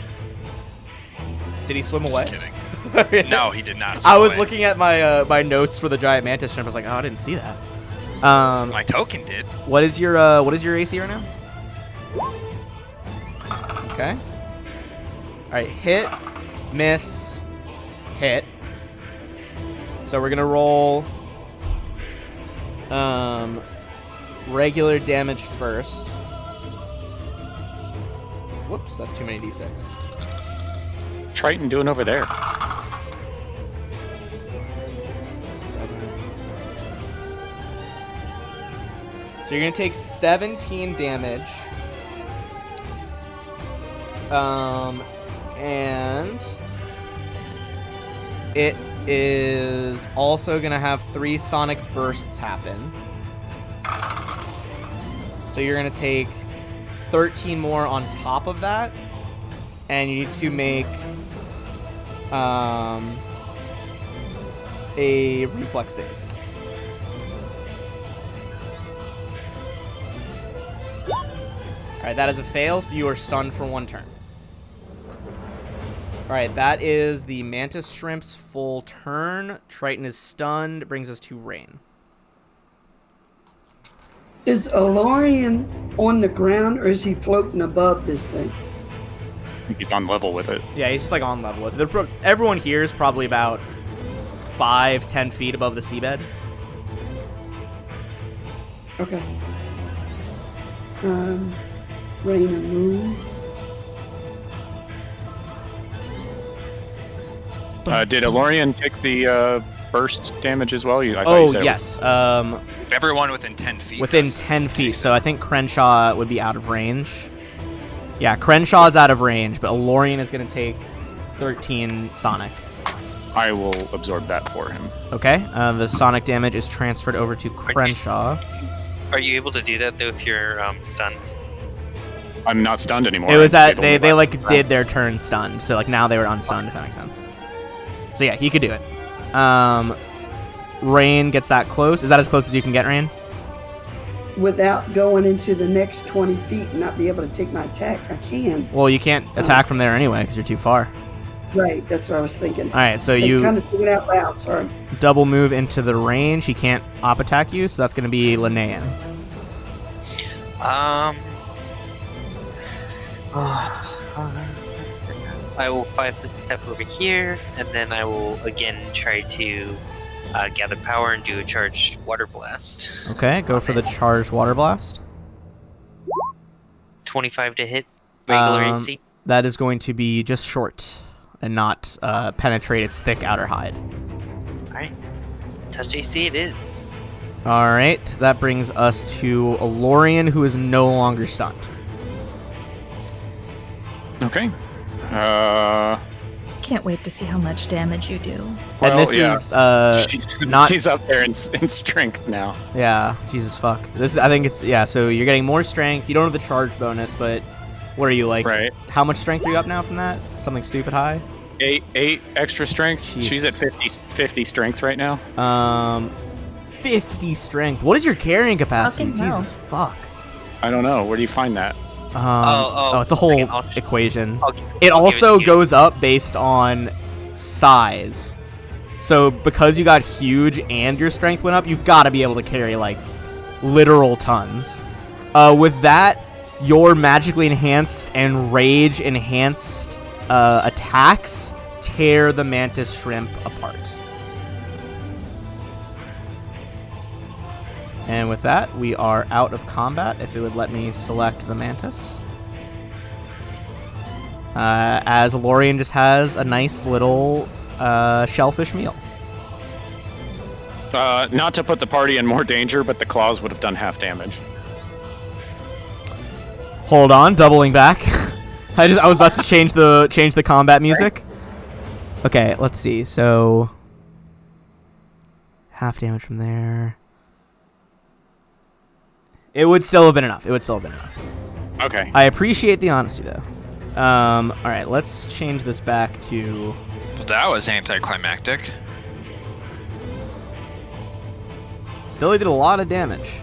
Did he swim Just away? kidding. No, he did not swim I was away. looking at my my notes for the giant mantis shrimp. I was like, oh, I didn't see that. My token did. What is your AC right now? Okay. All right, hit, miss, hit. So we're gonna roll regular damage first. Whoops, that's too many d6. Triton doing over there? So you're gonna take 17 damage. And it is also gonna have 3 sonic bursts happen. So you're gonna take 13 more on top of that, and you need to make a reflex save. Alright, that is a fail, so you are stunned for 1 turn. Alright, that is the Mantis Shrimp's full turn. Triton is stunned. Brings us to Rain. Is Alorian on the ground, or is he floating above this thing? I think he's on level with it. Yeah, he's just like on level with it. Everyone here is probably about 5-10 feet above the seabed. Okay. Rain and move. Did Alorian take the burst damage as well? I thought you said yes. Everyone within 10 feet. Within does. 10 feet, so I think Crenshaw would be out of range. Yeah, Crenshaw's out of range, but Alorian is going to take 13 sonic. I will absorb that for him. Okay, the sonic damage is transferred over to Crenshaw. Are you able to do that though if you're stunned? I'm not stunned anymore. It was I that did only they one. like did their turn stunned, so like now they were unstunned, if that makes sense. So yeah, he could do it. Rain gets that close. Is that as close as you can get, Rain? Without going into the next 20 feet and not be able to take my attack, I can. Well, you can't attack from there anyway because you're too far. Right, that's what I was thinking. All right, so I you kind of figured out loud. Sorry. double move into the range. He can't op attack you, so that's going to be Linnean. I will 5-foot step over here, and then I will again try to gather power and do a charged water blast. Okay, go for the charged water blast. 25 to hit regular AC. That is going to be just short and not penetrate its thick outer hide. Alright. Touch AC it is. All right, that brings us to Alorian, who is no longer stunned. Okay. Can't wait to see how much damage you do. Well, And this yeah. is not. She's up there in strength now. Yeah, Jesus fuck. I think it's so you're getting more strength. You don't have the charge bonus, but what are you like? Right. How much strength are you up now from that? Something stupid high? 8 extra strength. Jesus. She's at 50 strength right now. 50 strength. What is your carrying capacity? Fucking hell. Jesus fuck. I don't know. Where do you find that? It's a whole equation. It I'll also give it to you. goes up based on size. So because you got huge and your strength went up, you've got to be able to carry like literal tons. With that, your magically enhanced and rage enhanced attacks tear the mantis shrimp apart. And with that, we are out of combat. If it would let me select the mantis. As Alorian just has a nice little shellfish meal. Not to put the party in more danger, but the claws would have done half damage. Hold on, doubling back. I was about to change the combat music. Okay, let's see. So half damage from there. It would still have been enough. Okay. I appreciate the honesty though. All right, let's change this back to. Well, that was anticlimactic. Still, he did a lot of damage.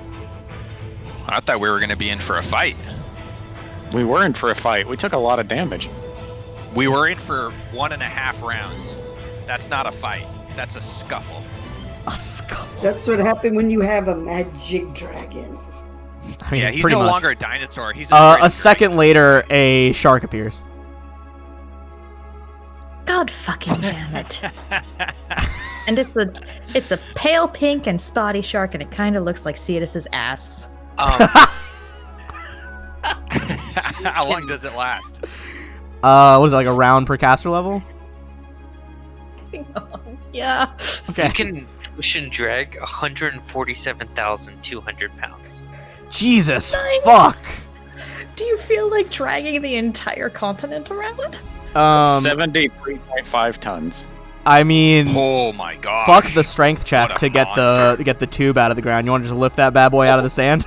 I thought we were going to be in for a fight. We were in for a fight. We took a lot of damage. We were in for 1.5 rounds. That's not a fight. That's a scuffle. A scuffle. That's what happened when you have a magic dragon. I mean, Yeah, he's pretty no much. longer a dinosaur. He's A second later, a shark appears. God fucking damn it. And it's a pale pink and spotty shark, and it kind of looks like Cetus's ass. How long does it last? What is it, like a round per caster level? Yeah. Okay. You can push and drag 147,200 pounds. Jesus Nice. fuck. Do you feel like dragging the entire continent around? 73.5 tons. I mean, Oh my god. fuck the strength check What a to get monster. the tube out of the ground. You want to just lift that bad boy out of the sand?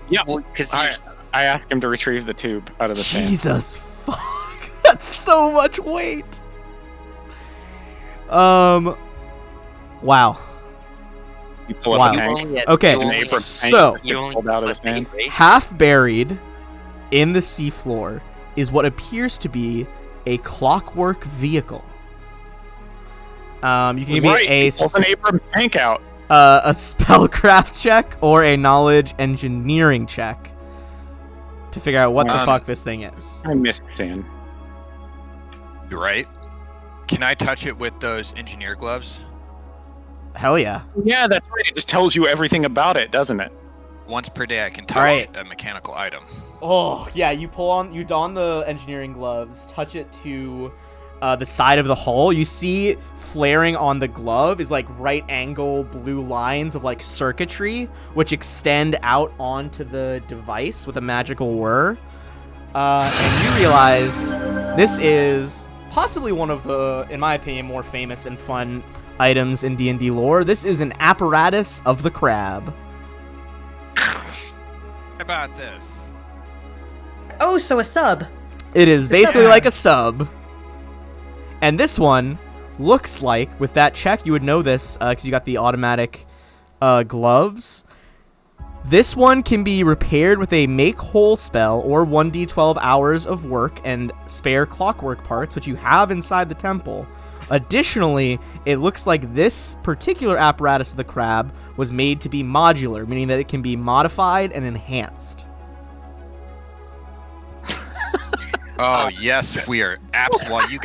Yeah, Well, because I asked him to retrieve the tube out of the sand. Jesus fuck. That's so much weight. Wow. You pull Wow. up the tank. Okay, An apron tank so- just gets pulled out of the sand. Half buried in the seafloor is what appears to be a clockwork vehicle. You can give me Right, a he pulls an Abrams tank out. spellcraft check or a knowledge engineering check to figure out what the fuck this thing is. I missed sand. You're right. Can I touch it with those engineer gloves? Hell yeah. Yeah, that's right. It just tells you everything about it, doesn't it? Once per day, I can touch Alright. a mechanical item. Oh, yeah, you don the engineering gloves, touch it to the side of the hull. You see flaring on the glove is like right angle blue lines of like circuitry, which extend out onto the device with a magical whir. And you realize this is possibly one of the, in my opinion, more famous and fun items in D&D lore. This is an apparatus of the crab. How about this? Oh, so a sub. It is The basically sub. like a sub. And this one looks like, with that check, you would know this because you got the automatic gloves. This one can be repaired with a make whole spell or 1d12 hours of work and spare clockwork parts, which you have inside the temple. Additionally, it looks like this particular apparatus of the crab was made to be modular, meaning that it can be modified and enhanced. Oh yes, we are apps. While you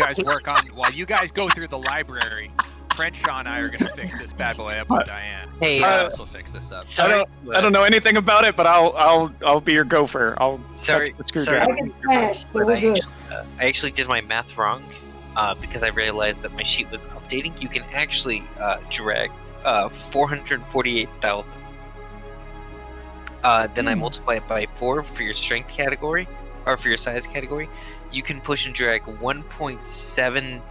guys go through the library, Crenshaw and I are gonna fix this bad boy up with Diane. Hey, Travis will fix this up. sorry, I don't know anything about it, but I'll be your gopher. I'll Sorry, touch the sorry. I screwdriver. can smash, but But we're good. I actually did my math wrong because I realized that my sheet was updating. You can actually drag 448,000. Then I multiply it by 4 for your strength category, or for your size category. You can push and drag 1.7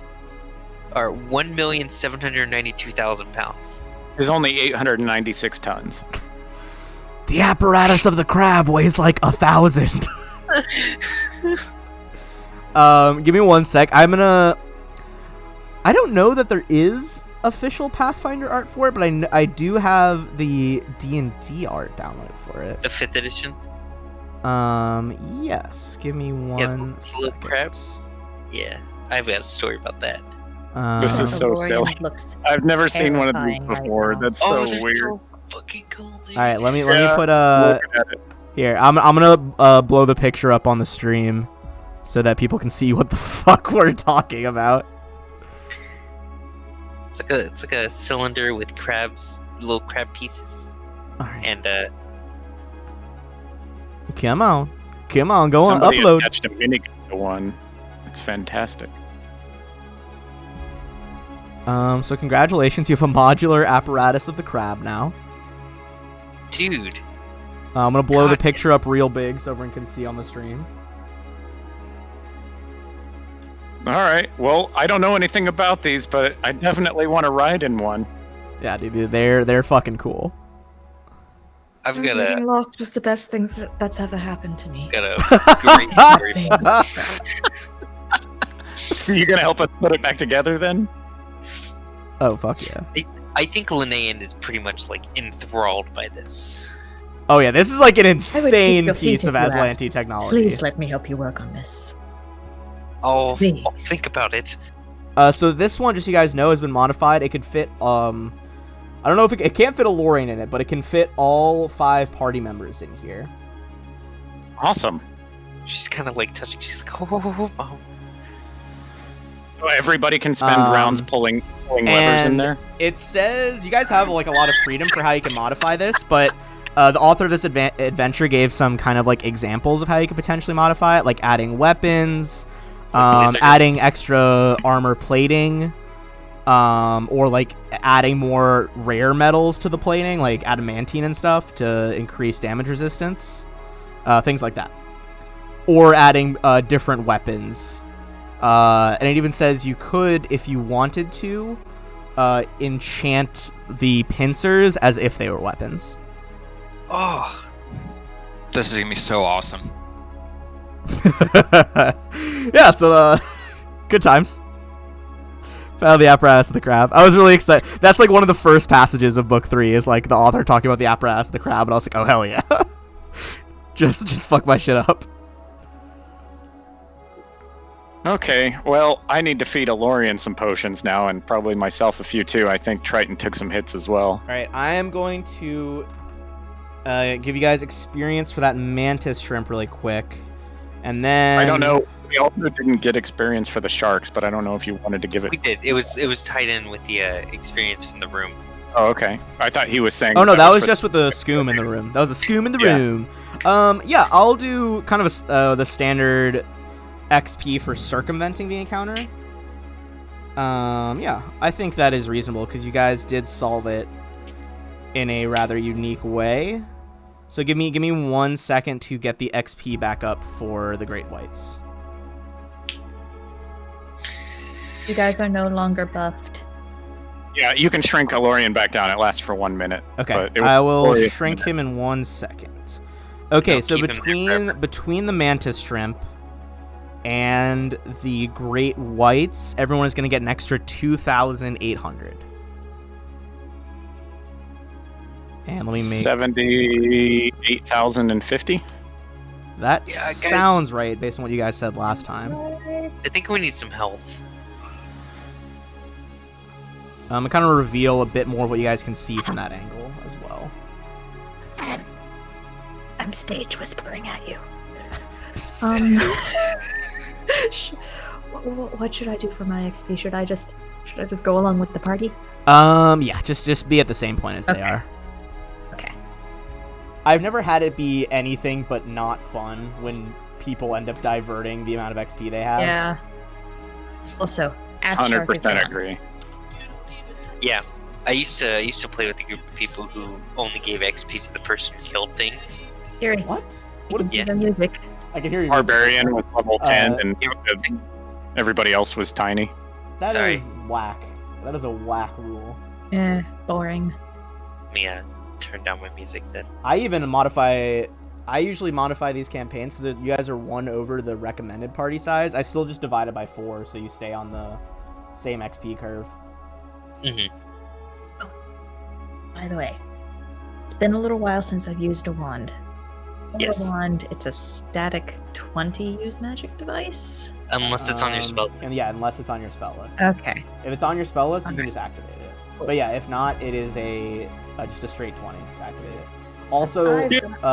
or 1,792,000 pounds. There's only 896 tons. The apparatus of the crab weighs like 1,000. Give me 1 sec. I don't know that there is official Pathfinder art for it, but I do have the D&D art downloaded for it. The 5th edition. Yes. Give me 1 the little second. crab. Yeah, I've got a story about that. This is so Valorian silly. looks I've never seen one of these terrifying right before. now. That's so they're weird. so fucking cool, dude. All right, let me Yeah, put Looking at it. here. I'm gonna blow the picture up on the stream so that people can see what the fuck we're talking about. It's like a cylinder with crabs, little crab pieces, All right, and come on, go Somebody on, upload. attached a minigun to one. It's fantastic. So congratulations, you have a modular apparatus of the crab now. dude, I'm gonna blow the God. picture up real big so everyone can see on the stream. All right. Well, I don't know anything about these, but I definitely want to ride in one. Yeah, dude, they're fucking cool. I've got Getting a lost was the best thing that's ever happened to me. got a great story about this. So you're gonna help us put it back together then? Oh fuck yeah. I think Linnaean is pretty much like enthralled by this. Oh yeah, this is like an I would keep insane your feet piece of if you asked. Azlanti technology. Please let me help you work on this. I'll Please. think about it. So this one, just so you guys know, has been modified. It could fit, I don't know if it can't fit a Lorraine in it, but it can fit all 5 party members in here. Awesome. She's kind of like touching. She's like, oh. So everybody can spend rounds pulling levers in and there. It says you guys have like a lot of freedom for how you can modify this, but the author of this adventure gave some kind of like examples of how you could potentially modify it, like adding weapons, adding extra armor plating, or like adding more rare metals to the plating, like adamantine and stuff to increase damage resistance, things like that, or adding different weapons. And it even says you could, if you wanted to, enchant the pincers as if they were weapons. Oh, This is gonna be so awesome. Yeah, so good times. Found the apparatus of the crab. I was really excited. That's like one of the first passages of book 3 is like the author talking about the apparatus of the crab, and I was like, oh hell yeah. just fuck my shit up. Okay, well, I need to feed Alorian some potions now, and probably myself a few too. I think Triton took some hits as well. Alright, I am going to give you guys experience for that mantis shrimp really quick. And then... I don't know. We also didn't get experience for the sharks, but I don't know if you wanted to give it... we did. It was tied in with the experience from the room. Oh, okay. I thought he was saying... Oh, no, that was for just with the scoom in the room. That was a scoom in the Yeah. room. Yeah, I'll do kind of the standard XP for circumventing the encounter. Yeah, I think that is reasonable, because you guys did solve it in a rather unique way. So give me 1 second to get the XP back up for the Great Whites. You guys are no longer buffed. Yeah, you can shrink Alorian back down. It lasts for 1 minute. Okay, but it I will was shrink him in 1 second. Okay, No, so keep him there between the mantis shrimp and the Great Whites, everyone is going to get an extra 2,800. And let me make... 78,050. That Yeah, guys. sounds right based on what you guys said last time. I think we need some health. I kind of reveal a bit more of what you guys can see from that angle as well. I'm stage whispering at you. What should I do for my XP? Should I just go along with the party? Yeah, just be at the same point as they Okay. are. Okay. I've never had it be anything but not fun when people end up diverting the amount of XP they have. Yeah. Also, Ash Shark is 100% gone. agree. Yeah, I used to play with a group of people who only gave XP to the person who killed things. Yuri, What? you What can is see Yeah. the music. I can hear you. Barbarian was level 10, and Yeah, everybody else was tiny. That Sorry. is whack. That is a whack rule. Boring. Let me turn down my music then. I usually modify these campaigns because you guys are 1 over the recommended party size. I still just divide it by 4 so you stay on the same XP curve. Mm-hmm. By the way, it's been a little while since I've used a wand. Yes. A wand, it's a static 20 use magic device. Unless it's on your spell list. And yeah, unless it's on your spell list. Okay. If it's on your spell list, you can just activate it. But yeah, if not, it is just a straight 20 to activate it. Also,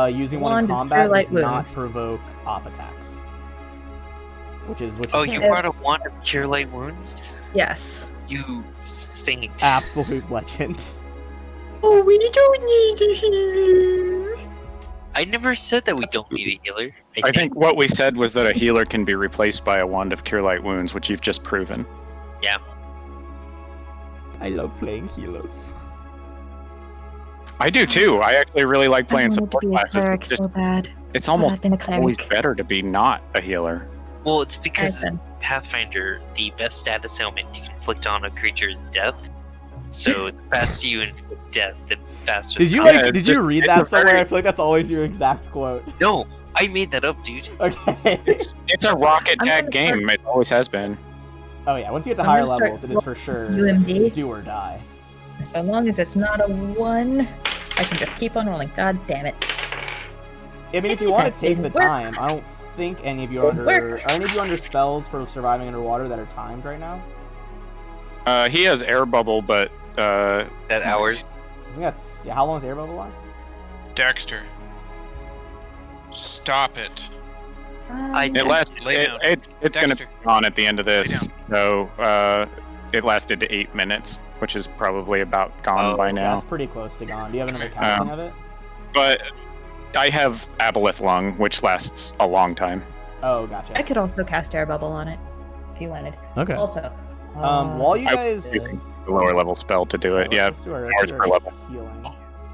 using one in Wand of combat Cure Light does not Wounds. provoke op attacks. Which is Oh, you It's- brought a wand of cure light wounds? Yes. You saint. absolute legend. Oh, we don't need a healer. I never said that we don't need a healer. I think what we said was that a healer can be replaced by a wand of cure light wounds, which you've just proven. I love playing healers. I do too. I actually really like playing I wanted to support be a classes. cleric It's, just, so bad. it's but almost I've been a cleric. always better to be not a healer. Well, it's because I've been. Pathfinder, the best status ailment you can inflict on a creature is death. So the faster you inflict death, the faster. Did you Yeah, like? it's Did you just- read it's that a somewhere? very- I feel like that's always your exact quote. No, I made that up, dude. Okay. It's a rocket I'm tag gonna game. It always has been. Oh yeah, once you get to I'm higher gonna start levels, it is for sure UMD. do or die. So long as it's not a 1, I can just keep on rolling. God damn it. I mean, if you want That to take the didn't work. time, I don't think any of you are Didn't under. work. Are any of you under spells for surviving underwater that are timed right now? He has air bubble, but That hours. I think that's how long is air bubble last? Dexter. Stop it. it lasts. Lay down. It's gonna Dexter. be on at the end of Lay this. So it lasted 8 minutes, which is probably about gone Oh, by now. That's pretty close to gone. Do you have another Okay. casting of it? But I have Aboleth Lung, which lasts a long time. Oh, I gotcha. could also cast Air Bubble on it if you wanted. Okay. Also, While you I- guys, The lower level spell to do it. Yeah, let's do our hours per level. healing.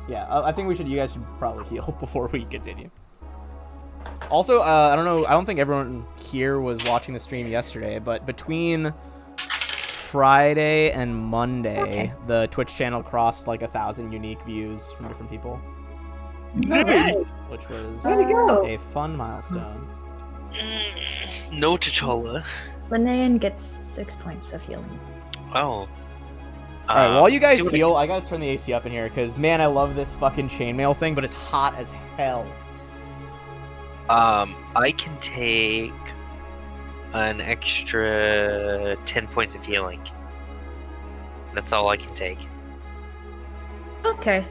Yeah, I think you guys should probably heal before we continue. Also, I don't know. I don't think everyone here was watching the stream yesterday, but between Friday and Monday, the Twitch channel crossed like 1,000 unique views from different people, Alright, which was way to go. a fun milestone. No T'Challa. Linnean gets 6 points of healing. Oh. All right, while you guys see what heal, I gotta turn the AC up in here because man, I love this fucking chainmail thing, but it's hot as hell. I can take an extra 10 points of healing. That's all I can take. Okay.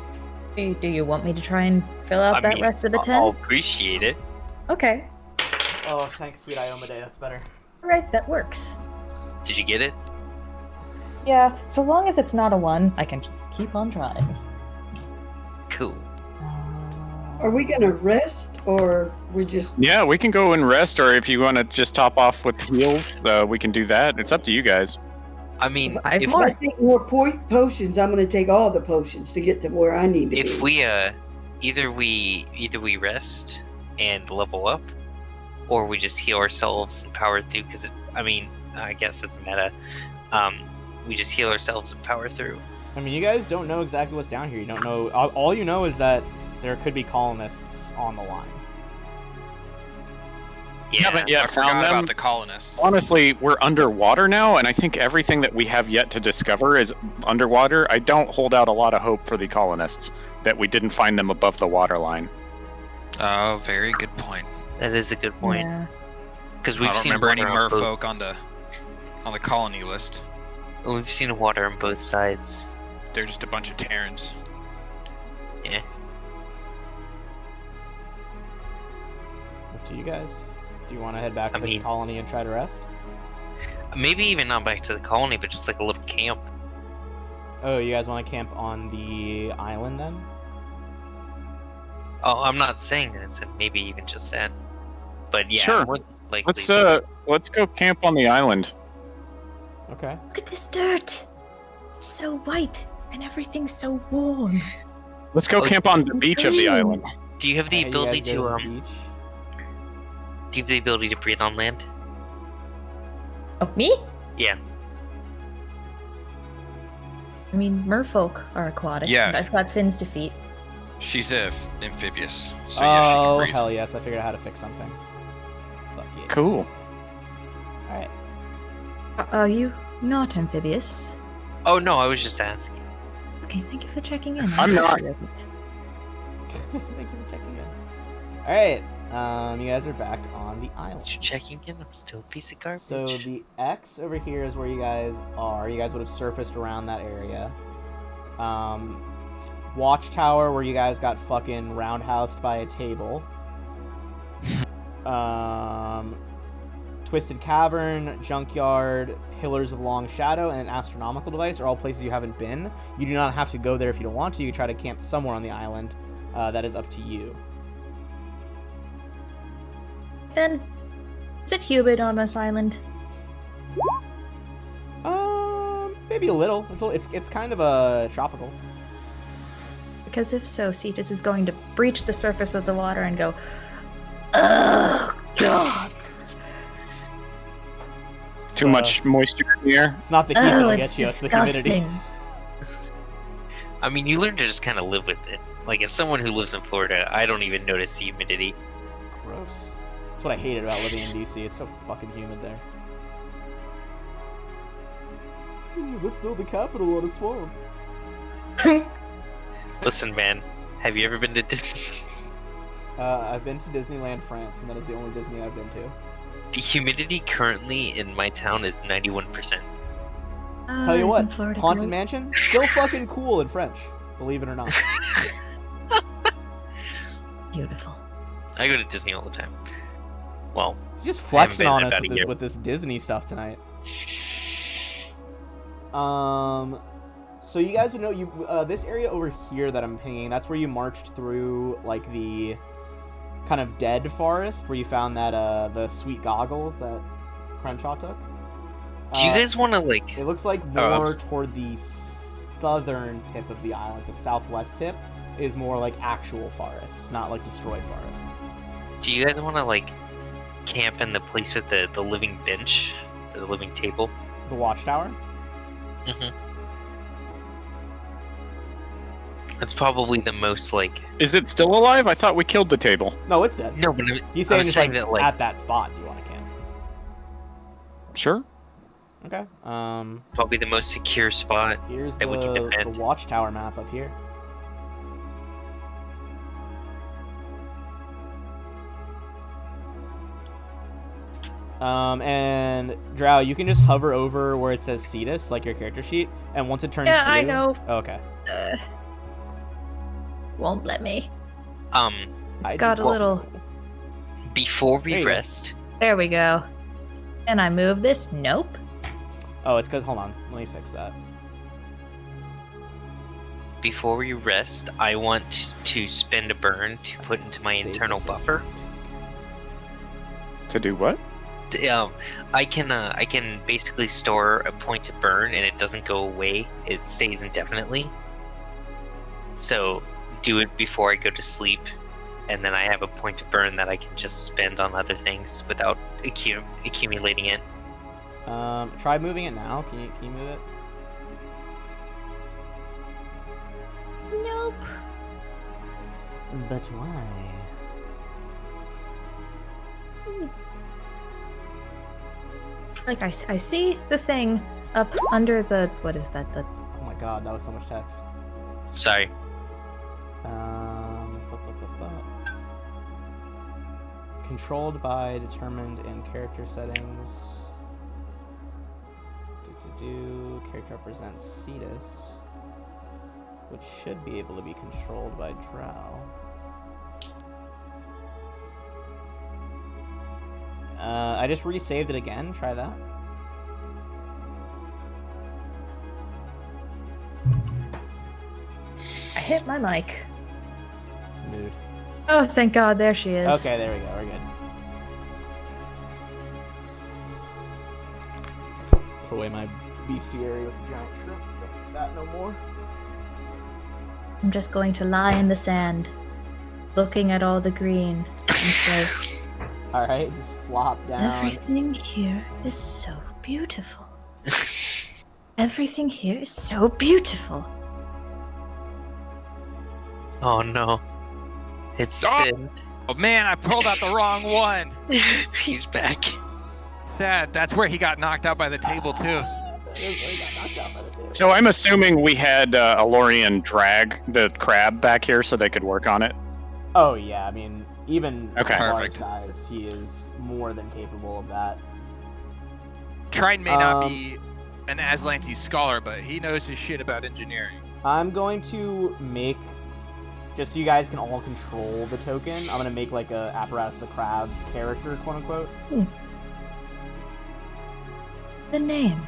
Do you want me to try and fill out that rest of the 10? I'll appreciate it. Okay. Oh, thanks, sweet Ioma Day. That's better. Alright, that works. Did you get it? Yeah, so long as it's not a 1, I can just keep on trying. Cool. Are we gonna rest or we're just? Yeah, we can go and rest, or if you want to just top off with heals, we can do that. It's up to you guys. I mean, I have if, If I take more potions, I'm gonna take all the potions to get to where I need to if be. we either we rest and level up, or we just heal ourselves and power through. Because I guess it's meta. We just heal ourselves and power through. I mean, you guys don't know exactly what's down here. You don't know. All you know is that there could be colonists on the line. Yeah, Haven't yet I forgot found them. about the colonists. Honestly, we're underwater now, and I think everything that we have yet to discover is underwater. I don't hold out a lot of hope for the colonists that we didn't find them above the waterline. Oh, very good point. that is a good point. Yeah. Because I we've don't seen remember any water on both- merfolk on the colony list. We've seen water on both sides. They're just a bunch of Terrans. Yeah. Up to you guys. Do you want to head back to I the mean- colony and try to rest? Maybe even not back to the colony, but just like a little camp. Oh, you guys want to camp on the island then? Oh, I'm not saying that. So maybe even just that. But yeah, Sure. more likely. Let's go camp on the island. Okay. Look at this dirt! So white, and everything's so warm. Let's go Oh, camp on the beach of the Green. island. Do you have the Hey, you ability guys go to the beach? Do you have the ability to breathe on land? Oh, me? Yeah. I mean, merfolk are aquatic. Yeah. And I've got fins to feet. She's amphibious, so yeah, she can Oh, breathe. hell yes. I figured out how to fix something. Fuck yeah. Cool. Alright. Are you not amphibious? Oh no, I was just asking. Okay, thank you for checking in. I'm not. Thank you for checking in. Alright. You guys are back on the island. Just checking in. I'm still a piece of garbage. So the X over here is where you guys are. You guys would have surfaced around that area. Watchtower, where you guys got fucking roundhoused by a table. Twisted Cavern, Junkyard, Pillars of Long Shadow, and an Astronomical Device are all places you haven't been. You do not have to go there if you don't want to. You can try to camp somewhere on the island. That is up to you. Ben, is it humid on this island? Maybe a little. It's kind of tropical. Because if so, Cetus is going to breach the surface of the water and go, "Oh God! Too much moisture in the air. It's not the heat Oh, that'll it's get you. It's the humidity. disgusting." I mean, you learn to just kind of live with it. Like, as someone who lives in Florida, I don't even notice the humidity. Gross. That's what I hated about living in DC. It's so fucking humid there. Let's build the capital on a swamp. Listen, man, have you ever been to Disney? I've been to Disneyland France, and that is the only Disney I've been to. The humidity currently in my town is 91%. Tell you what, isn't Florida Haunted great? Mansion, still fucking cool in French. Believe it or not. Beautiful. I go to Disney all the time. Well, He's just I haven't flexing been on in us about a year. with this Disney stuff tonight. So you guys would know this area over here that I'm pinging. That's where you marched through like the kind of dead forest where you found that the sweet goggles that Crenshaw took. Do you guys want to like? It looks like Oh, more toward the southern tip of the island. The southwest tip is more like actual forest, not like destroyed forest. Do you guys want to like camp in the place with the living bench, or the living table? The watchtower? Mm-hmm. That's probably the most like. Is it still alive? I thought we killed the table. No, it's dead. No, but He's I saying was just saying like, that like. at that spot. Do you want to camp? Sure. Okay. Probably the most secure spot. Here's that we can the defend. watchtower map up here. And Drow, you can just hover over where it says Cetus, like your character sheet, and once it turns Yeah, blue... I know. Oh, okay. Won't let me. Um, It's got a little. before There we you go. rest, There we go. Can I move this? Nope. Oh, it's because... Hold on. Let me fix that. I want to spend a burn to put into my Save internal this. buffer. To do what? I can basically store a point to burn, and it doesn't go away. It stays indefinitely. So do it before I go to sleep, and then I have a point to burn that I can just spend on other things without accumulating it. Try moving it now. Can you move it? Nope. But why? Like I see the thing up under the what is that? The Oh my god, that was so much text. Sorry. Controlled by, determined in character settings. Character represents Cetus, which should be able to be controlled by Drow. I just resaved it again. Try that. I hit my mic. Mood. Oh, thank God, there she is. Okay, there we go. We're good. Put away my bestiary with the giant shrimp. Don't need that no more. I'm just going to lie in the sand, looking at all the green, and say, Alright, just flop down. everything here is so beautiful. Everything here is so beautiful. Oh no. It's Stop! Sid. Oh man, I pulled out the wrong one. He's back. Sad. That's where he got knocked out by the table too. So I'm assuming we had Alorian drag the crab back here so they could work on it. Oh yeah, I mean, even Okay. Perfect. large-sized, he is more than capable of that. Triton may not be an Azlanti scholar, but he knows his shit about engineering. I'm going to make, just so you guys can all control the token, I'm going to make like a Apparatus the Crab character, quote-unquote. The name.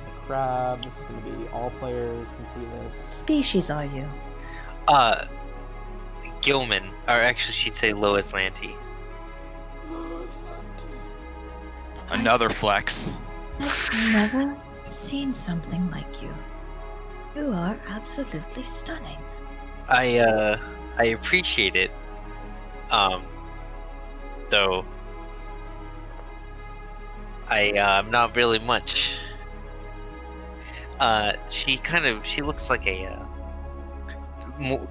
The crab, this is going to be all players can see this. Species are you? Gilman, or actually she'd say Lois Lanty. Another flex. I've never seen something like you. You are absolutely stunning. I appreciate it. Though I'm not really much. She looks like a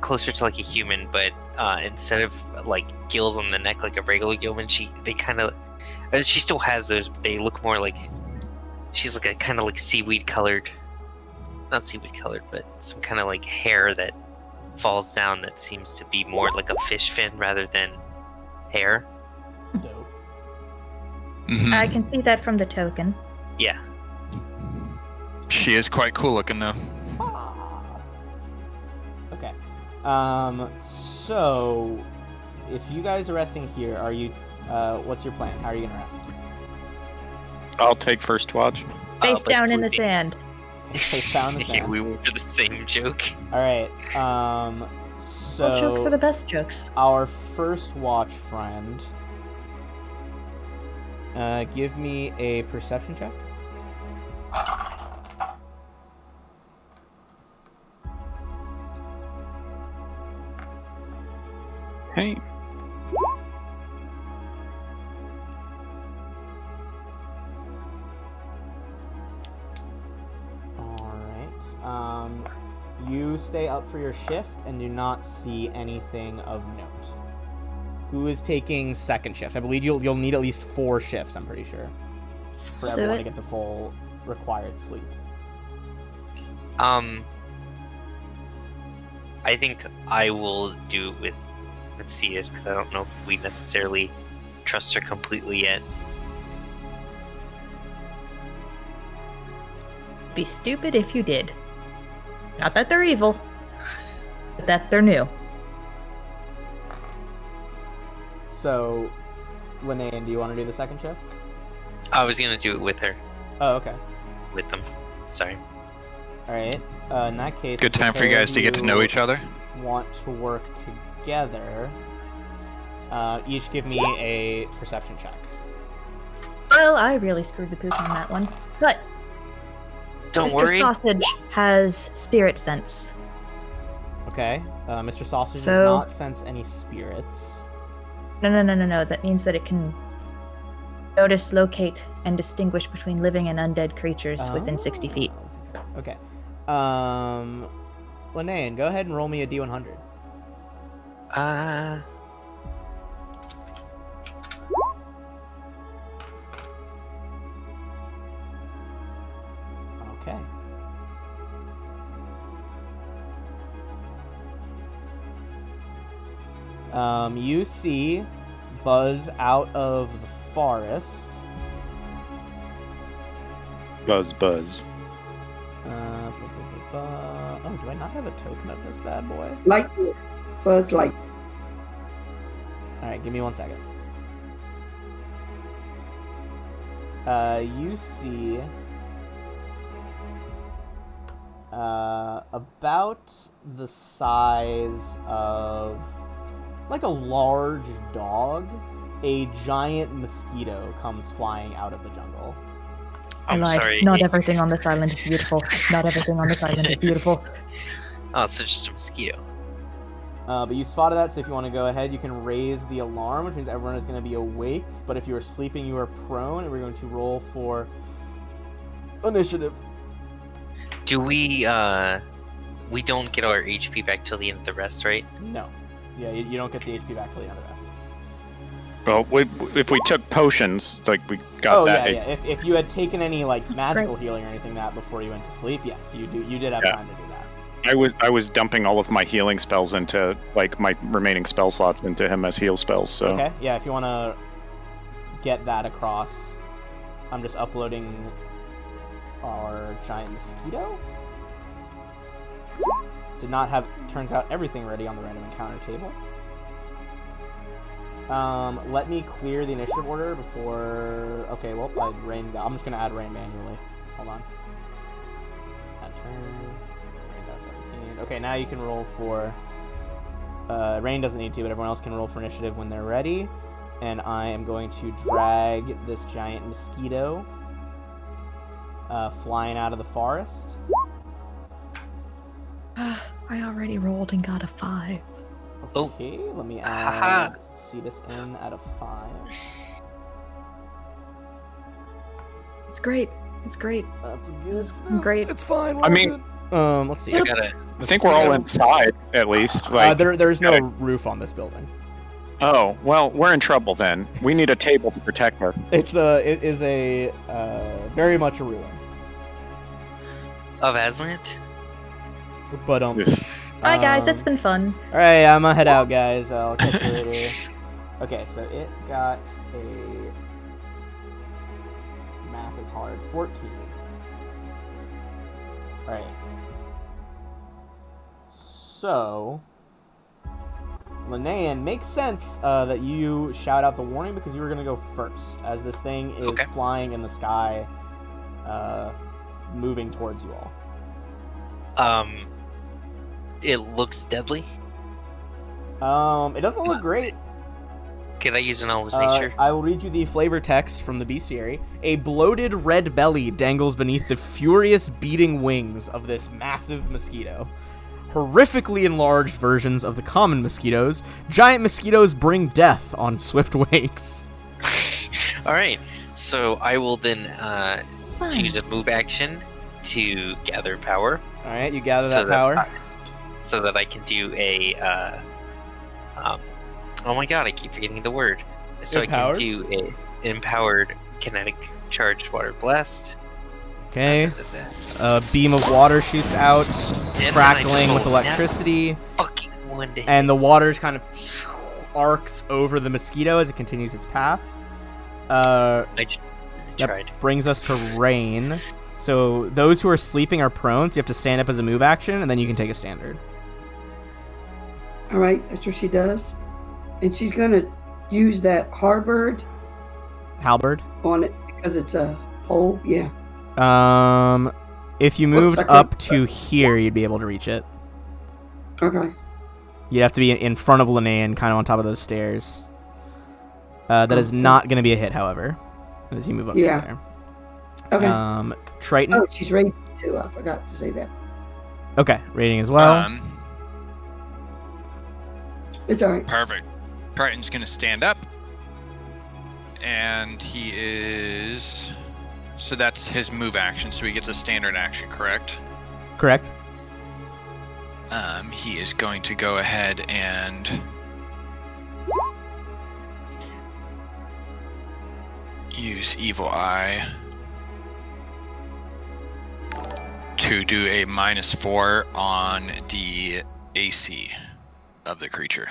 closer to like a human, but instead of like gills on the neck like a regular human, she still has those, but they look more like she's like a kind of like not seaweed colored, but some kind of like hair that falls down that seems to be more like a fish fin rather than hair. Dope. Mhm. I can see that from the token. Yeah. She is quite cool looking though. Okay. So, if you guys are resting here, are you, what's your plan? How are you going to rest? I'll take first watch. Face but down in the sleeping. sand. Face down in the Yeah, sand. we went to the same joke. Alright, so... All jokes are the best jokes. Our first watch friend. Give me a perception check. Hey. Alright. You stay up for your shift and do not see anything of note. Who is taking second shift? I believe you'll need at least 4 shifts, I'm pretty sure, for I'll do everyone it. to get the full required sleep. I think I will do it with Cetus because I don't know if we necessarily trust her completely yet. Be stupid if you did. Not that they're evil, but that they're new. So, Linnea, do you want to do the second shift? I was gonna do it with her, Oh, okay. with them. Sorry. Alright. In that case... Good time for you guys to get to know each other. Want to work together. Each give me a perception check. Well, I really screwed the poop on that one. But Don't Mr. worry. Sausage has spirit sense. Okay. Mr. Sausage does So- not sense any spirits. No. That means that it can notice, locate, and distinguish between living and undead creatures within 60 feet. Okay. Linnea, go ahead and roll me a D100. Okay. You see Buzz out of the forest. Buzz, buzz. Oh, do I not have a token of this bad boy? Like Buzz like. Alright, give me 1 second. You see about the size of like a large dog, a giant mosquito comes flying out of the jungle. I I'm lied. sorry. Not everything on this island is beautiful. Not everything on this island is beautiful. Oh, so just a mosquito. But you spotted that, so if you want to go ahead, you can raise the alarm, which means everyone is going to be awake. But if you are sleeping, you are prone, and we're going to roll for initiative. Do we don't get our HP back till the end of the rest, right? No. Yeah, you don't get the HP back till the end of the rest. Well, if we took potions, like we got Oh, that. yeah. If you had taken any like magical healing or anything that before you went to sleep, yes, you did have Yeah. time to do that. I was dumping all of my healing spells into like my remaining spell slots into him as heal spells. So Okay, yeah, if you want to get that across, I'm just uploading our giant mosquito. Did not have, turns out, everything ready on the random encounter table. Let me clear the initiative order before... Okay, well, I'm just going to add rain manually. Hold on. Add turn. Rain does 17. Okay, now you can roll for... Rain doesn't need to, but everyone else can roll for initiative when they're ready. And I am going to drag this giant mosquito flying out of the forest. I already rolled and got a 5. Oh. Okay, let me Haha. add Cetus in at a 5. It's great. It's great. That's good. This is great. It's fine. I mean- let's see. I gotta. I think we're all inside at least. Like, There's no gotta- roof on this building. oh well, we're in trouble then. We need a table to protect her. It is a very much a ruin. Of Azlant? But Bye, guys. It's been fun. All right, I'm gonna head out, guys. I'll catch you later. Okay, so it got a math is hard 14. All right. So, Linnean, makes sense that you shout out the warning because you were gonna go first, as this thing is Okay. flying in the sky, moving towards you all. It looks deadly. It doesn't look great. Could I use a knowledge nature? I will read you the flavor text from the bestiary. A bloated red belly dangles beneath the furious beating wings of this massive mosquito. Horrifically enlarged versions of the common mosquitoes, giant mosquitoes bring death on swift wings. All right. So I will then use a move action to gather power. All right, you gather So that power. So that I can do a. Oh my god, I keep forgetting the word. So Empowered? I can do a empowered kinetic charged water blast. Okay. A beam of water shoots out, then crackling I with just roll electricity, Fucking one day. and the water's kind of arcs over the mosquito as it continues its path. I That tried. brings us to rain. So those who are sleeping are prone, so you have to stand up as a move action, and then you can take a standard. All right, that's what she does. And she's going to use that Harbird Halberd. on it because it's a hole. Yeah. If you moved I up can't- to here, you'd be able to reach it. Okay. You'd have to be in front of Linnea, kind of on top of those stairs. That is Okay. not going to be a hit, however, as you move up Yeah. to there. Okay. Triton. Oh, she's rated too. I forgot to say that. Okay, rating as well. It's all right. Perfect. Triton's gonna stand up, and he is. So that's his move action. So he gets a standard action, correct? Correct. He is going to go ahead and use Evil Eye to do a -4 on the AC of the creature.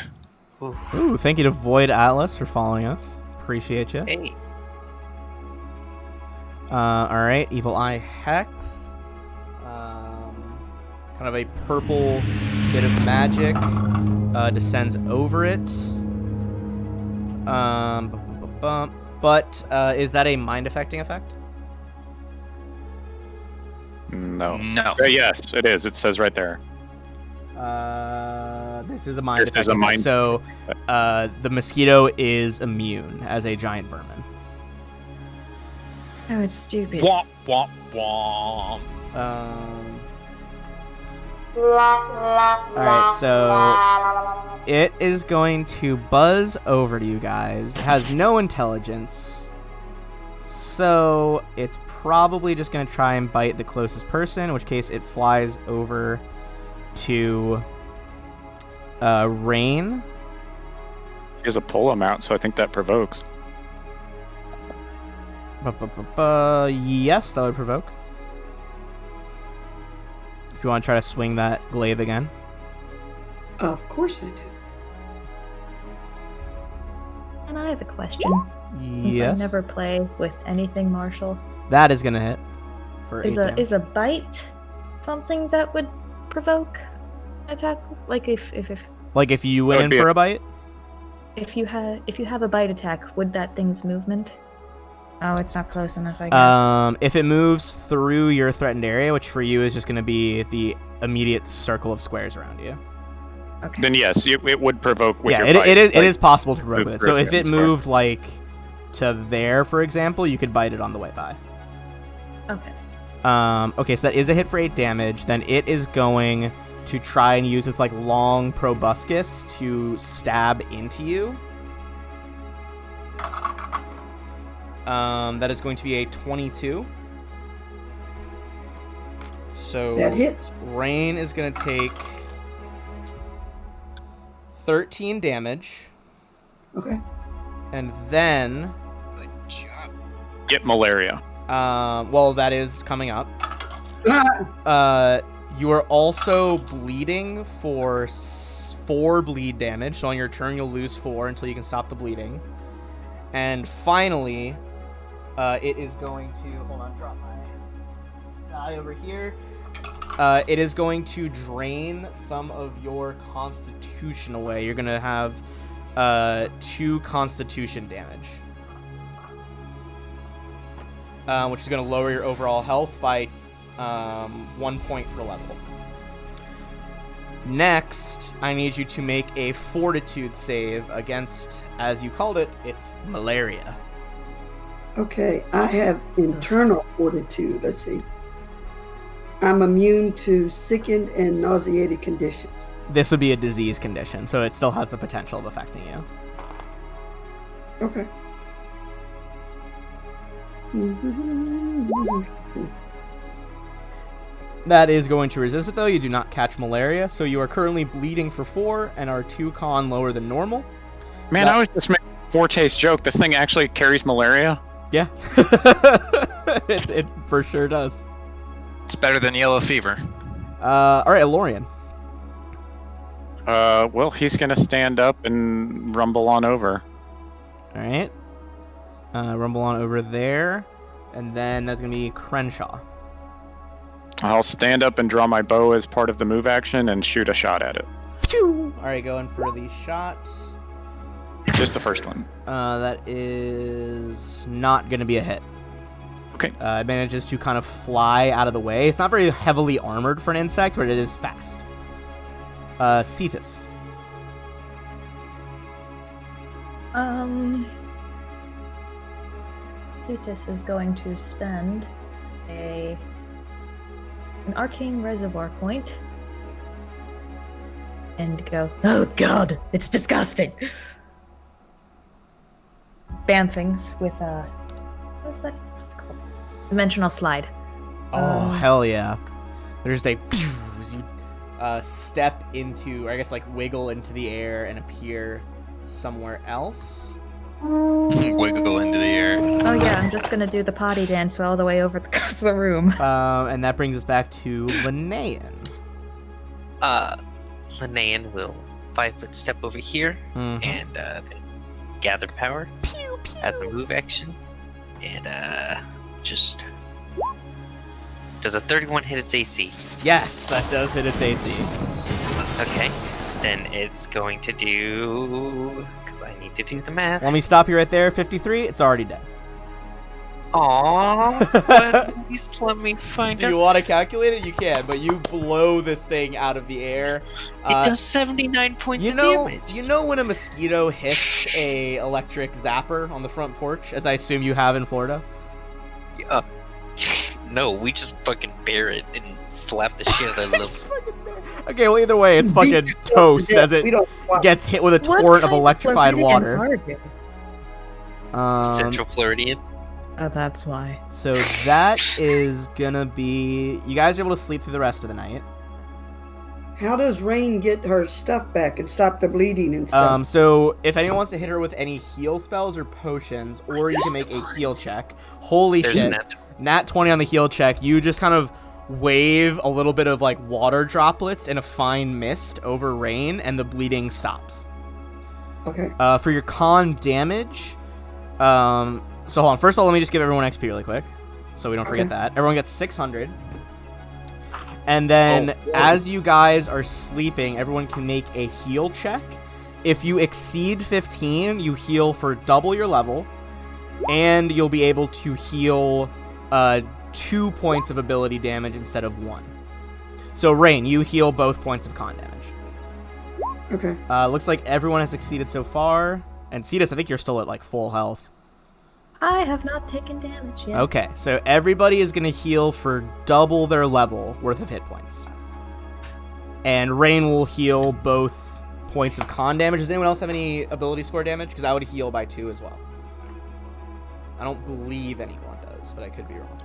Ooh, thank you to Void Atlas for following us. Appreciate you. Hey. All right, Evil Eye Hex. Kind of a purple bit of magic descends over it. But is that a mind affecting effect? No. No. Yes, it is. It says right there. This is a mind This is effect. a mind- So, the mosquito is immune as a giant vermin. Oh, it's stupid. Womp womp womp. Alright, so it is going to buzz over to you guys. It has no intelligence. So it's probably just going to try and bite the closest person, in which case it flies over to Rain. He has a pull amount, so I think that provokes. Yes, that would provoke. If you want to try to swing that glaive again. Of course I do. And I have a question. Since I Yes. never play with anything martial. That is going to hit. For Is 8 a damage. is a bite something that would provoke an attack? Like if Like if you went That in would be for a bite? if you have a bite attack, would that thing's movement? Oh, it's not close enough, I guess. If it moves through your threatened area, which for you is just going to be the immediate circle of squares around you. Okay. Then yes, it would provoke with Yeah, your bite. it Like, is possible to provoke move with it. through So a if it threatened square. moved like to there, for example, you could bite it on the way by. Okay. Okay, so that is a hit for 8 damage. Then it is going to try and use its like long proboscis to stab into you. That is going to be a 22. So That hits. Rain is going to take 13 damage, Okay. and then, Good job. Get malaria. well, that is coming up. You are also bleeding for 4 bleed damage. So on your turn, you'll lose 4 until you can stop the bleeding. And finally, it is going to drop my die over here. It is going to drain some of your constitution away. You're gonna have 2 constitution damage, which is gonna lower your overall health by 1 point per level. Next, I need you to make a fortitude save against, as you called it, it's malaria. Okay, I have internal fortitude. Let's see. I'm immune to sickened and nauseated conditions. This would be a disease condition, so it still has the potential of affecting you. Okay. That is going to resist it, though. You do not catch malaria, so you are currently bleeding for 4 and are 2 con lower than normal. Man, I was just making a Forte's joke. This thing actually carries malaria? Yeah. it for sure does. It's better than yellow fever. All right, Lorian. Well, he's gonna stand up and rumble on over. All right. Rumble on over there, and then that's gonna be Crenshaw. I'll stand up and draw my bow as part of the move action and shoot a shot at it. Phew! All right, going for the shot. Just the first one. That is not gonna be a hit. Okay. It manages to kind of fly out of the way. It's not very heavily armored for an insect, but it is fast. Cetus. Cetus is going to spend an arcane reservoir point and go, oh god, it's disgusting. Bamfings with what's it called? Dimensional slide. Oh, hell yeah. There's a as you step into, or I guess like wiggle into the air and appear somewhere else. Wiggle into the air. Oh yeah, I'm just gonna do the potty dance all the way over across the room. And that brings us back to Linnaean. Linnaean will 5-foot step over here and then gather power as a move action. And just... Does a 31 hit its AC? Yes, that does hit its AC. Okay. Then it's going to do... Because I need to do the math. Let me stop you right there. 53, it's already dead. Aww. But at least let me find Do out. you want to calculate it? You can, but you blow this thing out of the air. It does 79 points of damage. You know when a mosquito hits a electric zapper on the front porch, as I assume you have in Florida? No, we just fucking bear it and slap the shit out of them. Okay, well, either way, it's fucking toast as it gets hit with a torrent of electrified water. Central Floridian. Oh, that's why. So that is gonna be... You guys are able to sleep through the rest of the night. How does Rain get her stuff back and stop the bleeding and stuff? So if anyone wants to hit her with any heal spells or potions, or you can make a heal check. Holy shit. Nat 20 on the heal check. You just kind of wave a little bit of like water droplets in a fine mist over Rain, and the bleeding stops. Okay. For your con damage, so hold on. First of all, let me just give everyone XP really quick, so we don't forget that. Everyone gets 600. And then as you guys are sleeping, everyone can make a heal check. If you exceed 15, you heal for double your level, and you'll be able to heal 2 points of ability damage instead of 1. So Rain, you heal both points of con damage. Okay. Looks like everyone has succeeded so far. And Cetus, I think you're still at like full health. I have not taken damage yet. Okay, so everybody is going to heal for double their level worth of hit points. And Rain will heal both points of con damage. Does anyone else have any ability score damage? Because I would heal by 2 as well. I don't believe anyone does, but I could be wrong.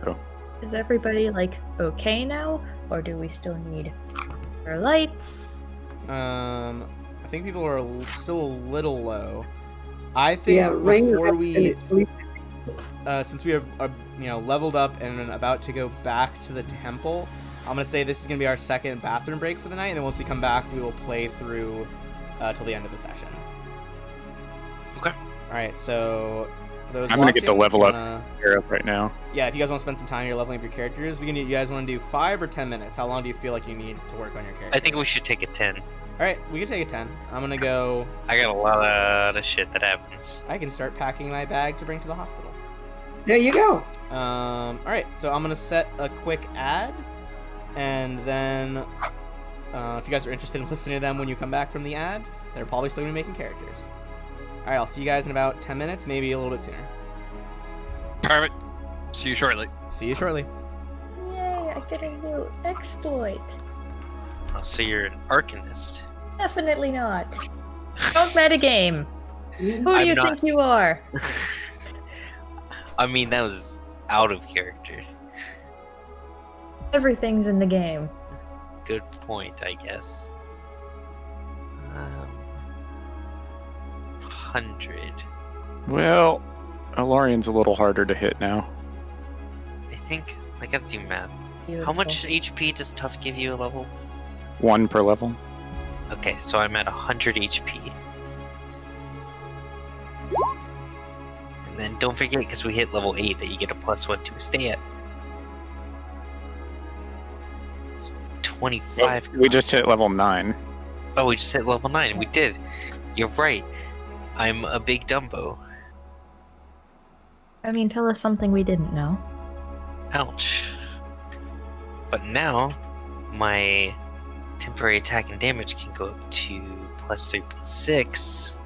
Cool. Is everybody like okay now, or do we still need our lights? I think people are still a little low. I think Rain before we, since we have leveled up and about to go back to the temple, I'm gonna say this is gonna be our second bathroom break for the night, and then once we come back, we will play through till the end of the session. Okay. All right. So for those I'm gonna get the level up right now. Yeah, if you guys want to spend some time here leveling up your characters, you guys want to do 5 or 10 minutes? How long do you feel like you need to work on your character? I think we should take a 10. All right, we can take a 10. I'm gonna go. I got a lot of shit that happens. I can start packing my bag to bring to the hospital. There you go. All right, so I'm gonna set a quick ad, and then If you guys are interested in listening to them when you come back from the ad, they're probably still going to be making characters. Alright, I'll see you guys in about 10 minutes, maybe a little bit sooner. Perfect. See you shortly. See you shortly. Yay, I get a new exploit. Oh, so you're an Arcanist. Definitely not. Don't metagame. Who do I'm you not- think you are? I mean, that was out of character. Everything's in the game. Good point, I guess. 100. Well, Alarian's a little harder to hit now. I think I gotta do math. How Beautiful. much HP does Tough give you a level? 1 per level. Okay, so I'm at 100 HP. And then don't forget, because we hit level 8, that you get a +1 to stay at. So 25. We just hit level 9. Oh, we just hit level 9. We did. You're right. I'm a big Dumbo. I mean, tell us something we didn't know. Ouch. But now, my temporary attack and damage can go up to +3, +6.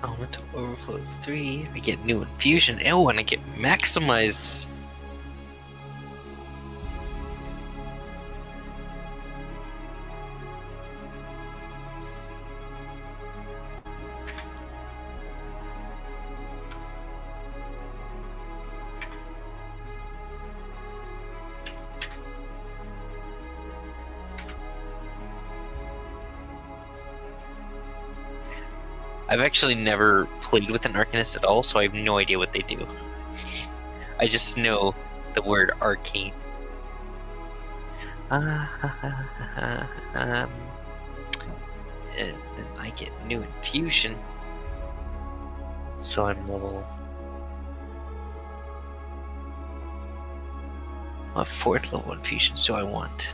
Elemental Overflow 3. I get new infusion. Oh, and I get maximize. I've actually never played with an Arcanist at all, so I have no idea what they do. I just know the word arcane. And then I get new infusion. So I'm level... What 4th level infusion do I want?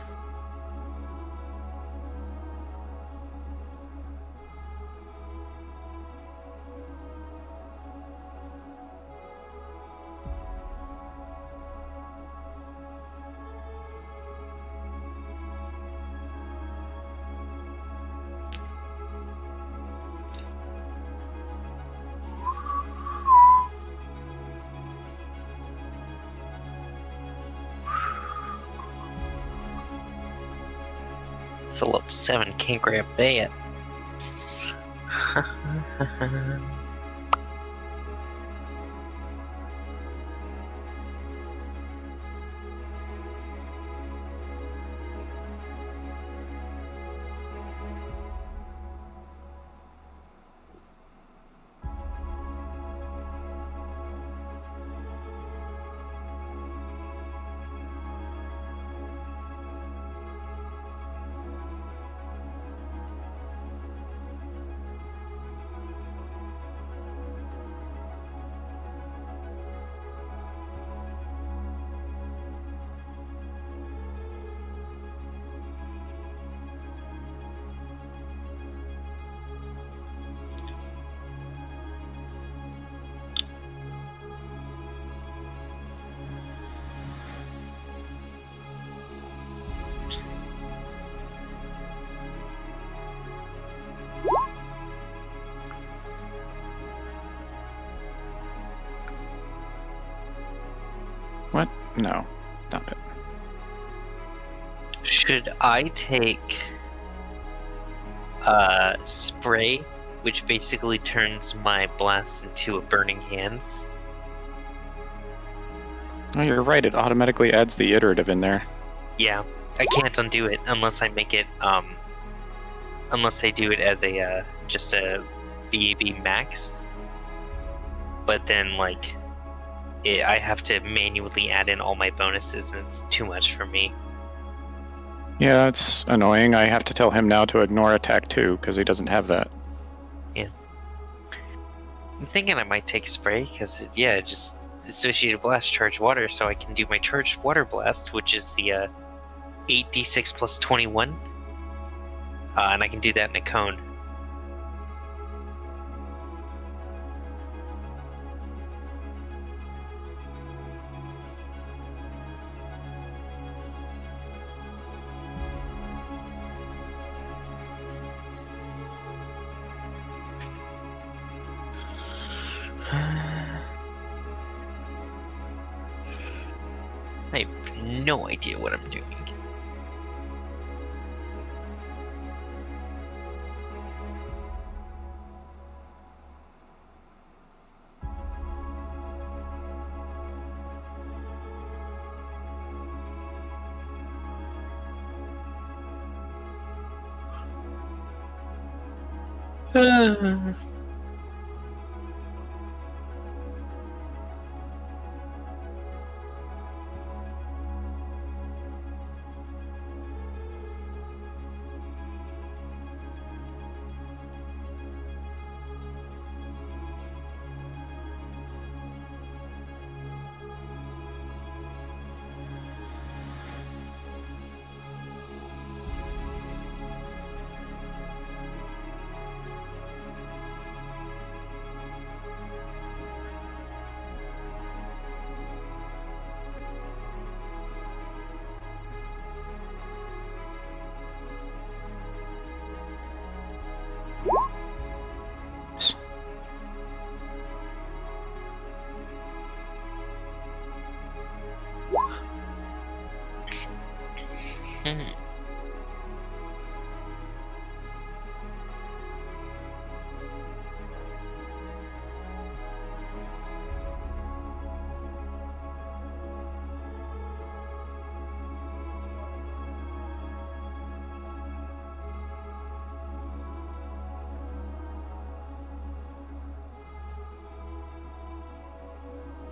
It's a level 7, can't grab that. What? No. Stop it. Should I take spray, which basically turns my blast into a burning hands? Oh, you're right. It automatically adds the iterative in there. Yeah, I can't undo it unless I make it unless I do it as a just a BAB max. But then like I have to manually add in all my bonuses, and it's too much for me. Yeah, that's annoying. I have to tell him now to ignore attack 2 because he doesn't have that. I'm thinking I might take spray because it just associated blast charge water, so I can do my charged water blast, which is the 8d6 plus 21. And I can do that in a cone. I have no idea what I'm doing.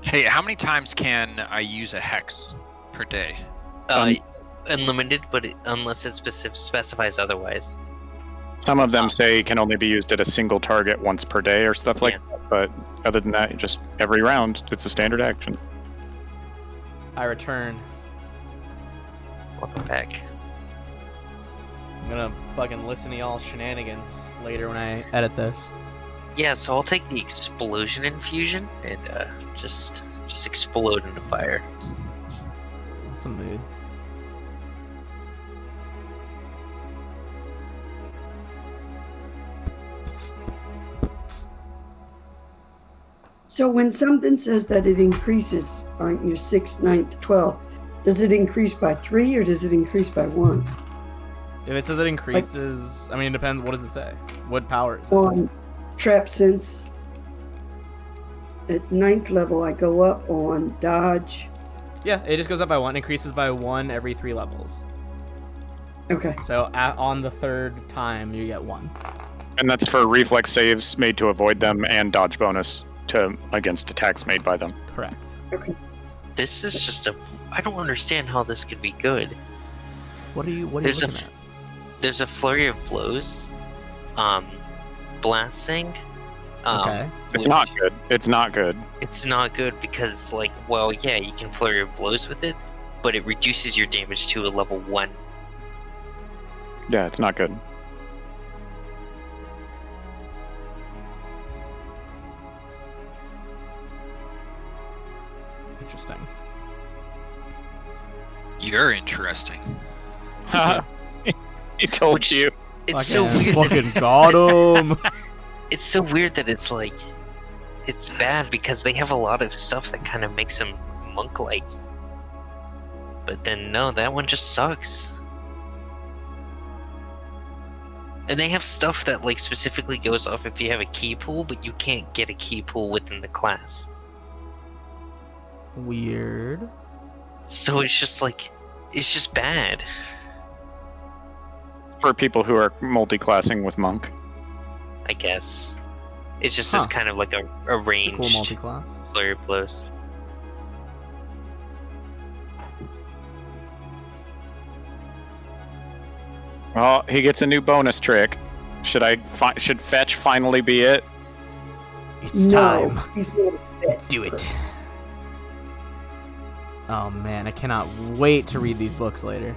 Hey, how many times can I use a hex per day? Unlimited, but unless it specifies otherwise. Some of them say can only be used at a single target once per day or stuff like that, but other than that, just every round, it's a standard action. I return. Welcome back. I'm gonna fucking listen to y'all's shenanigans later when I edit this. Yeah, so I'll take the explosion infusion and just explode into fire. That's a mood. So when something says that it increases on your 6th, 9th, 12th, does it increase by 3 or does it increase by 1? If it says it increases, I mean, it depends. What does it say? What power is it? On trap sense, at 9th level, I go up on dodge. Yeah, it just goes up by 1. Increases by 1 every 3 levels. Okay. So on the 3rd time, you get 1. And that's for reflex saves made to avoid them and dodge bonus against attacks made by them. Correct. Okay. This is just I don't understand how this could be good. What are you There's looking at? There's a flurry of blows, blasting. Okay. It's not good. It's not good. It's not good because, like, well, yeah, you can flurry of blows with it, but it reduces your damage to a level 1. Yeah, it's not good. Interesting. You're interesting. He told Which- you. It's so weird. Fucking got him. It's so weird that it's like, it's bad because they have a lot of stuff that kind of makes them monk-like. But then no, that one just sucks. And they have stuff that like specifically goes off if you have a key pool, but you can't get a key pool within the class. Weird. So it's just like, it's just bad. For people who are multi-classing with monk. I guess. It just is kind of like a It's a ranged cool multi-class. flurry of blows. Well, he gets a new bonus trick. Should fetch finally be it? It's No, time. he's not a fit. Do it. Oh man, I cannot wait to read these books later.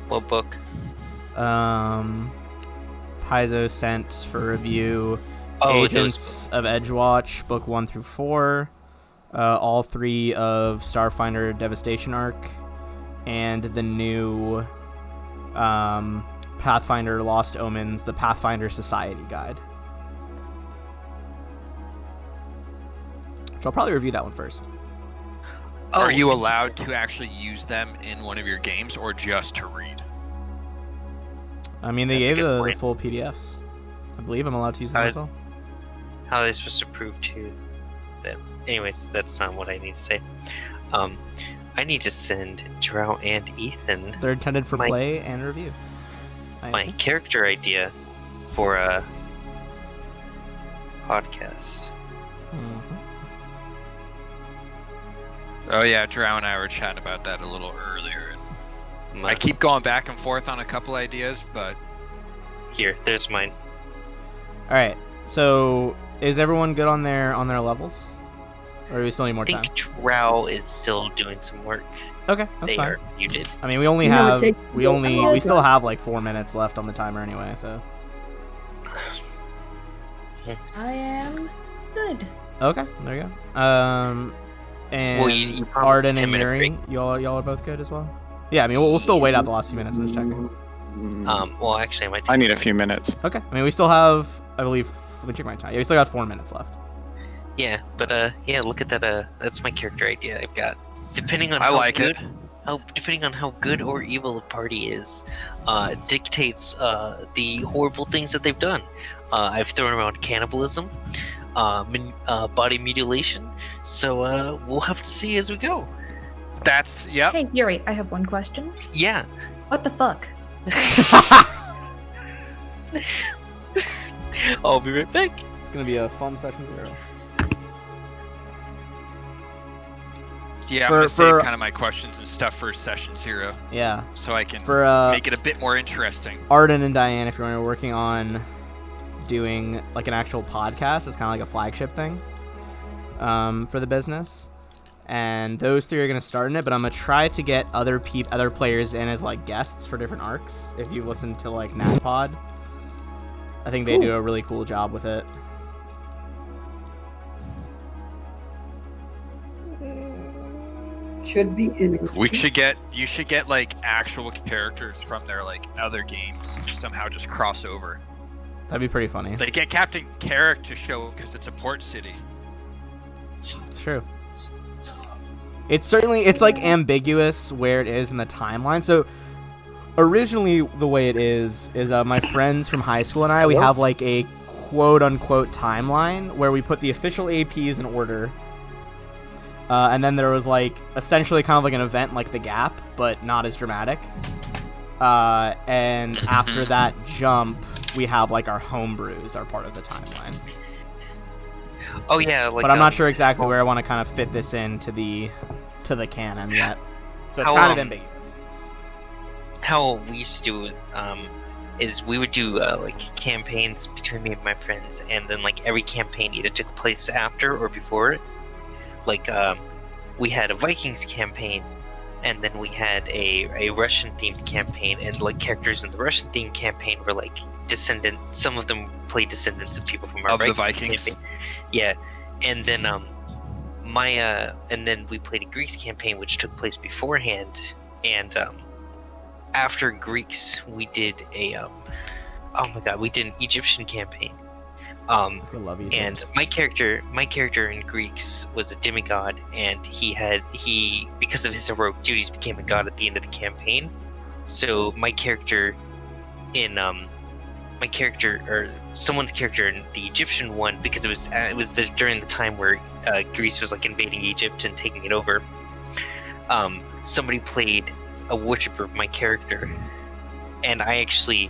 What book? Paizo sent for review Agents of Edgewatch, book 1 through 4, all 3 of Starfinder Devastation arc, and the new Pathfinder Lost Omens, the Pathfinder Society guide. So I'll probably review that one first. Are you allowed to actually use them in one of your games, or just to read? I mean, they That's a gave good the point. full PDFs. I believe I'm allowed to use them as well. How are they supposed to prove to that? Anyways, that's not what I need to say. I need to send Drow and Ethan They're intended for My- play and review. my character idea for a podcast. Mhm. Oh yeah, Drow and I were chatting about that a little earlier. My- I keep going back and forth on a couple ideas, but Here, there's mine. All right. So, is everyone good on their levels, or do we still need more I time? think Drow is still doing some work. Okay, that's They fine. are muted. I mean, we only You know, it have takes- we still have like 4 minutes left on the timer anyway. So, I am good. okay, there you go. And Well, you promised Arden 10 and minute Yuri, break. y'all are both good as well. Yeah, I mean, we'll still wait out the last few minutes. I'm just checking. Well, actually, I might. Take I need a second. few minutes. Okay, I mean, we still have, I believe, let me check my time. Yeah, we still got 4 minutes left. Yeah, but yeah, look at that. That's my character idea. I've got. Depending on I how like good, it. depending on how good or evil a party is, dictates the horrible things that they've done. I've thrown around cannibalism, body mutilation. So we'll have to see as we go. that's yep. Hey, Yuri, I have one question. Yeah. What the fuck? I'll be right back. It's gonna be a fun session 0. Yeah, I'm For- gonna save for- kind of my questions and stuff for session 0, Yeah, so I can for make it a bit more interesting. Arden and Diane, if you're working on doing like an actual podcast, it's kind of like a flagship thing for the business. And those 3 are gonna start in it, but I'm gonna try to get other players in as like guests for different arcs. If you've listened to like NatPod, I think they do a really cool job with it. Should be interesting. You should get like actual characters from their like other games and somehow just cross over. That'd be pretty funny. Like get Captain Carrick to show because it's a port city. It's true. It's like ambiguous where it is in the timeline. So originally the way it is my friends from high school and I, we have like a quote unquote timeline where we put the official APs in order. And then there was like essentially kind of like an event like The Gap, but not as dramatic. And after that jump, we have like our homebrews are part of the timeline. Oh yeah, like. But I'm not sure exactly where I want to kind of fit this into the canon yet. So it's How, kind of ambiguous. How we used to do it is we would do like campaigns between me and my friends, and then like every campaign either took place after or before it. Like we had a Vikings campaign, and then we had a Russian themed campaign, and like characters in the Russian themed campaign were like descendant. Some of them played descendants of people from our Of the Vikings. campaign. Yeah, and then and then we played a Greeks campaign which took place beforehand, and after Greeks we did we did an Egyptian campaign. I love you. And my character in Greeks was a demigod, and he because of his heroic duties became a god at the end of the campaign. So someone's character in the Egyptian one, because it was during the time where Greece was like invading Egypt and taking it over. Somebody played a worshiper of my character, and I actually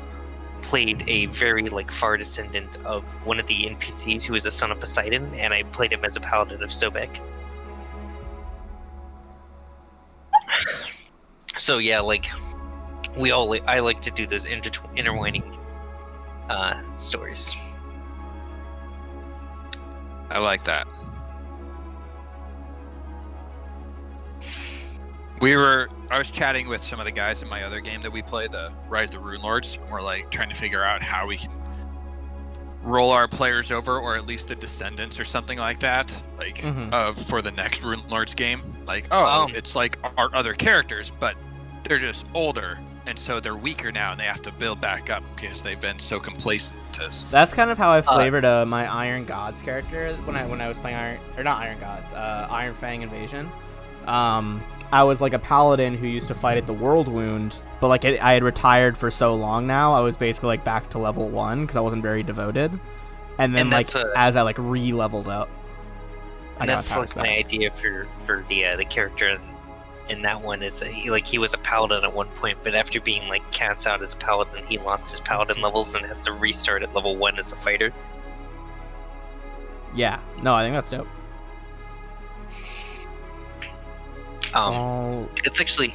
played a very like far descendant of one of the NPCs who is a son of Poseidon, and I played him as a paladin of Sobek. So yeah, like I like to do those intertwining stories. I like that. I was chatting with some of the guys in my other game that we play, the Rise of the Rune Lords, and we're like trying to figure out how we can roll our players over, or at least the descendants or something like that, like for the next Rune Lords game. Like, it's like our other characters, but they're just older, and so they're weaker now, and they have to build back up because they've been so complacent to us. That's kind of how I flavored my Iron Gods character when I was playing Iron Fang Invasion. I was like a paladin who used to fight at the World Wound, but like I had retired for so long now, I was basically like back to level 1 because I wasn't very devoted. And then as I like re-leveled up, and that's like my idea for the character in that one is that he was a paladin at one point, but after being like cast out as a paladin, he lost his paladin levels and has to restart at level 1 as a fighter. Yeah, no, I think that's dope. It's actually,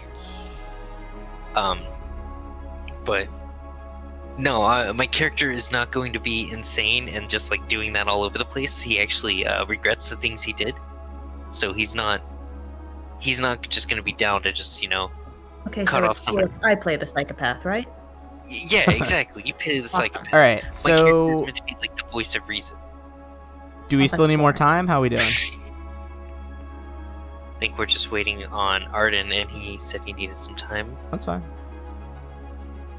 but no, my character is not going to be insane and just like doing that all over the place. He actually regrets the things he did, so he's not just going to be down to just Okay, cut so off someone. I play the psychopath, right? Yeah, exactly. You play the psychopath. All right, My character is so meant to be like the voice of reason. do we still need more time? How are we doing? I think we're just waiting on Arden, and he said he needed some time. That's fine.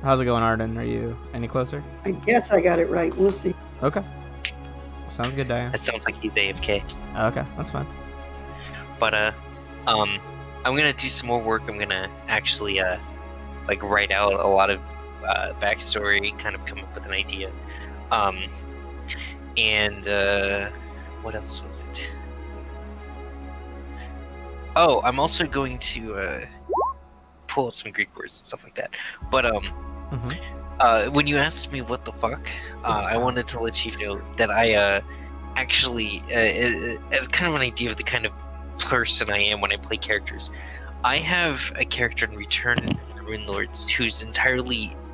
How's it going, Arden? Are you any closer? I guess I got it right. We'll see. Okay. Sounds good, Diane. That sounds like he's AFK. Okay, that's fine. But I'm gonna do some more work. I'm gonna actually like write out a lot of backstory, kind of come up with an idea. And what else was it? Oh, I'm also going to pull out some Greek words and stuff like that. But when you asked me what the fuck, I wanted to let you know that I actually, as kind of an idea of the kind of person I am when I play characters, I have a character in Return of the Rune Lords who's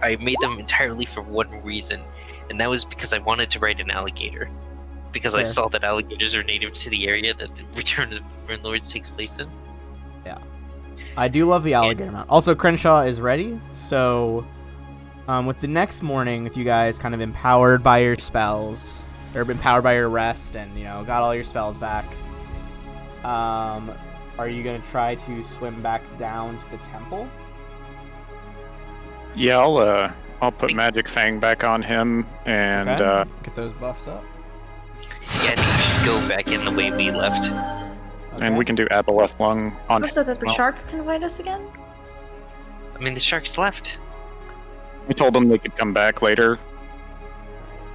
I made them entirely for one reason, and that was because I wanted to write an alligator. Because I saw that alligators are native to the area that the Return of the Rune Lords takes place in. Yeah. I do love the alligator mount. Also, Crenshaw is ready, so with the next morning, with you guys kind of empowered by your spells, or empowered by your rest, and, got all your spells back, are you going to try to swim back down to the temple? Yeah, I'll put Magic Fang back on him, and get those buffs up. Yeah, I think we should go back in the way we left. Okay. And we can do Aboleth Lung on So that the sharks can fight us again? I mean, the sharks left. We told them they could come back later.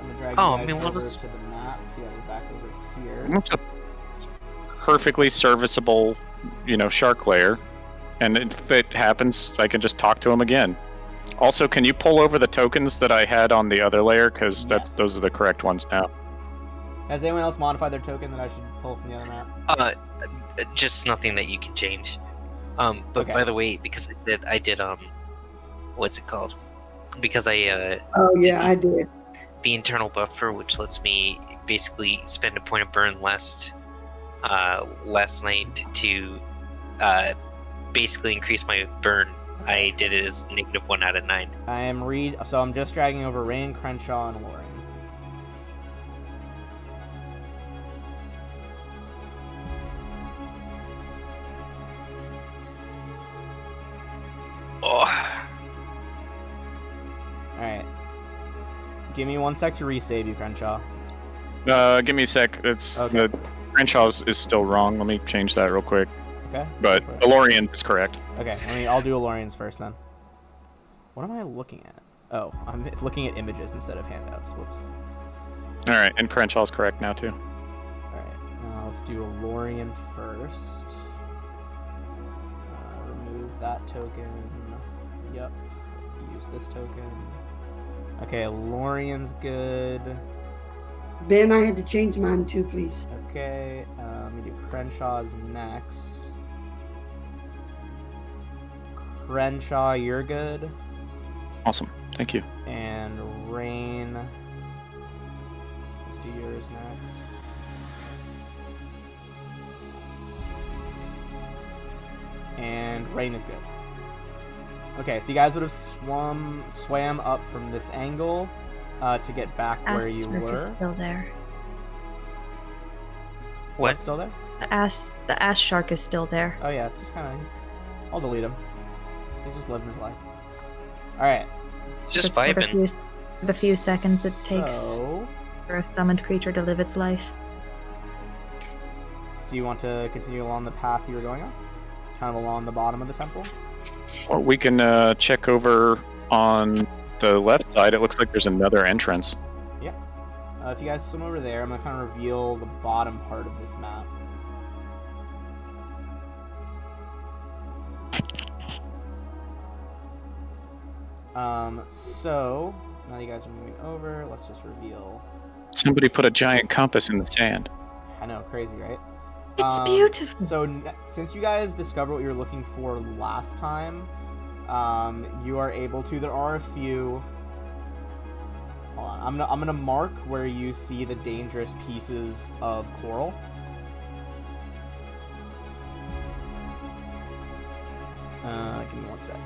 I'm gonna drag Oh, you I guys mean, what over was- to the map. See how we're back over here. It's a perfectly serviceable, shark lair. And if it happens, I can just talk to him again. Also, can you pull over the tokens that I had on the other layer? Because those are the correct ones now. Has anyone else modified their token that I should pull from the other map? Just nothing that you can change. But Okay. by the way, because I did what's it called? Because I Oh yeah, I did. the internal buffer, which lets me basically spend a point of burn last night to basically increase my burn. I did it as -1 out of 9. So I'm just dragging over Rain, Crenshaw, and Lauren. Oh. Alright. Give me 1 sec to resave you, Crenshaw. Give me a sec. Okay. The Crenshaw's is still wrong. Let me change that real quick. Okay. But Elorian's is correct. Okay, I'll do Elorian's first then. What am I looking at? Oh, I'm looking at images instead of handouts. Whoops. Alright, and Crenshaw's correct now, too. Alright, let's do Elorian first. Remove that token. Yep. Use this token. Okay, Elorian's good. Ben, I had to change mine too, please. Okay, let me do Crenshaw's next. Crenshaw, you're good. Awesome. Thank you. And Rain. Let's do yours next. and Rain is good. Okay, so you guys would have swam up from this angle to get back where you Asterisk were. is still there. What's still there? The ass shark is still there. Oh yeah, it's just kind of. I'll delete him. He's just living his life. All right. Just For vibing. the few seconds it takes So, for a summoned creature to live its life. do you want to continue along the path you were going on? Kind of along the bottom of the temple? Or we can check over on the left side. It looks like there's another entrance. Yeah. If you guys swim over there, I'm going to kind of reveal the bottom part of this map. So, now you guys are moving over, let's just reveal. Somebody put a giant compass in the sand. I know, crazy, right? It's beautiful. So, since you guys discovered what you were looking for last time, you are able to. There are a few. Hold on, I'm gonna mark where you see the dangerous pieces of coral. Give me one sec.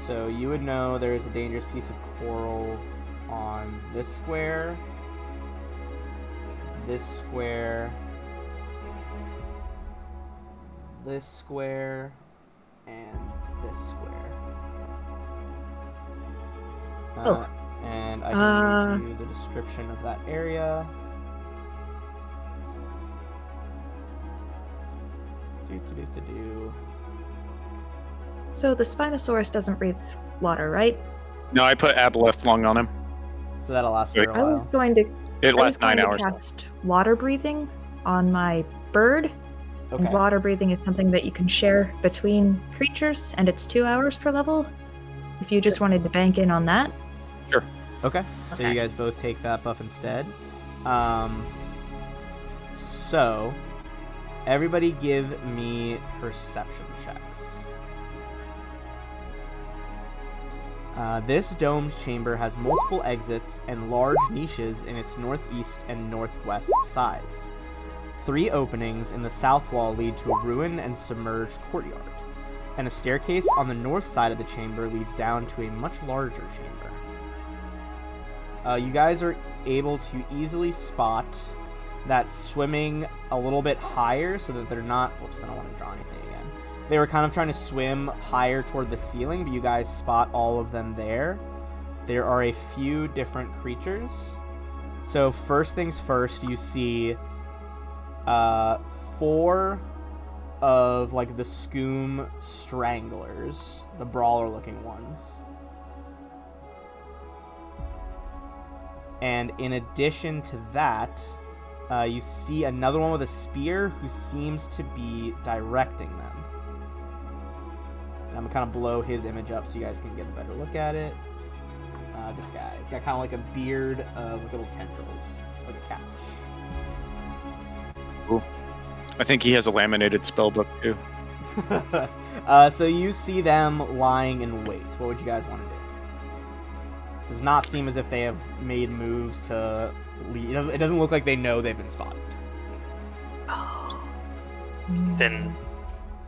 So you would know there is a dangerous piece of coral on this square, this square, this square, and this square. And I can read you the description of that area. So the Spinosaurus doesn't breathe water, right? No, I put Aboleth lung on him. So that'll last for a I was while. going to It lasts 9 hours. cast water breathing on my bird. Okay. And water breathing is something that you can share between creatures, and it's 2 hours per level. If you just wanted to bank in on that. Okay. So Okay. you guys both take that buff instead. So everybody give me perception checks. This domed chamber has multiple exits and large niches in its northeast and northwest sides. 3 openings in the south wall lead to a ruined and submerged courtyard, and a staircase on the north side of the chamber leads down to a much larger chamber. You guys are able to easily spot that swimming a little bit higher so that they're not... Whoops, I don't want to draw anything again. They were kind of trying to swim higher toward the ceiling, but you guys spot all of them there. There are a few different creatures. So first things first, you see 4 of like the Scoom Stranglers, the brawler looking ones. And in addition to that, you see another one with a spear who seems to be directing them. And I'm going to kind of blow his image up so you guys can get a better look at it. This guy. He's got kind of like a beard with little tendrils, like a cat. Cool. I think he has a laminated spellbook too. So you see them lying in wait. What would you guys want to do? Does not seem as if they have made moves to leave. It doesn't look like they know they've been spotted. Then,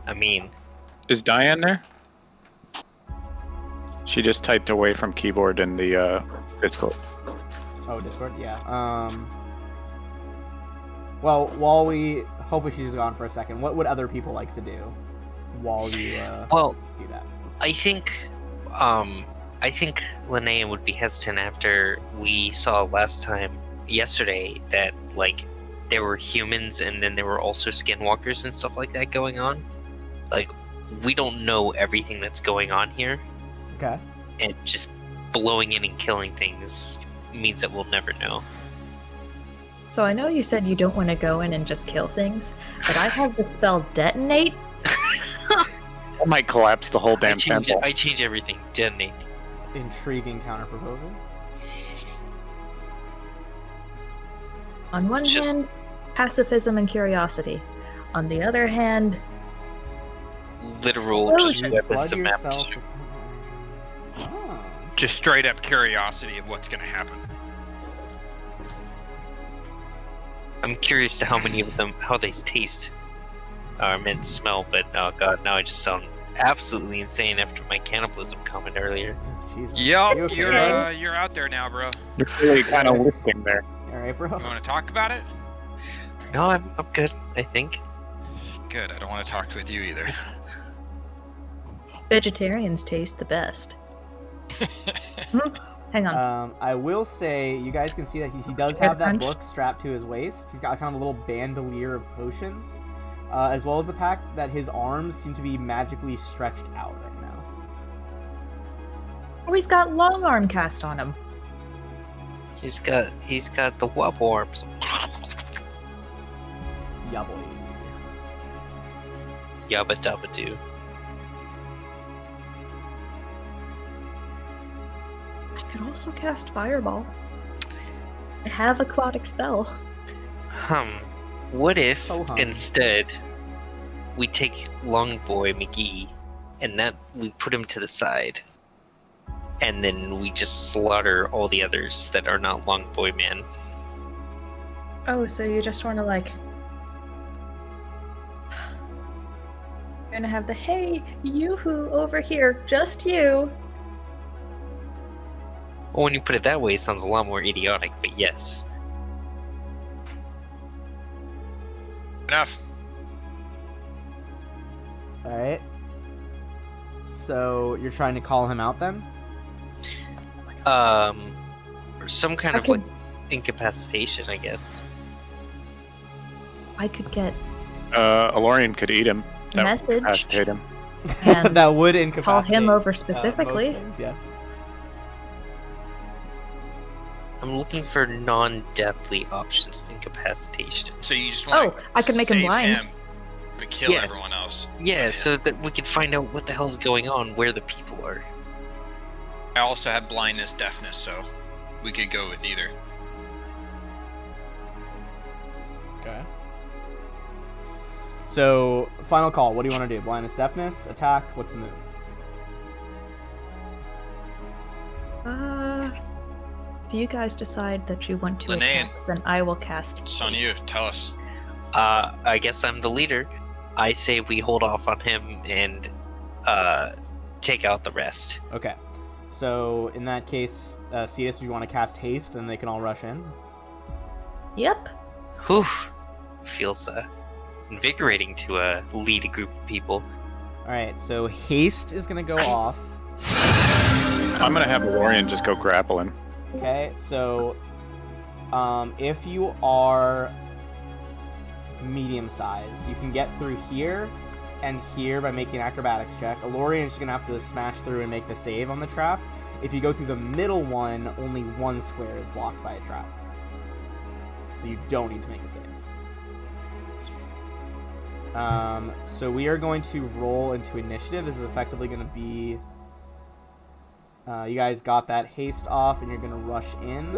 I mean, Is Diane there? She just typed away from keyboard in the Discord. Oh, Discord? Yeah. Well, while we... Hopefully she's gone for a second. What would other people like to do while you do that? I think Linnea would be hesitant after we saw yesterday that like there were humans and then there were also skinwalkers and stuff like that going on. Like, we don't know everything that's going on here, Okay. and just blowing in and killing things means that we'll never know. So I know you said you don't want to go in and just kill things, but I have the spell detonate. I might collapse the whole damn temple. I change everything. Detonate. Intriguing counter proposal. On one hand, pacifism and curiosity. On the other hand, Literal just Explosion. weapons Flood to map. yourself with- Oh. Just straight up curiosity of what's going to happen. I'm curious to how many of them, how they taste. I meant smell, but oh god, now I just sound absolutely insane after my cannibalism comment earlier. Jesus. Yup, You okay, you're bro? you're out there now, bro. You're really kind of whipping there. All right, bro. You want to talk about it? No, I'm good, I think. Good. I don't want to talk with you either. Vegetarians taste the best. Hang on. I will say, you guys can see that he does have that book strapped to his waist. He's got kind of a little bandolier of potions, as well as the fact that his arms seem to be magically stretched out right now. Oh, he's got long arm cast on him. He's got the wobble arms. Yubbly. Yabba dabba doo. I could also cast Fireball. I have aquatic spell. What if Ho-hum. instead we take Longboy McGee and that we put him to the side, and then we just slaughter all the others that are not Longboy Man? Oh, so you just want to like... You're gonna have the, hey, yoo-hoo, over here, just you. Well, when you put it that way, it sounds a lot more idiotic, but yes. Enough. All right. So you're trying to call him out then? Or some kind I of could- like incapacitation, I guess. I could get Alorian could eat him. That would message incapacitate him. and That would call incapacitate. him over most specifically. things, yes. I'm looking for non-deathly options of incapacitation. So you just want Oh, I could make him blind. but kill Yeah. everyone else. Yeah, so that we could find out what the hell's going on, where the people are. I also have blindness, deafness, so we could go with either. Okay. So, final call. What do you want to do? Blindness, deafness, attack? What's the move? If you guys decide that you want to Linnea. attack, then I will cast It's on you. haste. Tell us. I guess I'm the leader. I say we hold off on him and take out the rest. Okay. So, in that case, Cetus, do you want to cast haste and they can all rush in? Yep. Whew. Feels invigorating to lead a group of people. Alright, so haste is going to go off. I'm gonna have Alorian just go grapple him. Okay, so if you are medium-sized, you can get through here and here by making an acrobatics check. Alorian's just going to have to smash through and make the save on the trap. If you go through the middle one, only one square is blocked by a trap. So you don't need to make a save. So we are going to roll into initiative. This is effectively going to be... you guys got that haste off, and you're going to rush in.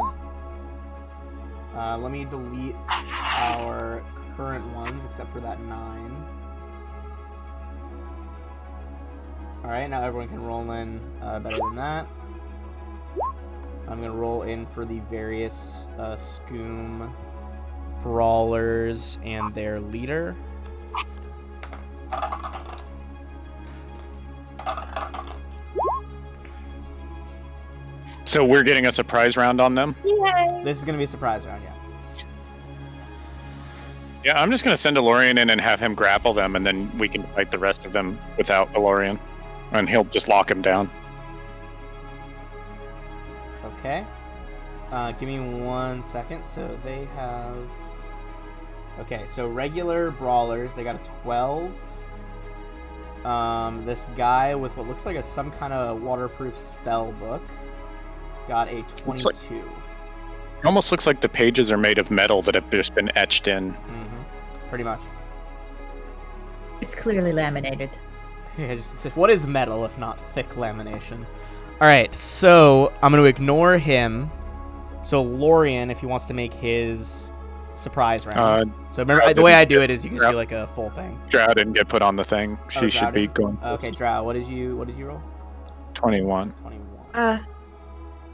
Let me delete our current ones, except for that 9. Alright, now everyone can roll in better than that. I'm going to roll in for the various Scoom brawlers and their leader. So we're getting a surprise round on them? Yay! This is going to be a surprise round, yeah. Yeah, I'm just gonna send Alorian in and have him grapple them, and then we can fight the rest of them without Alorian. And he'll just lock him down. Okay. Give me 1 second. So they have... Okay, so regular brawlers, they got a 12. This guy with what looks like some kind of waterproof spell book got a 22. It almost looks like the pages are made of metal that have just been etched in. Pretty much. It's clearly laminated. Yeah, just what is metal if not thick lamination? Alright, so I'm going to ignore him. So Lorian, if he wants to make his surprise round. So remember, the way I do it is you can just do like a full thing. Drow didn't get put on the thing. She should be going. Okay, Drow, what did you roll? 21. 21.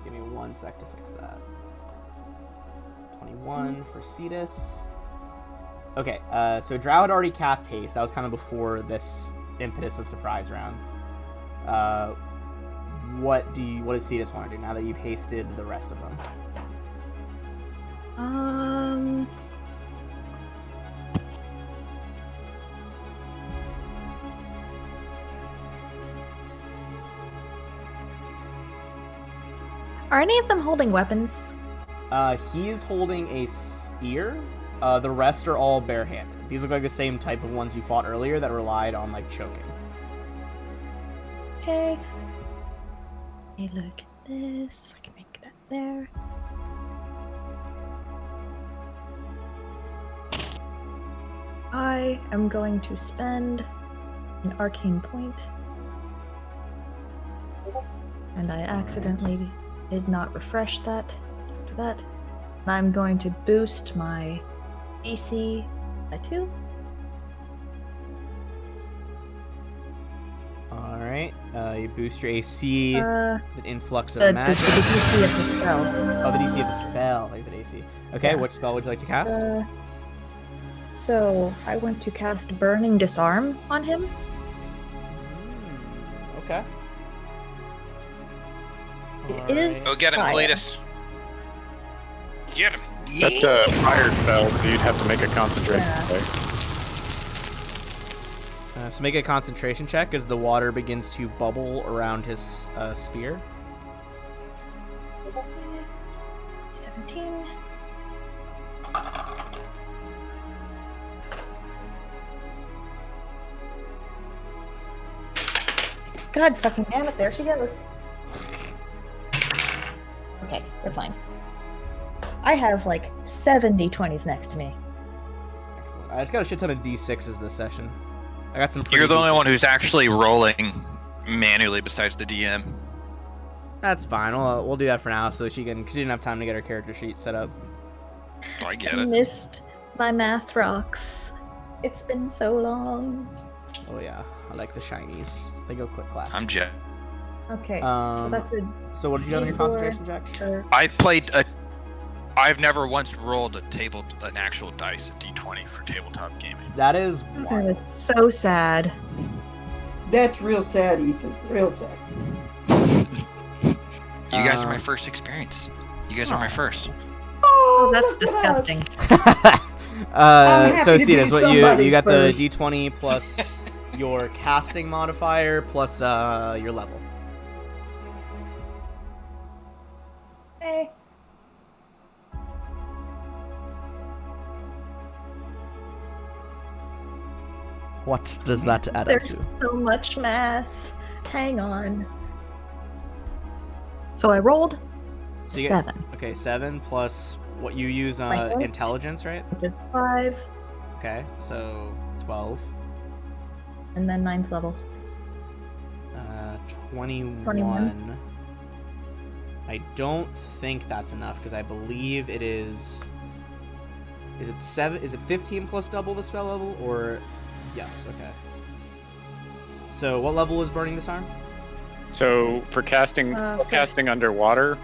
Give me 1 sec to fix that. 21 for Cetus. Okay, so Drow had already cast haste. That was kind of before this impetus of surprise rounds. What does Cetus want to do now that you've hasted the rest of them? Are any of them holding weapons? He is holding a spear. The rest are all barehanded. These look like the same type of ones you fought earlier that relied on like choking. Okay. Hey, look at this. I can make that there. I am going to spend an arcane point. And I accidentally did not refresh that after that. And I'm going to boost my DC by 2. Alright, you boost your AC with influx of The magic. DC of the spell. Oh, the DC of the spell. I said AC. Okay, Yeah. which spell would you like to cast? So I want to cast Burning Disarm on him. Okay. It is Go get him, fire. Cletus. Get him. That's a fire spell, so you'd have to make a concentration Yeah. check. So make a concentration check as the water begins to bubble around his spear. 17. God fucking damn it, there she goes. Okay, we're fine. I have like 70 20s next to me. Excellent. I just got a shit ton of D6s this session. I got some. You're the only D6s. one who's actually rolling manually besides the DM. That's fine. We'll do that for now, so she didn't have time to get her character sheet set up. Oh, I get I it. missed my math rocks. It's been so long. Oh yeah, I like the shinies. They go quick clap. I'm Jet. Okay, so Um, that's a So what did you get on your D4. concentration check? I've never once rolled an actual dice, a D20 for tabletop gaming. That is That wild. is so sad. That's real sad, Ethan. Real sad. You guys are my Uh, first experience. You guys are my first. Oh, that's look at us. disgusting. happy So to be Cetus, what you somebody's got first. the D20 plus your casting modifier plus your level. Hey. What does that add up There's to? so much math. Hang on. So I rolled So you 7, Okay, 7 plus what you use My int. intelligence, right? which is 5, Okay, so 12. and then 9th level. 21. 21. I don't think that's enough because I believe it is. Is it 7? Is it 15 plus double the spell level, or yes? Okay. So what level is Burning Disarm? So for casting First. casting underwater,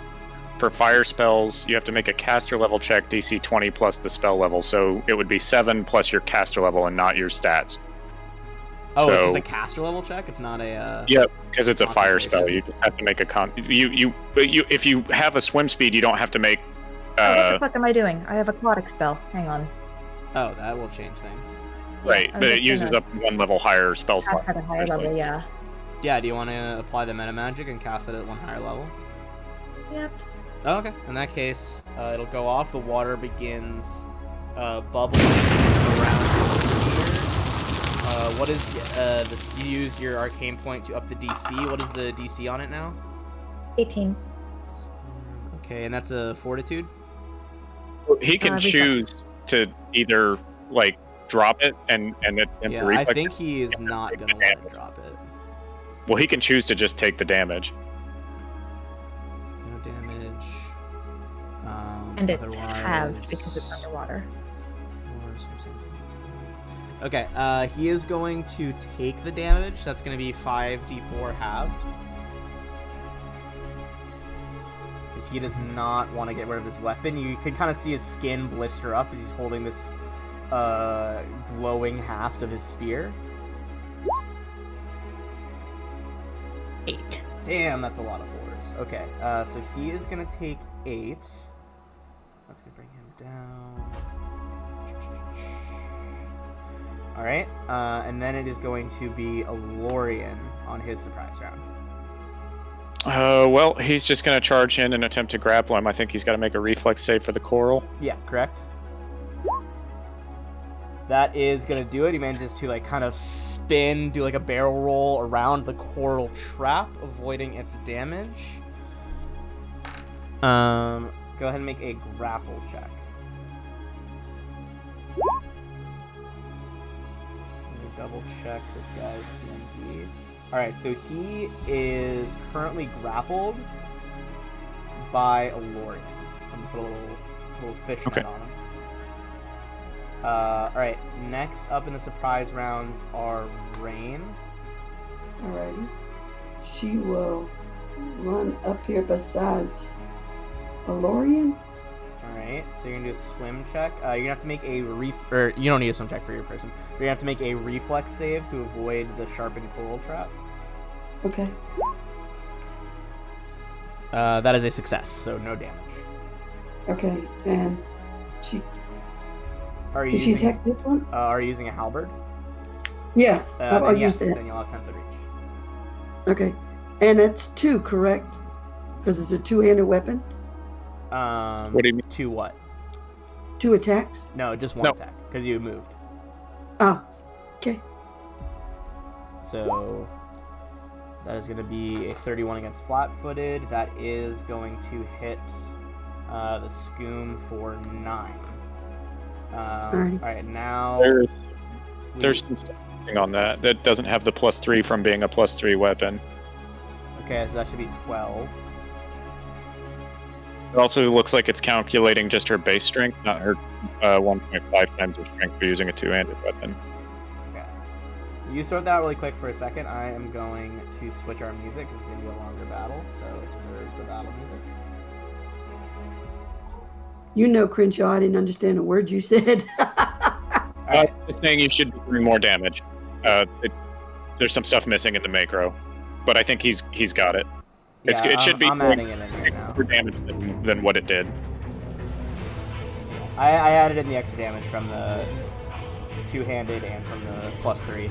for fire spells, you have to make a caster level check DC 20 plus the spell level. So it would be 7 plus your caster level and not your stats. Oh, it's So- just a caster level check. It's not a. Yep, because it's a fire Concentration. spell. You just have to make a if you have a swim speed, you don't have to make. what the fuck am I doing? I have aquatic spell. Hang on. Oh, that will change things. Right, I'm but it just uses gonna up one level higher spell slot. cast at a higher essentially. level, yeah. Yeah. Do you want to apply the meta magic and cast it at one higher level? Yep. Oh, okay. In that case, it'll go off. The water begins bubbling around the sphere. What is you use your arcane point to up the DC? What is the DC on it now? 18. Okay, and that's a fortitude. He can Reflex. choose to either like drop it and Yeah, I reflex. think he is not gonna let it drop it. Well, he can choose to just take the damage. No damage. And it's otherwise- halved because it's underwater. Okay, he is going to take the damage. That's going to be 5d4 halved. Because he does not want to get rid of his weapon. You can kind of see his skin blister up as he's holding this glowing haft of his spear. 8. Damn, that's a lot of 4s. Okay, so he is gonna take 8. That's gonna bring him down. Alright, and then it is going to be Alorian on his surprise round. Well, he's just going to charge in and attempt to grapple him. I think he's got to make a reflex save for the coral. Yeah, correct. That is going to do it. He manages to, like, kind of spin, do, like, a barrel roll around the coral trap, avoiding its damage. Go ahead and make a grapple check. Let me double check this guy's CMD. Alright, so he is currently grappled by Alorian. I'm gonna put a little fish net on him. Alright, next up in the surprise rounds are Rain. Alrighty. She will run up here besides Alorian. Alright, so you're gonna do a swim check. You're gonna have to make a you don't need a swim check for your person. You're gonna have to make a reflex save to avoid the sharpened coral trap. Okay. That is a success, so no damage. Okay, and she... Are you Did she using, attack this one? Are you using a halberd? Yeah, I'll Then use yes, that. then you'll have 10 foot reach. Okay. And that's 2, correct? Because it's a two-handed weapon? What do you mean? 2 what? 2 attacks? No, just 1 No. attack, because you moved. Oh, okay. So that is going to be a 31 against flat-footed. That is going to hit the scoom for 9. All right, now There's some stuff missing on that. That doesn't have the +3 from being a +3 weapon. Okay, so that should be 12. It also looks like it's calculating just her base strength, not her 1.5 times her strength for using a two-handed weapon. Okay. You sort that out really quick for a second. I am going to switch our music because it's going to be a longer battle, so it deserves the battle music. You know, Crenshaw, I didn't understand a word you said. It's saying you should be doing more damage. There's some stuff missing in the macro, but I think he's got it. Yeah, It should be I'm adding it in there now. more damage than what it did. I added in the extra damage from the two-handed and from the +3.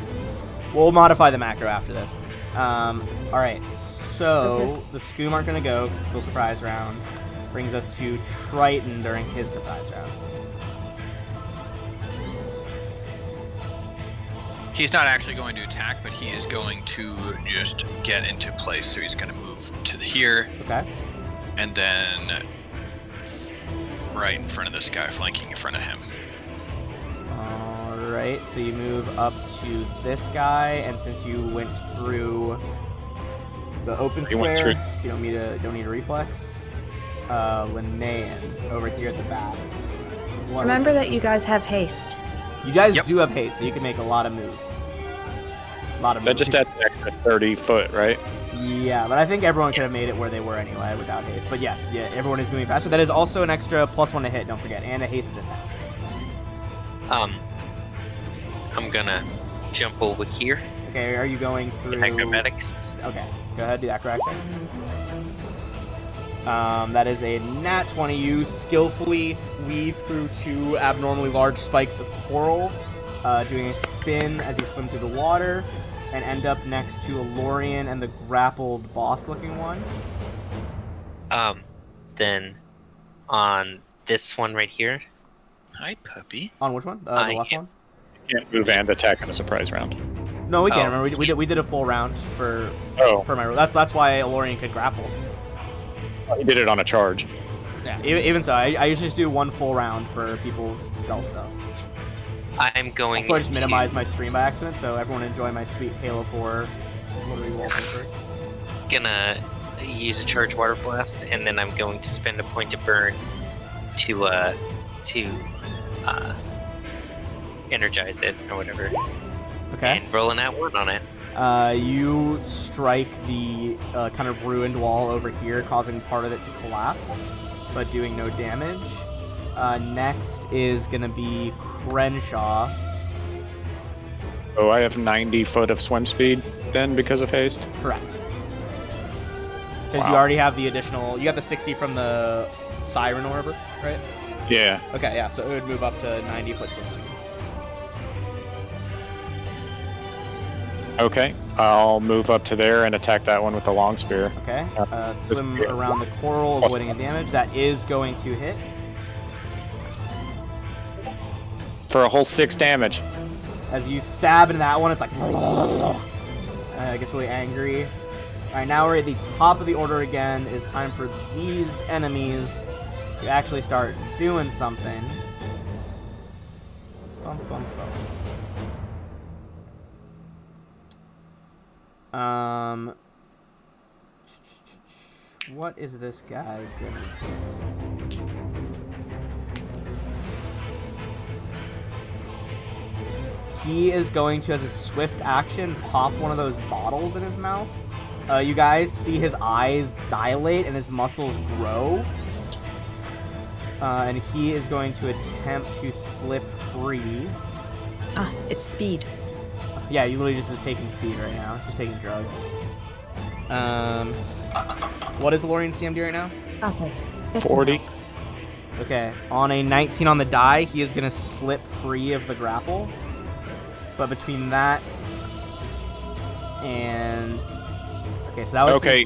We'll modify the macro after this. Alright, so the Scoom aren't going to go because it's still surprise round. Brings us to Triton during his surprise round. He's not actually going to attack, but he is going to just get into place. So he's going to move to here, Okay. and then right in front of this guy, flanking in front of him. Alright, so you move up to this guy, and since you went through the open You went square, you don't need a reflex. Linnaean over here at the back. Remember that you guys have haste. You guys Yep. do have haste, so you can make a lot of moves. That just adds an extra 30 foot, right? Yeah, but I think everyone could have made it where they were anyway without haste. But yes, yeah, everyone is moving faster. That is also an extra +1 to hit, don't forget, and a hasted attack. I'm gonna jump over here. Okay, are you going through... Acrobatics. Okay, go ahead, do that correction. That is a nat 20. You skillfully weave through 2 abnormally large spikes of coral, doing a spin as you swim through the water, and end up next to Alorian and the grappled boss-looking one. Then on this one right here, Hi, puppy. On which one? The I left am- one? You can't move and attack in a surprise round. No, we can't. Oh. Remember, we did a full round for Oh, my. That's why Alorian could grapple. he did it on a charge. Yeah. Even so, I usually just do 1 full round for people's stealth stuff. I'm going Also, I just into- minimize my stream by accident, so everyone enjoy my sweet Halo 4 glittery wallpaper. gonna use a charge water blast, and then I'm going to spend a point to burn to energize it or whatever, Okay. and roll an @1 on it. You strike the kind of ruined wall over here, causing part of it to collapse, but doing no damage. Next is gonna be Crenshaw. Oh, I have 90 foot of swim speed then because of haste. Correct. Because you Wow. already have the additional. You got the 60 from the Siren Orb, right? Yeah. Okay, yeah. So it would move up to 90 foot swim speed. Okay, I'll move up to there and attack that one with the long spear. Okay. This- Swim around the coral, avoiding a damage. That is going to hit. For a whole 6 damage. As you stab into that one, it's like it gets really angry. All right, now we're at the top of the order again. It's time for these enemies to actually start doing something. Bum, bum, bum. What is this guy doing? He is going to, as a swift action, pop one of those bottles in his mouth. You guys see his eyes dilate and his muscles grow. And he is going to attempt to slip free. Ah, it's speed. Yeah, he literally just is taking speed right now. He's just taking drugs. What is Lorian's CMD right now? Okay. That's 40. enough. Okay, on a 19 on the die, he is going to slip free of the grapple. But between that and... Okay, so that was... Okay,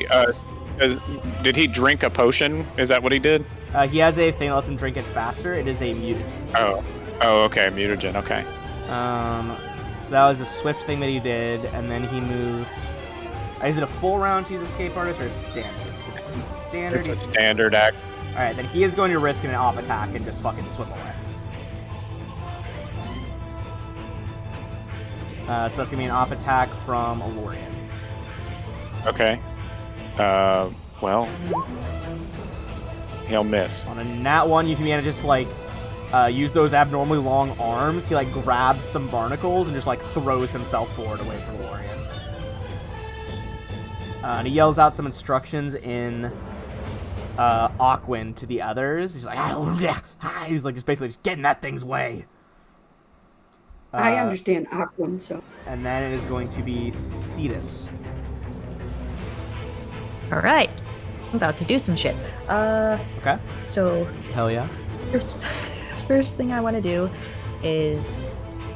his- did he drink a potion? Is that what he did? he has a thing that lets him drink it faster. It is a mutagen. Oh, okay, mutagen, okay. So that was a swift thing that he did, and then he moved... Is it a full round to use Escape Artist, or a standard? It's a standard. It's a standard act. Alright, then he is going to risk an off attack and just fucking swim away. So that's going to be an off attack from Alorian. Okay. Well, he'll miss. On a nat 1, you can be able to just, like, use those abnormally long arms. He, like, grabs some barnacles and just, like, throws himself forward away from Alorian. And he yells out some instructions in Aquan to the others. He's like, he's like, just basically just get in that thing's way. I understand Aquan, so. And then it is going to be Cetus. All right. I'm about to do some shit. Okay. So Hell yeah. first thing I want to do is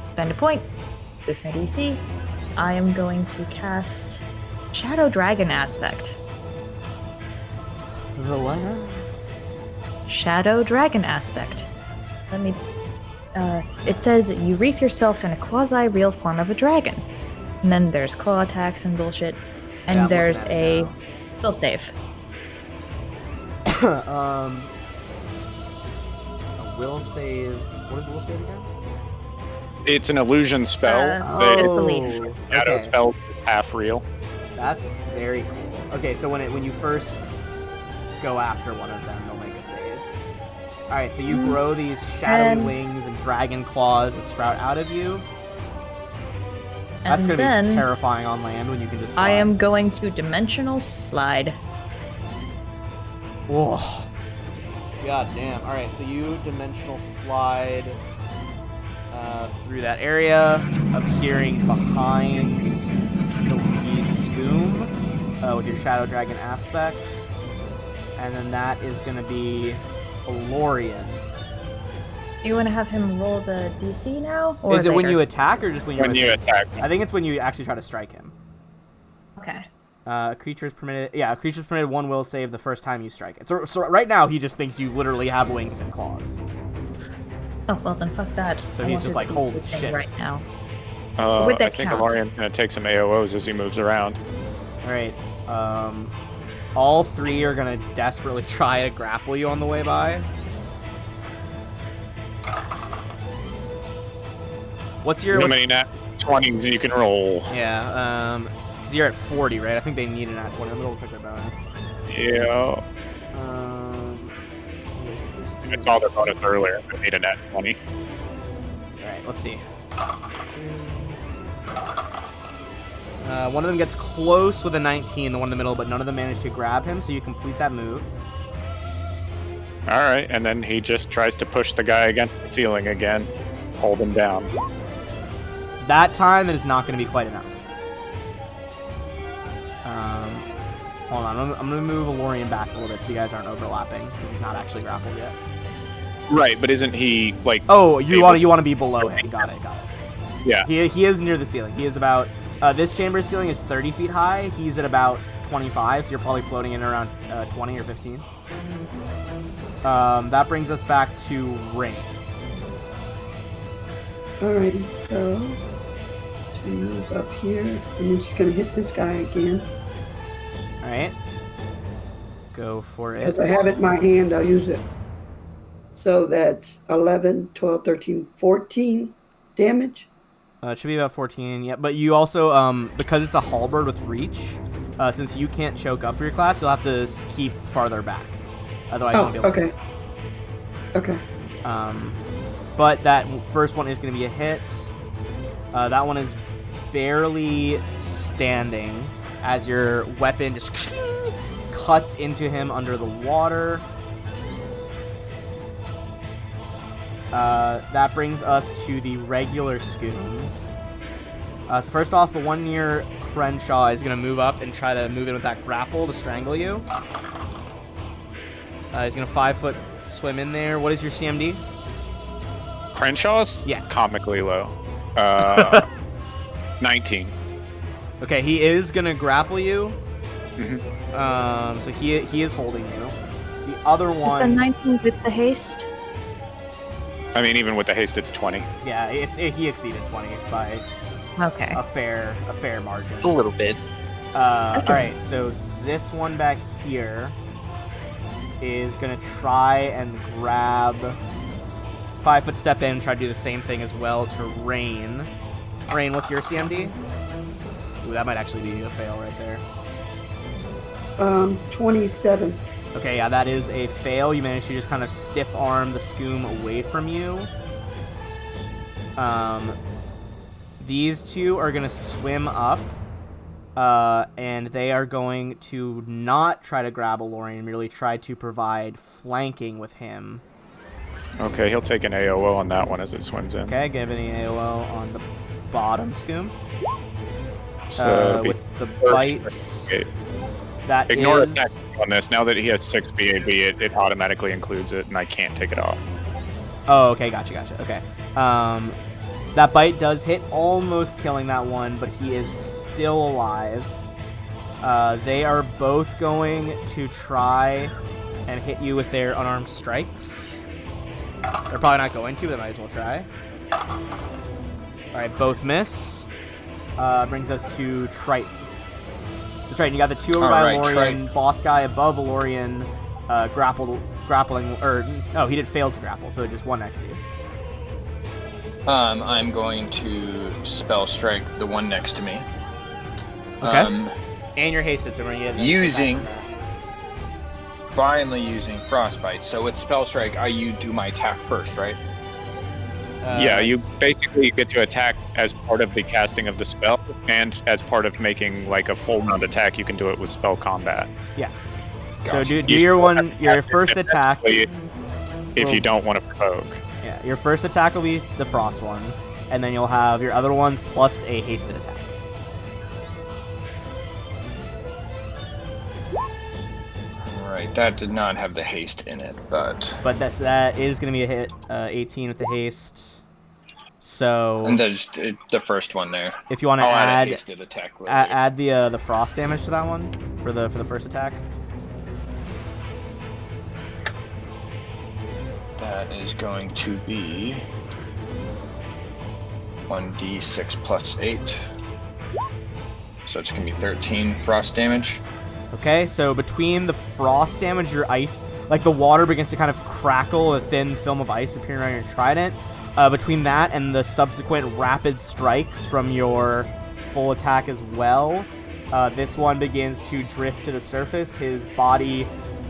spend a point. Boost my DC. I am going to cast Shadow Dragon Aspect. The what? Shadow Dragon Aspect. Let me. It says you wreath yourself in a quasi-real form of a dragon. And then there's claw attacks and bullshit. And Yeah, I'm there's looking at it a now. will save. A will save. What is will save again? It's an illusion spell. Disbelief. Shadow okay. spells is half real. That's very cool. Okay, so when you first go after one of them, they'll make a save. All right, so you grow these shadowy And- wings and dragon claws that sprout out of you. That's And gonna be then terrifying on land when you can just fly. I am going to Dimensional Slide. Whoa. God damn. All right, so you dimensional slide through that area, appearing behind the lead Scoom with your Shadow Dragon aspect, and then that is going to be Alorian. Do you want to have him roll the DC now? Is it when later? you attack or just when you When you attack. I think it's when you actually try to strike him. Okay. Creature's permitted. Yeah, creature's permitted one will save the first time you strike it. So right now he just thinks you literally have wings and claws. Oh, well then fuck that. So I he's want just the like, DC holy thing shit. right now. I Would that think count? Alorian's gonna take some AOs as he moves around. All right. All three are gonna desperately try to grapple you on the way by. What's your? How What's, many nat 20s you can roll? yeah. Because you're at 40, right? I think they need an at 20. I'm gonna check their bonus. Yeah. I saw their bonus earlier. They need a nat 20. All right. Let's see. One of them gets close with a 19, the one in the middle, but none of them managed to grab him, so you complete that move. All right, and then he just tries to push the guy against the ceiling again. Hold him down. That time, that is not going to be quite enough. Hold on, I'm going to move Alorian back a little bit so you guys aren't overlapping, because he's not actually grappled yet. Right, but isn't he, like... Oh, you want to be below him. Got it. Yeah. He is near the ceiling. He is about... this chamber's ceiling is 30 feet high. He's at about 25, so you're probably floating in around 20 or 15. That brings us back to Rain. Alrighty, so to move up here, I'm just gonna hit this guy again. Alright. Go for it. Because I have it in my hand, I'll use it. So that's 11, 12, 13, 14 damage. It should be about 14, yeah. But you also, because it's a halberd with reach, since you can't choke up your class, you'll have to keep farther back. Otherwise, you won't be able to. Okay. But that first one is going to be a hit. That one is barely standing as your weapon just cuts into him under the water. That brings us to the regular Scoom. So first off, the one near Crenshaw is going to move up and try to move in with that grapple to strangle you. He's going to 5-foot swim in there. What is your CMD? Crenshaw's? Yeah. Comically low. 19. Okay, he is going to grapple you. Mm-hmm. So he is holding you. The other Is one... the 19 with the haste? I mean, even with the haste, it's 20. Yeah, he exceeded 20 by Okay. a fair margin. A little bit. Okay. Alright, so this one back here is going to try and grab... 5-foot step in and try to do the same thing as well to Rain. Rain, what's your CMD? Ooh, that might actually be a fail right there. 27. Okay, yeah, that is a fail. You managed to just kind of stiff arm the Scoom away from you. These two are going to swim up, and they are going to not try to grab Alorian, merely try to provide flanking with him. Okay, he'll take an AOO on that one as it swims in. Okay, give an AOO on the bottom Scoom. So it'll be with the bite, that Ignore is... attack on this. Now that he has 6 BAB, it automatically includes it, and I can't take it off. Oh, okay, gotcha. Okay. That bite does hit, almost killing that one, but he is still alive. They are both going to try and hit you with their unarmed strikes. They're probably not going to, but they might as well try. Alright, both miss. Brings us to Triton. So Triton, you got the 2 over by Alorian, boss guy above Alorian, grappling, or, no, he did fail to grapple, so just one next to you. I'm going to spell strike the one next to me. Okay. And you're hasted, so we're going to get Finally using frostbite. So with spell strike, you do my attack first, right? Yeah, you basically get to attack as part of the casting of the spell, and as part of making like a full round attack, you can do it with spell combat. Yeah. Gotcha. So do your first attack. If you don't want to provoke. Yeah, your first attack will be the frost one, and then you'll have your other ones plus a hasted attack. Alright, that did not have the haste in it, but that is going to be a hit, 18 with the haste. So and there's the first one there. if you want to add a hasted attack. add the frost damage to that one for the first attack. That is going to be 1d6 plus 8. So it's going to be 13 frost damage. Okay, so between the frost damage, your ice, like the water begins to kind of crackle, a thin film of ice appearing around your trident. Between that and the subsequent rapid strikes from your full attack as well, this one begins to drift to the surface, his body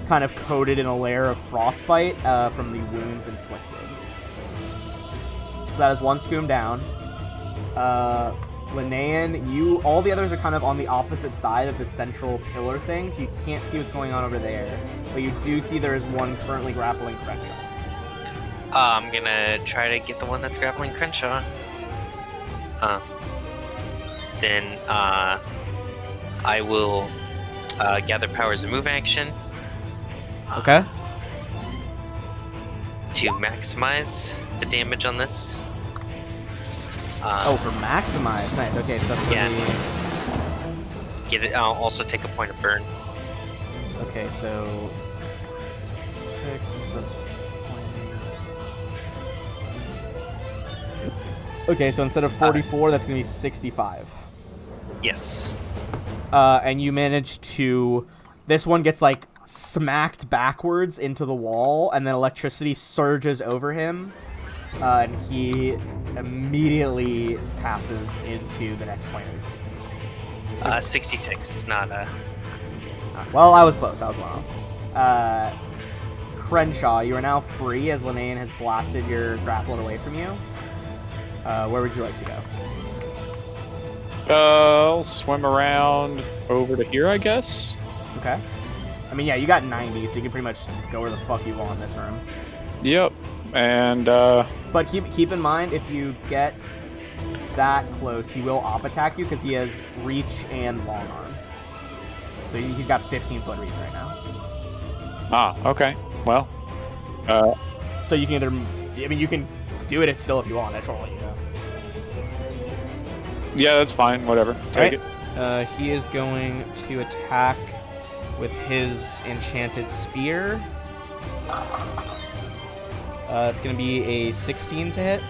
kind of coated in a layer of frostbite from the wounds inflicted. So that is one Scoom down. Linnaean, all the others are kind of on the opposite side of the central pillar thing, so you can't see what's going on over there. But you do see there is one currently grappling Crenshaw. I'm gonna try to get the one that's grappling Crenshaw. Then I will gather power as a move action Okay. to maximize the damage on this. Oh, for maximize. Nice. Okay, so that's Yeah. gonna Get it. I'll also take a point of burn. be... Okay, so 6, that's 20. Okay, so instead of 44, that's gonna be 65. Yes. And you manage to... This one gets, like, smacked backwards into the wall, and then electricity surges over him, and he immediately passes into the next plane of existence. 66, not Well, I was close. I was one off. Crenshaw, you are now free as Linnea has blasted your grappling away from you. Where would you like to go? I'll swim around over to here, I guess. Okay. I mean, yeah, you got 90, so you can pretty much go where the fuck you want in this room. Yep. And But keep in mind, if you get that close, he will op attack you because he has reach and long arm. So he's got 15-foot reach right now. okay. Well, So you can either, I mean, you can do it still if you want. I just want to let you know. yeah, that's fine. Whatever. Take it. He is going to attack with his enchanted spear. It's going to be a 16 to hit.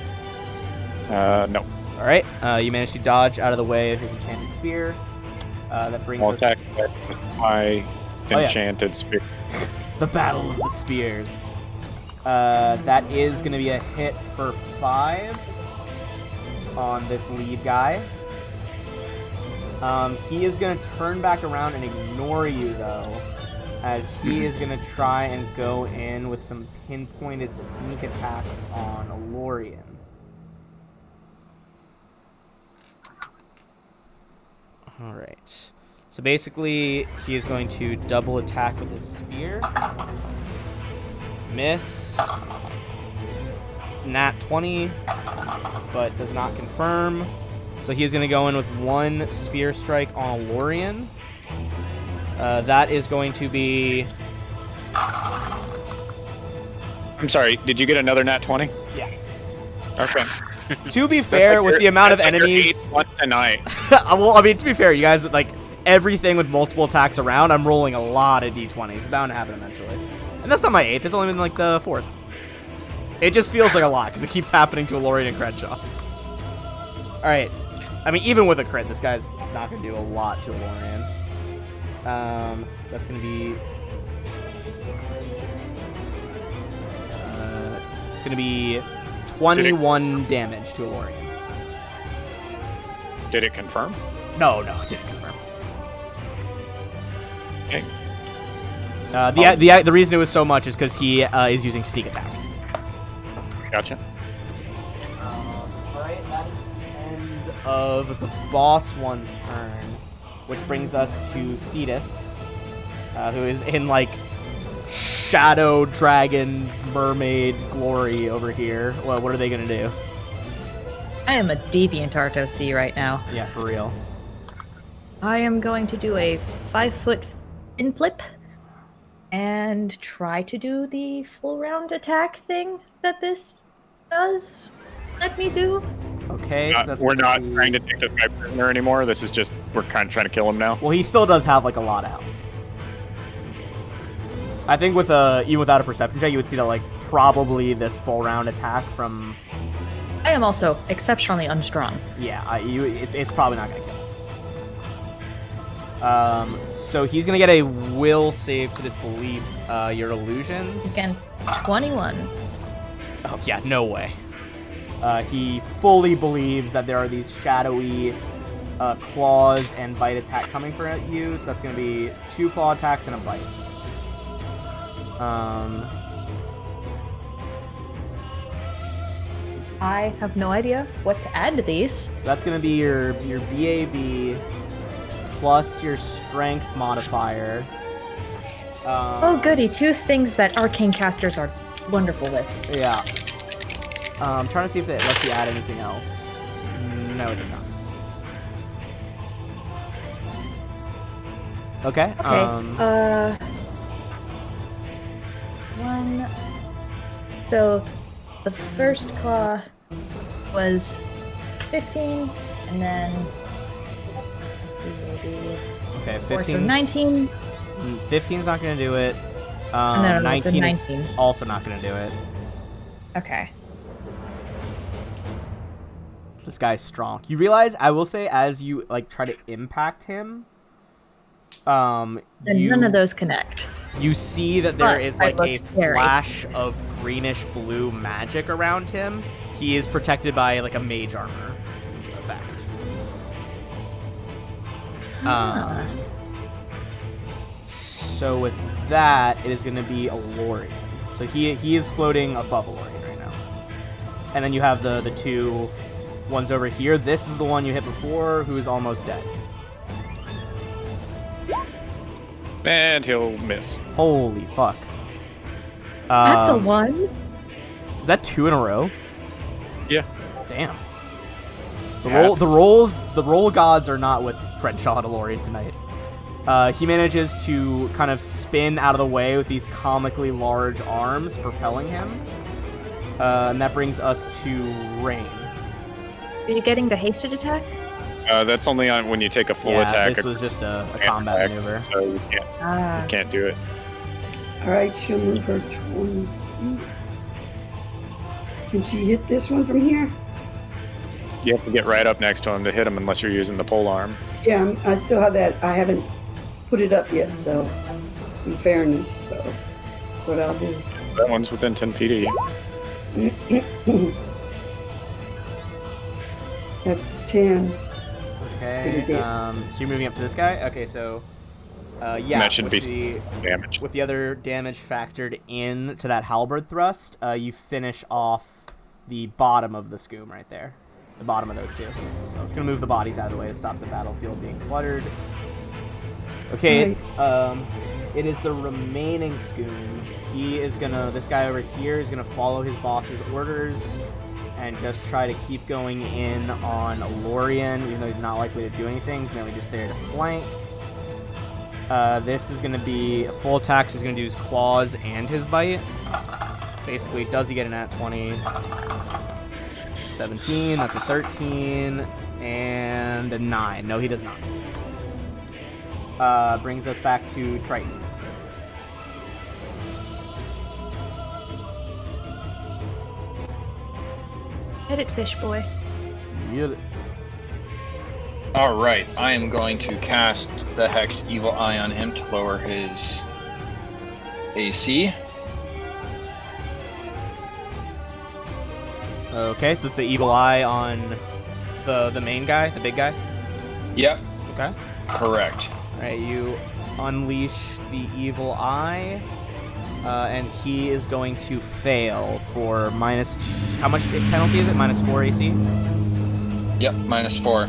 No. All right. You managed to dodge out of the way of his enchanted spear. That brings I'll us attack with my yeah. enchanted spear. the Battle of the Spears. That is going to be a hit for 5 on this lead guy. He is going to turn back around and ignore you, though, as he is going to try and go in with some pinpointed sneak attacks on Lorien. Alright. So basically, he is going to double attack with his spear. Miss. Nat 20, but does not confirm. So he is going to go in with 1 spear strike on Lorien. That is going to be... I'm sorry. Did you get another nat 20? Yeah. Okay. To be fair, with the amount of that's like your enemies... 8th one tonight. Well, I mean, to be fair, you guys, like, everything with multiple attacks around, I'm rolling a lot of d20s. It's bound to happen eventually. And that's not my 8th. It's only been, like, the 4th. It just feels like a lot, because it keeps happening to Lorien and Crenshaw. Alright. I mean, even with a crit, this guy's not going to do a lot to Lorien. That's going to be... it's going to be 21 damage to Lorien. Did it confirm? No, it didn't confirm. Okay. The reason it was so much is because he is using sneak attack. Gotcha. Alright, that is the end of the boss one's turn, which brings us to Cetus, who is in, like, shadow dragon mermaid glory over here. Well, what are they gonna do? I am a deviant RTOC right now. Yeah, for real. I am going to do a 5-foot fin flip and try to do the full round attack thing that this does let me do. Okay, so that's we're not gonna be... trying to take this guy prisoner anymore. This is just, we're kind of trying to kill him now. Well, he still does have, like, a lot of health. I think with even without a perception check, you would see that, like, probably this full round attack from... I am also exceptionally unstrung. Yeah, it's probably not gonna kill him. So he's gonna get a will save to disbelieve your illusions. Against 21. Oh yeah, no way. He fully believes that there are these shadowy claws and bite attack coming for you, so that's gonna be 2 claw attacks and a bite. I have no idea what to add to these. So that's gonna be your BAB plus your strength modifier. Oh goody, 2 things that arcane casters are wonderful with. Yeah. I'm trying to see if it lets you add anything else. No, it does not. Okay. Okay. One. So, the first claw was 15, and then maybe Okay, 4, 15. so 19. 15's not going to do it. No, it's a 19 19. is also not going to do it. Okay. This guy's strong. You realize, I will say, as you like try to impact him, And none of those connect. you see that there But is I like look a scary. flash of greenish blue magic around him. He is protected by like a mage armor effect. So with that, it is going to be a Lorian. So he is floating above a Lorian right now. And then you have the two ones over here. This is the one you hit before, who is almost dead. And he'll miss. Holy fuck. That's a 1? Is that 2 in a row? Yeah. Damn. Yeah. The roll gods are not with Crenshaw DeLorean tonight. He manages to kind of spin out of the way with these comically large arms propelling him. And that brings us to Rain. Are you getting the hasted attack? That's only on when you take a full attack. This was just a and combat attack, maneuver. So you can't do it. All right, she'll move her 20 feet. Can she hit this one from here? You have to get right up next to him to hit him unless you're using the pole arm. Yeah, I still have that. I haven't put it up yet, so in fairness, so that's what I'll do. That one's within 10 feet of you. That's 10. Okay, so you're moving up to this guy? Okay, so, yeah. That should with be damage. With the other damage factored in to that halberd thrust, you finish off the bottom of the scoom right there. The bottom of those two. So I'm just going to move the bodies out of the way to stop the battlefield being cluttered. Okay, it is the remaining scoom. This guy over here is going to follow his boss's orders and just try to keep going in on Lorian, even though he's not likely to do anything. He's mainly just there to flank. This is going to be a full attack, so he's going to do his claws and his bite. Basically, does he get an at 20? 17, that's a 13, and a 9. No, he does not. Brings us back to Triton. Hit it, fish boy. All right, I am going to cast the Hex Evil Eye on him to lower his AC. Okay, so this is the evil eye on the main guy, the big guy? Yep, Okay. correct. Alright, you unleash the evil eye, and he is going to fail for minus... How much penalty is it? Minus 4 AC? Yep, -4.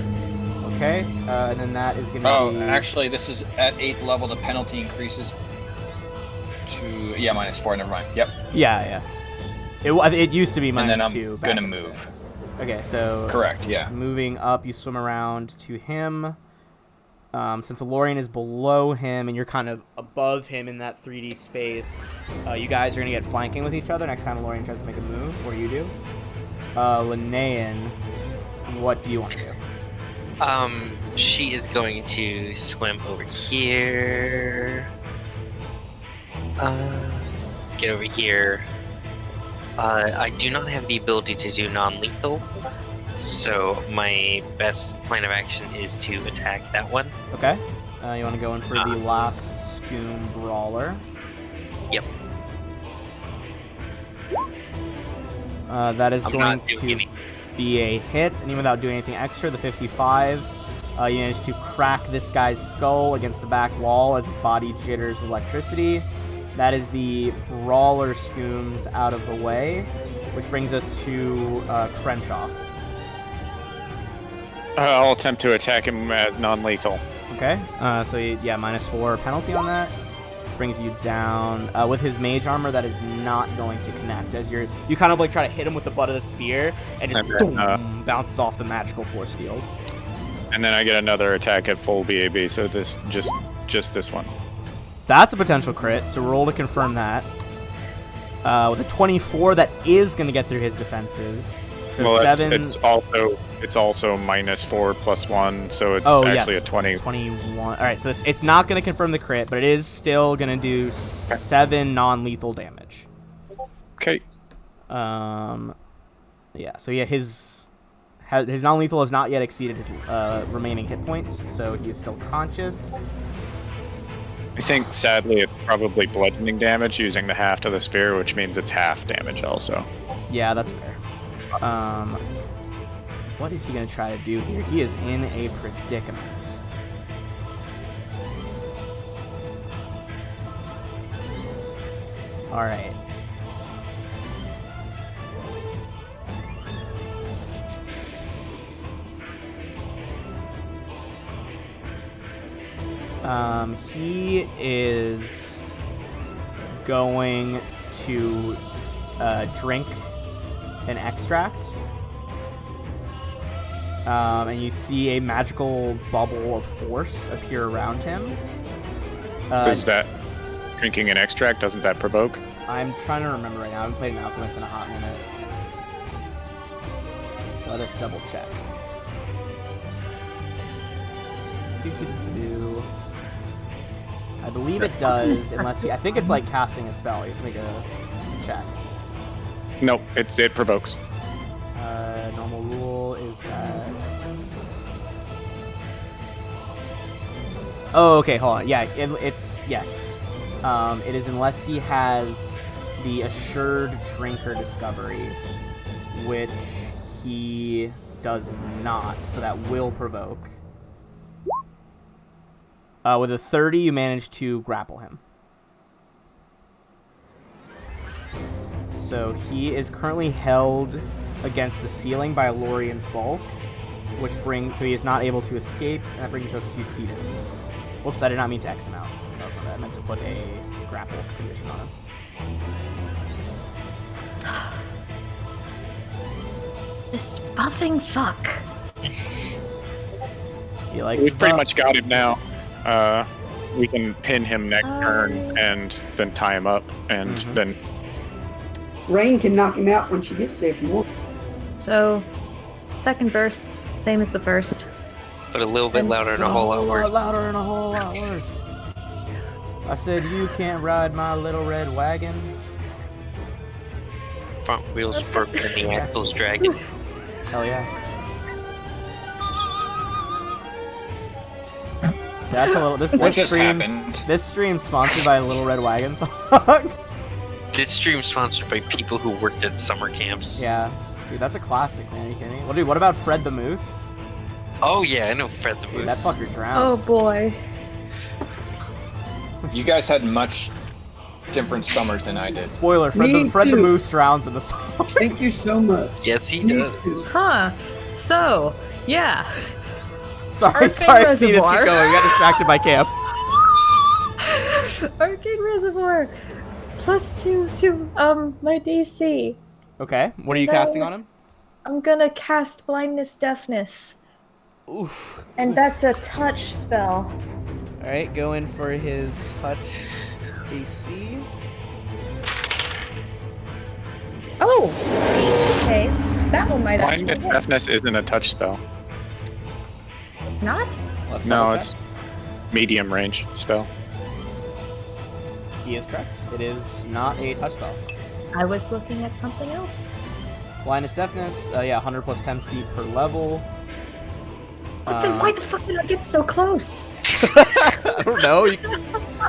Okay, and then that is going to Oh, be... actually, this is at 8th level. The penalty increases to -4. Never mind. Yep. Yeah. It used to be And minus then I'm 2. back gonna in the move. day. Okay, so... Correct. Yeah. Moving up, you swim around to him. Since Lorian is below him and you're kind of above him in that 3D space, you guys are going to get flanking with each other next time Lorian tries to make a move, or you do. Linnaean, what do you want to do? She is going to swim over here. Get over here. I do not have the ability to do non-lethal, so my best plan of action is to attack that one. Okay. You want to go in for the last Scoom Brawler. Yep. That is I'm going not doing to any. be a hit, and even without doing anything extra, the 55. You manage to crack this guy's skull against the back wall as his body jitters with electricity. That is the Brawler Scooms out of the way, which brings us to Crenshaw. I'll attempt to attack him as non-lethal. Okay, so yeah, -4 penalty on that. brings you down. With his mage armor, that is not going to connect. As you kind of like try to hit him with the butt of the spear, and just boom, bounces off the magical force field. And then I get another attack at full BAB, so this just this one. That's a potential crit, so roll to confirm that. With a 24, that is going to get through his defenses. So well, 7. it's also -4 + 1, so it's actually a 20. 21. All right, so it's not going to confirm the crit, but it is still going to do 7 non-lethal damage. Okay. Yeah. So yeah, his non-lethal has not yet exceeded his remaining hit points, so he is still conscious. I think sadly it's probably bludgeoning damage using the haft of the spear, which means it's half damage also. Yeah, that's fair. What is he going to try to do here? He is in a predicament. All right. He is going to drink an extract. And you see a magical bubble of force appear around him. Does that drinking an extract, doesn't that provoke? I'm trying to remember right now. I haven't played an alchemist in a hot minute. Let us double check. I believe it does, unless I think it's like casting a spell. You have to make a check. Nope, it provokes. Normal rule is that. Oh, okay, hold on. Yeah, it's yes. It is unless he has the assured drinker discovery, which he does not. So that will provoke. With a 30, you manage to grapple him. So he is currently held against the ceiling by Lorian's bulk, so he is not able to escape, and that brings us to Cetus. Whoops, I did not mean to X him out. That was my bad. I meant to put a grapple condition on him. This buffing fuck. He likes We've pretty buff. much got him now. We can pin him next turn and then tie him up, and then Rain can knock him out when she gets there if you want. So, second verse, same as the first. But a little bit louder and a whole lot worse. Louder and a whole lot worse. I said, you can't ride my little red wagon. Front wheels broke and the axles dragging. Hell yeah. That's a little. What just happened? This stream's sponsored by a Little Red Wagon song. This stream sponsored by people who worked at summer camps. Yeah, dude, that's a classic, man. Are you kidding me? What about Fred the Moose? Oh yeah, I know Fred the Moose. Dude, that fucker Oh drowns. boy. You guys had much different summers than I did. Spoiler: Fred Me the too. Moose drowns in the song. Thank you so much. Yes, he Me does. too. Huh. So, yeah. Sorry, Arcane Cetus, keep Reservoir. going. We got distracted by camp. Arcane Reservoir. +2 to my DC. Okay, what are you No. casting on him? I'm gonna cast Blindness Deafness. Oof. And that's a touch spell. All right, go in for his touch AC. Oh! Okay. That one might actually blindness hit. deafness isn't a touch spell. It's not? Let's No, double it's check. medium range spell. He is correct. It is not a touch spell. I was looking at something else. Blindness deafness. Yeah, 100 plus 10 feet per level. But then why the fuck did I get so close? I don't know.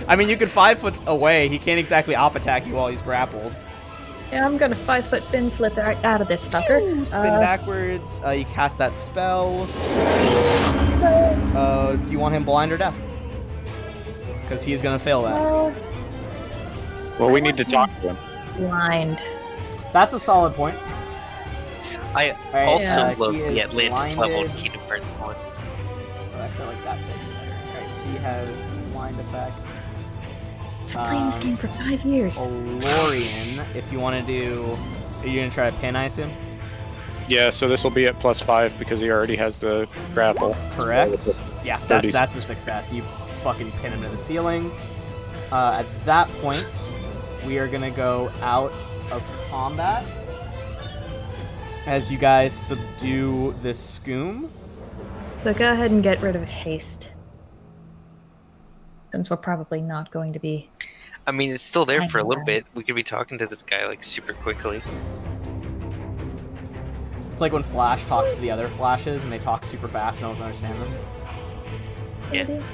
I mean, you could 5 foot away. He can't exactly op attack you while he's grappled. Yeah, I'm gonna 5-foot fin flip out of this fucker. Spin backwards. You cast that spell. Do you want him blind or deaf? Because he's gonna fail that. Well, we need to talk to him. Blind. That's a solid point. I Alright, also he love is the Atlantis level in blinded. Kingdom Hearts 1. Oh, actually, I like that thing better. Alright, he has blind effect. I've been playing this game for 5 years. Lorian, if you want to do... Are you going to try to pin, I assume? Yeah, so this will be at +5 because he already has the grapple. Correct. Yeah, that's a success. You fucking pin him to the ceiling. At that point, we are going to go out of combat as you guys subdue this Skoom. So go ahead and get rid of haste. Since we're probably not going to be... I mean, it's still there for a little know. bit. We could be talking to this guy like super quickly. It's like when Flash talks to the other Flashes and they talk super fast and no one can understand them. Yeah. Maybe?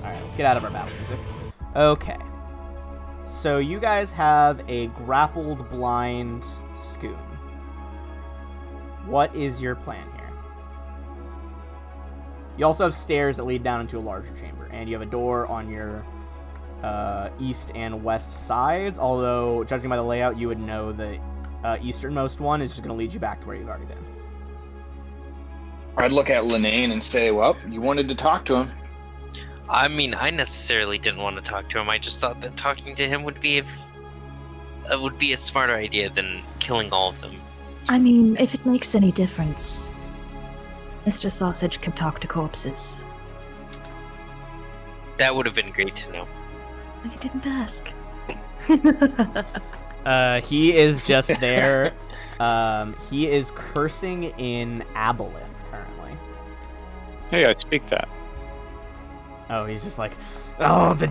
Alright, let's get out of our battle music. Okay. So you guys have a grappled blind Skoom. What is your plan here? You also have stairs that lead down into a larger chamber, and you have a door on your east and west sides, although, judging by the layout, you would know the easternmost one is just going to lead you back to where you've already been. I'd look at Linane and say, well, you wanted to talk to him. I mean, I necessarily didn't want to talk to him. I just thought that talking to him would be a smarter idea than killing all of them. I mean, if it makes any difference, Mr. Sausage can talk to corpses. That would have been great to know. You didn't ask. He is just there. He is cursing in Aboleth currently. Hey, I speak that. Oh, he's just like, oh, the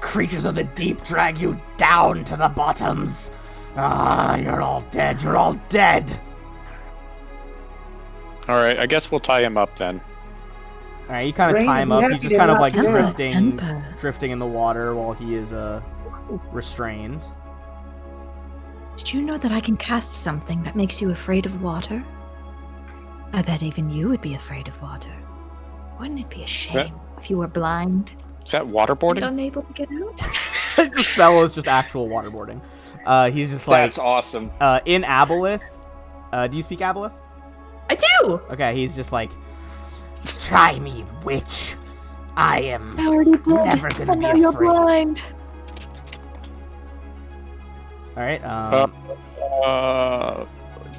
creatures of the deep drag you down to the bottoms. Ah, you're all dead. You're all dead. All right, I guess we'll tie him up then. All right, you kind of Rain, tie him you up. have He's to just get kind of him like up. drifting in the water while he is restrained. Did you know that I can cast something that makes you afraid of water? I bet even you would be afraid of water. Wouldn't it be a shame if you were blind Is that and waterboarding? unable to get out? The spell is just actual waterboarding. He's just like, That's awesome. in Aboleth. Do you speak Aboleth? I do! Okay, he's just like, try me, witch. I am I already did. never gonna and be now you're afraid. blind. All right. Uh,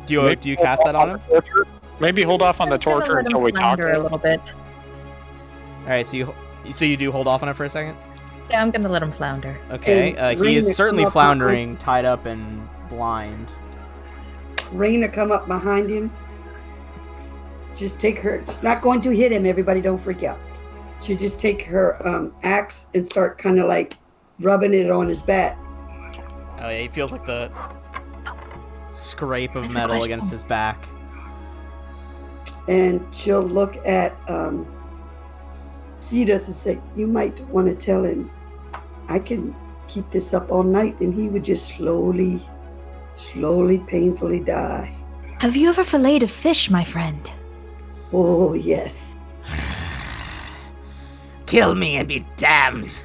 Do you cast that on him? Maybe hold off on the I'm gonna torture let him until we talk to flounder a him. little bit. All right. So you do hold off on it for a second. Yeah, I'm gonna let him flounder. Okay. And He Rain is to certainly come up floundering, tied up and blind. Raina come up behind him. Just take her. She's not going to hit him. Everybody, don't freak out. She just take her axe and start kind of like rubbing it on his back. Oh yeah, he feels like the scrape of metal against his back. And she'll look at Cetus and say, "You might want to tell him I can keep this up all night, and he would just slowly, painfully die." Have you ever filleted a fish, my friend? Oh yes. Kill me and be damned.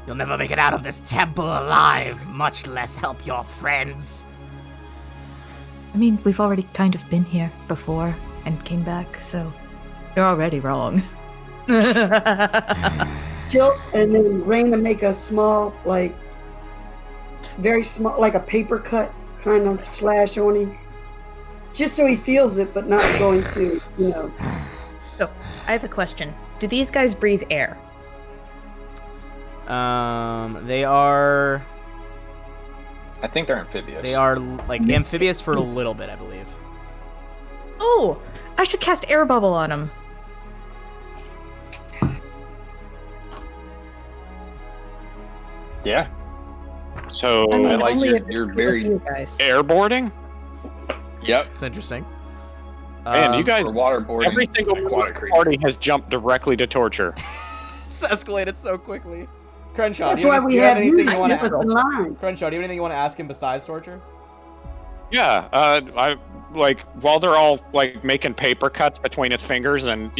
You'll never make it out of this temple alive, much less help your friends. I mean, we've already kind of been here before and came back, so you're already wrong. She'll and then Raina make a small, like very small, like a paper cut kind of slash on him, just so he feels it, but not going to, you know. So, I have a question. Do these guys breathe air? They are I think they're amphibious. like amphibious for a little bit, I believe. Oh, I should cast air bubble on them. Yeah. So, I mean, like only you're- if it's you're with very- you guys. airboarding? Yep. It's interesting. Man, you guys, For waterboarding, every single aquatic creature. party has jumped directly to torture. It's escalated so quickly. Crenshaw, That's do you why have, we do you have have you. anything you want It was to in line. Crenshaw, do you have anything you want to ask him besides torture? Yeah, I like while they're all like making paper cuts between his fingers and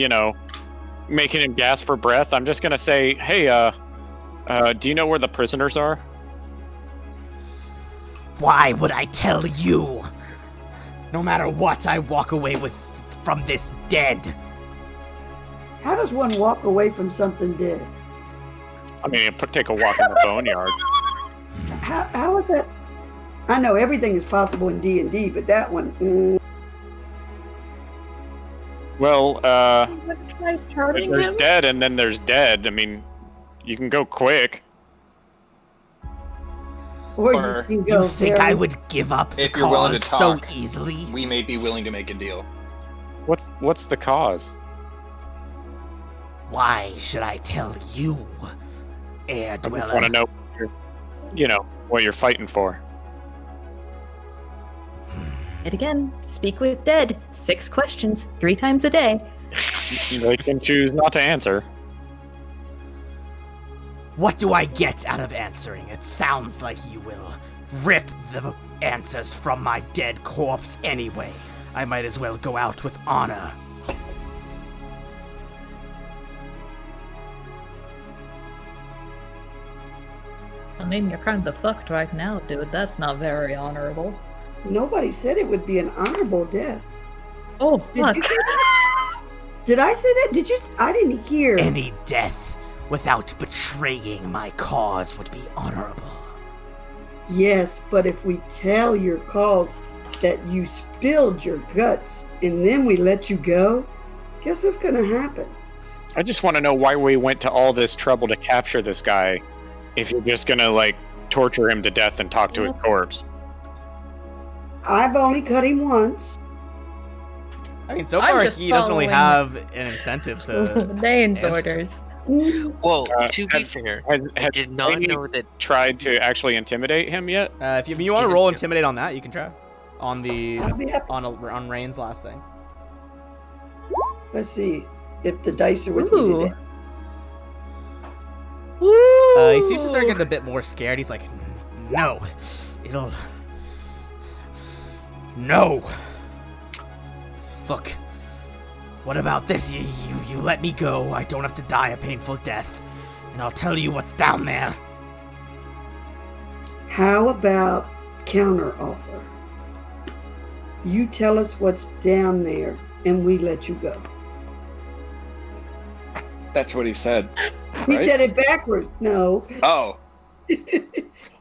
making him gasp for breath. I'm just gonna say, hey, do you know where the prisoners are? Why would I tell you? No matter what, I walk away from this dead. How does one walk away from something dead? I mean, take a walk in the boneyard. How is that? I know everything is possible in D&D, but that one. Well, Try charming there's him? dead and then there's dead. I mean, you can go quick. Or Or you can go You think very- I would give up the If you're willing to cause so talk, easily? we may be willing to make a deal. What's the cause? Why should I tell you, Air I just want to Dweller? know, what you're fighting for. Yet again, speak with dead. 6 questions, 3 times a day. They can choose not to answer. What do I get out of answering? It sounds like you will rip the answers from my dead corpse anyway. I might as well go out with honor. I mean, you're kind of fucked right now, dude. That's not very honorable. Nobody said it would be an honorable death. Oh, Did fuck. you say that? Did I say that? Did you? I didn't hear. Any death without betraying my cause would be honorable. Yes, but if we tell your cause that you spilled your guts and then we let you go, guess what's gonna happen? I just want to know why we went to all this trouble to capture this guy if you're just gonna, torture him to death and talk to his corpse. I've only cut him once. I mean, so I'm far just he doesn't really following- have an incentive to. Dane's answer. orders. Well, Uh, to be has- fair, Has, I has did not Rainey know that. tried to actually intimidate him yet? If you want to Didn't roll you? intimidate on that, you can try. On the I'll be happy. on Rain's last thing. Let's see if the dice are with me Ooh. today. He seems to start getting a bit more scared. He's like, No, it'll. No. Look. What about this? You let me go. I don't have to die a painful death. And I'll tell you what's down there. How about counter offer? You tell us what's down there, and we let you go. That's what he said. He Right? said it backwards. No, Oh,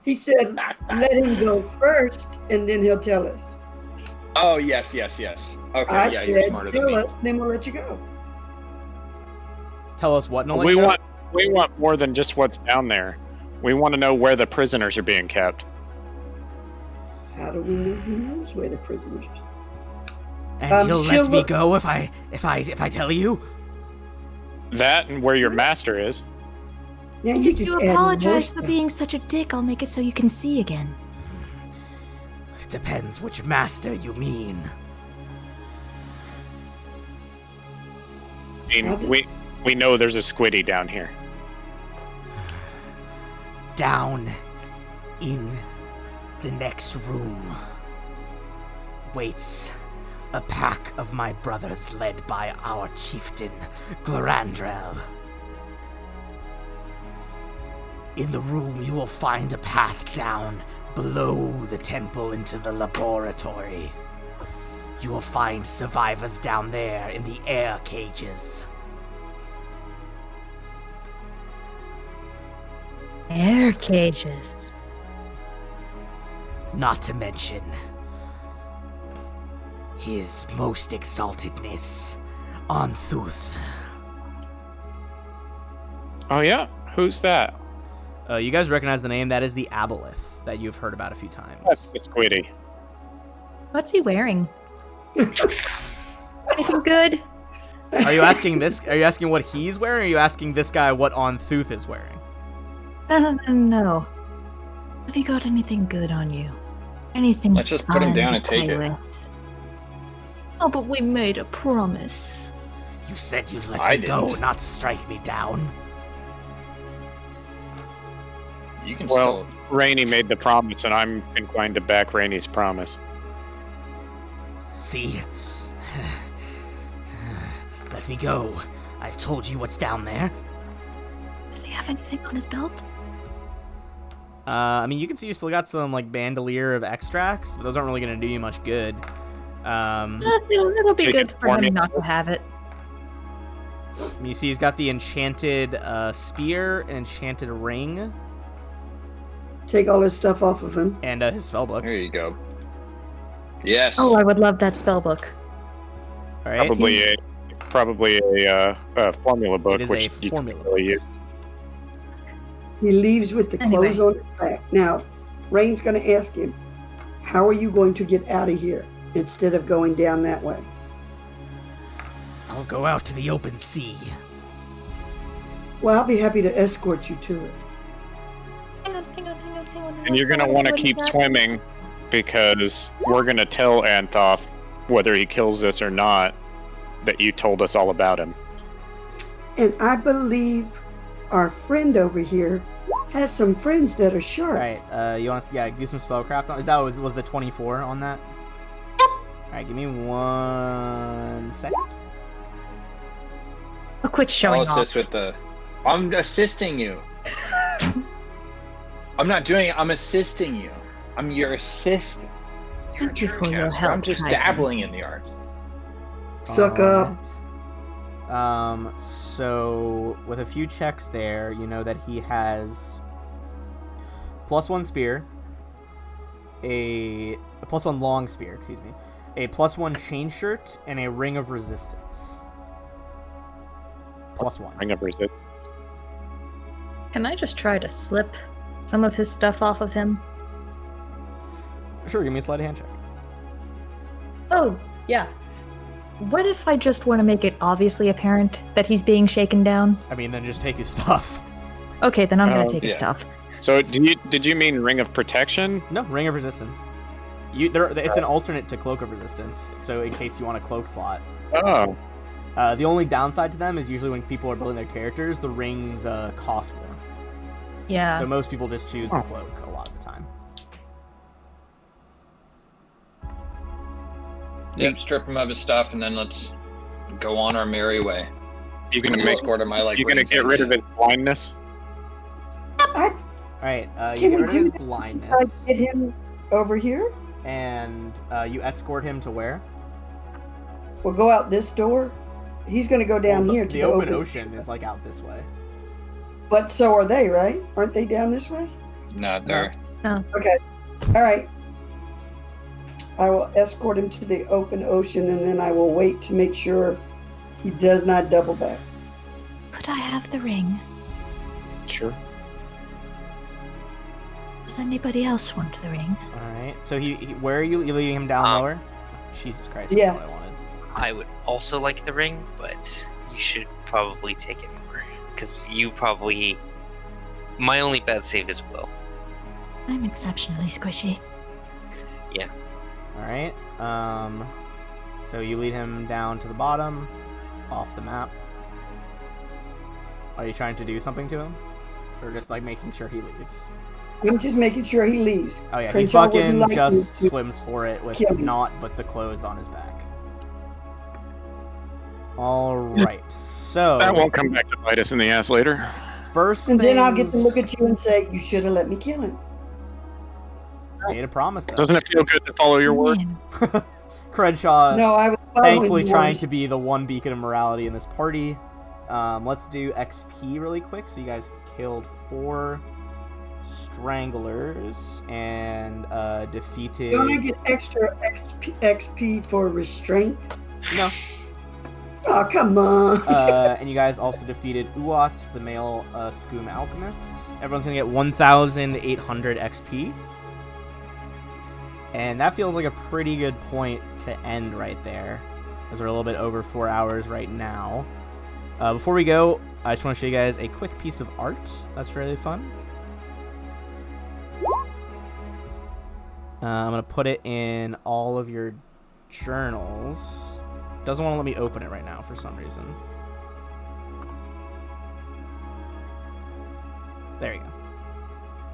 he said let him go first, and then he'll tell us. oh, yes, yes, yes. Okay, I yeah, you're said smarter than tell me. us, then we'll let you go. tell us what. We want more than just what's down there. We want to know where the prisoners are being kept. How do we know he knows where the prisoners are? And you'll she'll let me look- go if I tell you? That and where your master is. Now And you if just you add more apologize for stuff. being such a dick, I'll make it so you can see again. It depends which master you mean. I mean, we know there's a squiddy down here. Down in the next room waits a pack of my brothers led by our chieftain, Glorandrel. In the room, you will find a path down below the temple into the laboratory. You will find survivors down there in the air cages. Air cages. Not to mention His Most Exaltedness, Onthuth. Oh yeah? Who's that? You guys recognize the name? That is the Aboleth that you've heard about a few times. That's the squiddy. What's he wearing? Anything good? Are you asking this? Are you asking what he's wearing? Or are you asking this guy what Onthuth is wearing? No. Have you got anything good on you? Anything? Let's just put him fun down to and take play it. with? Oh, but we made a promise. You said you'd let I me go, didn't. not to strike me down. You can Well, still. Rainey made the promise, and I'm inclined to back Rainey's promise. See? Let me go. I've told you what's down there. Does he have anything on his belt? I mean, you can see you still got some bandolier of extracts, but those aren't really going to do you much good. It'll be Take good it for for him me. not to have it. You see he's got the enchanted spear, an enchanted ring, Take all his stuff off of him. and his spellbook. There you go. Yes. Oh, I would love that spell book. All right. Probably a formula book, It is which a you formula can really use. He leaves with the Anyway. clothes on his back. Now, Rain's going to ask him, how are you going to get out of here instead of going down that way? I'll go out to the open sea. Well, I'll be happy to escort you to it. Hang on. And you're gonna want to keep swimming because we're gonna tell Anthoth, whether he kills us or not, that you told us all about him. And I believe our friend over here has some friends that are All sharp. right. You want to do some spellcraft on? Is that was the 24 on that? Yep. All right. Give me 1 second. Oh, quit showing I'll off. assist with the. I'm assisting you. I'm not doing it. I'm assisting you. I'm your assistant. You're Thank you a for your caster. help, I'm just Titan. dabbling in the arts. Suck up. So with a few checks there, you know that he has +1 spear, a +1 long spear, excuse me, a +1 chain shirt, and a ring of resistance. +1. Ring of resistance. Can I just try to slip some of his stuff off of him? Sure, give me a sleight of hand check. Oh, yeah. What if I just want to make it obviously apparent that he's being shaken down? I mean, then just take his stuff. Okay, then I'm gonna Oh, take his yeah. stuff. So did you mean ring of protection? No, ring of resistance. It's an alternate to cloak of resistance, so in case you want a cloak slot. Oh, The only downside to them is usually when people are building their characters, the rings cost more. Yeah. So most people just choose the cloak a lot of the time. Yep, strip him of his stuff, and then let's go on our merry way. you gonna make Escort him. I like. you gonna rings get rid of idea. his blindness? I All right, you Can get we rid of do his that? blindness, get him over here. and you escort him to where? We'll go out this door. He's going to go down Well, here to the open ocean is like out this way. But so are they, right? Aren't they down this way? No, there. Okay. All right. I will escort him to the open ocean, and then I will wait to make sure he does not double back. Could I have the ring? Sure. Does anybody else want the ring? All right. So where are you leading him down lower? Jesus Christ! Yeah. That's what I wanted. I would also like the ring, but you should probably take it more. Because you probably... My only bad save is will. I'm exceptionally squishy. All right. So you lead him down to the bottom, off the map. Are you trying to do something to him, or just like making sure he leaves? I'm just making sure he leaves. Oh yeah, he Crenshaw wouldn't fucking like just me to swims for it with kill me. naught but the clothes on his back. All right. So That won't come back to bite us in the ass later. first And then I'll get to things- look at you and say, you should have let me kill him. Made a promise though. Doesn't it feel good to follow your word? Man, Crenshaw No, I was following thankfully trying yours. to be the one beacon of morality in this party. Let's do XP really quick. So you guys killed 4 stranglers and defeated. Don't I get extra XP for restraint? No. Oh, come on. And you guys also defeated Uat, the male Skoom alchemist. Everyone's gonna get 1,800 XP. And that feels like a pretty good point to end right there, as we're a little bit over 4 hours right now. Before we go, I just want to show you guys a quick piece of art that's really fun. I'm going to put it in all of your journals. Doesn't want to let me open it right now for some reason. There you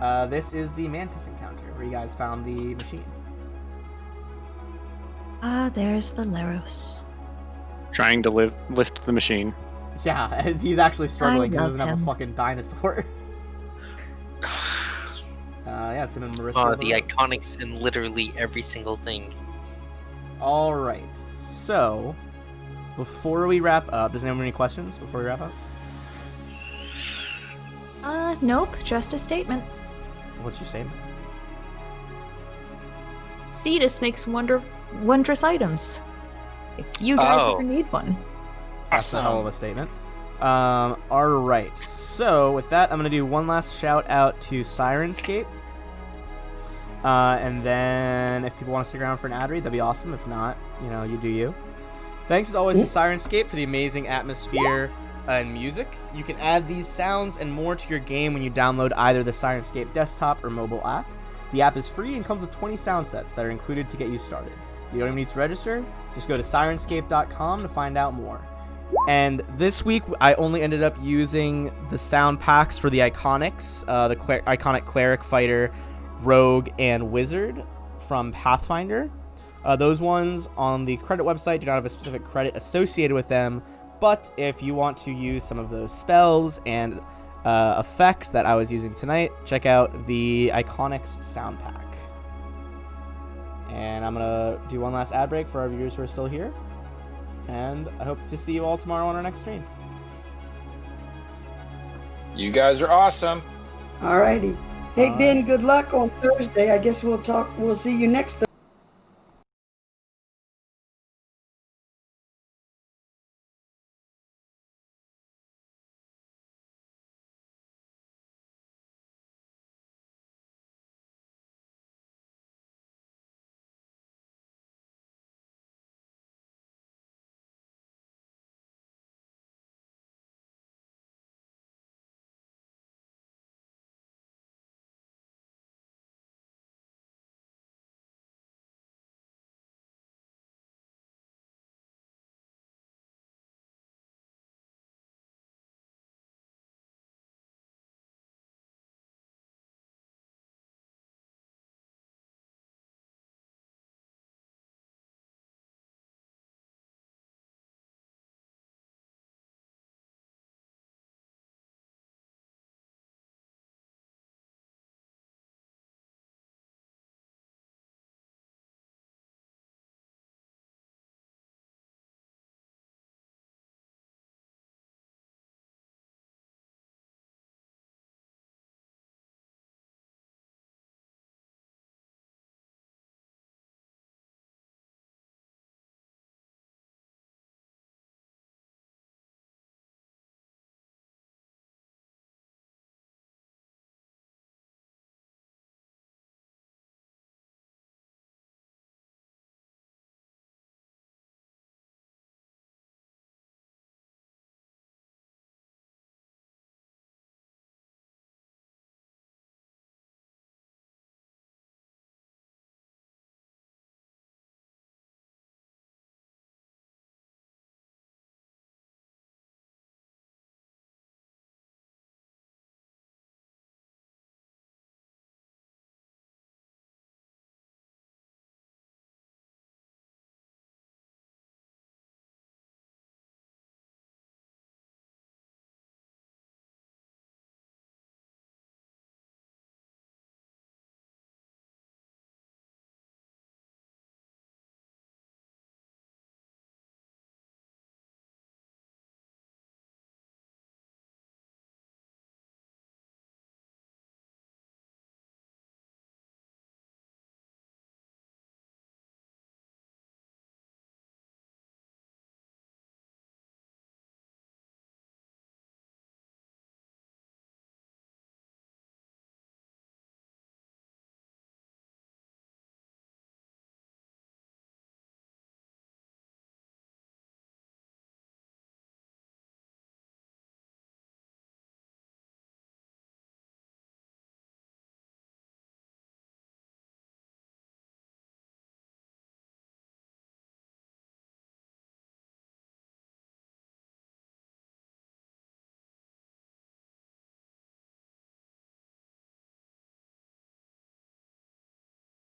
go. This is the Mantis encounter, where you guys found the machine. there's Valeros. Trying to lift the machine. Yeah, he's actually struggling because he love doesn't have a him. fucking dinosaur. Yeah, it's him and Marissa. The Valeros. iconics in literally every single thing. All right, so before we wrap up, does anyone have any questions before we wrap up? Nope, just a statement. What's your statement? Cetus makes wondrous items. If you guys Oh. ever need one. That's a hell of a statement. Alright, so with that, I'm going to do one last shout out to Sirenscape. And then if people want to stick around for an ad read, that'd be awesome. If not, you do you. Thanks as always to Sirenscape for the amazing atmosphere and music. You can add these sounds and more to your game when you download either the Sirenscape desktop or mobile app. The app is free and comes with 20 sound sets that are included to get you started. You don't even need to register. Just go to Sirenscape.com to find out more. And this week, I only ended up using the sound packs for the Iconics, the Iconic Cleric, Fighter, Rogue, and Wizard from Pathfinder. Those ones on the credit website do not have a specific credit associated with them, but if you want to use some of those spells and effects that I was using tonight, check out the Iconics sound pack. And I'm going to do one last ad break for our viewers who are still here. And I hope to see you all tomorrow on our next stream. You guys are awesome. Alrighty. Hey, Ben, good luck on Thursday. I guess we'll see you next Thursday.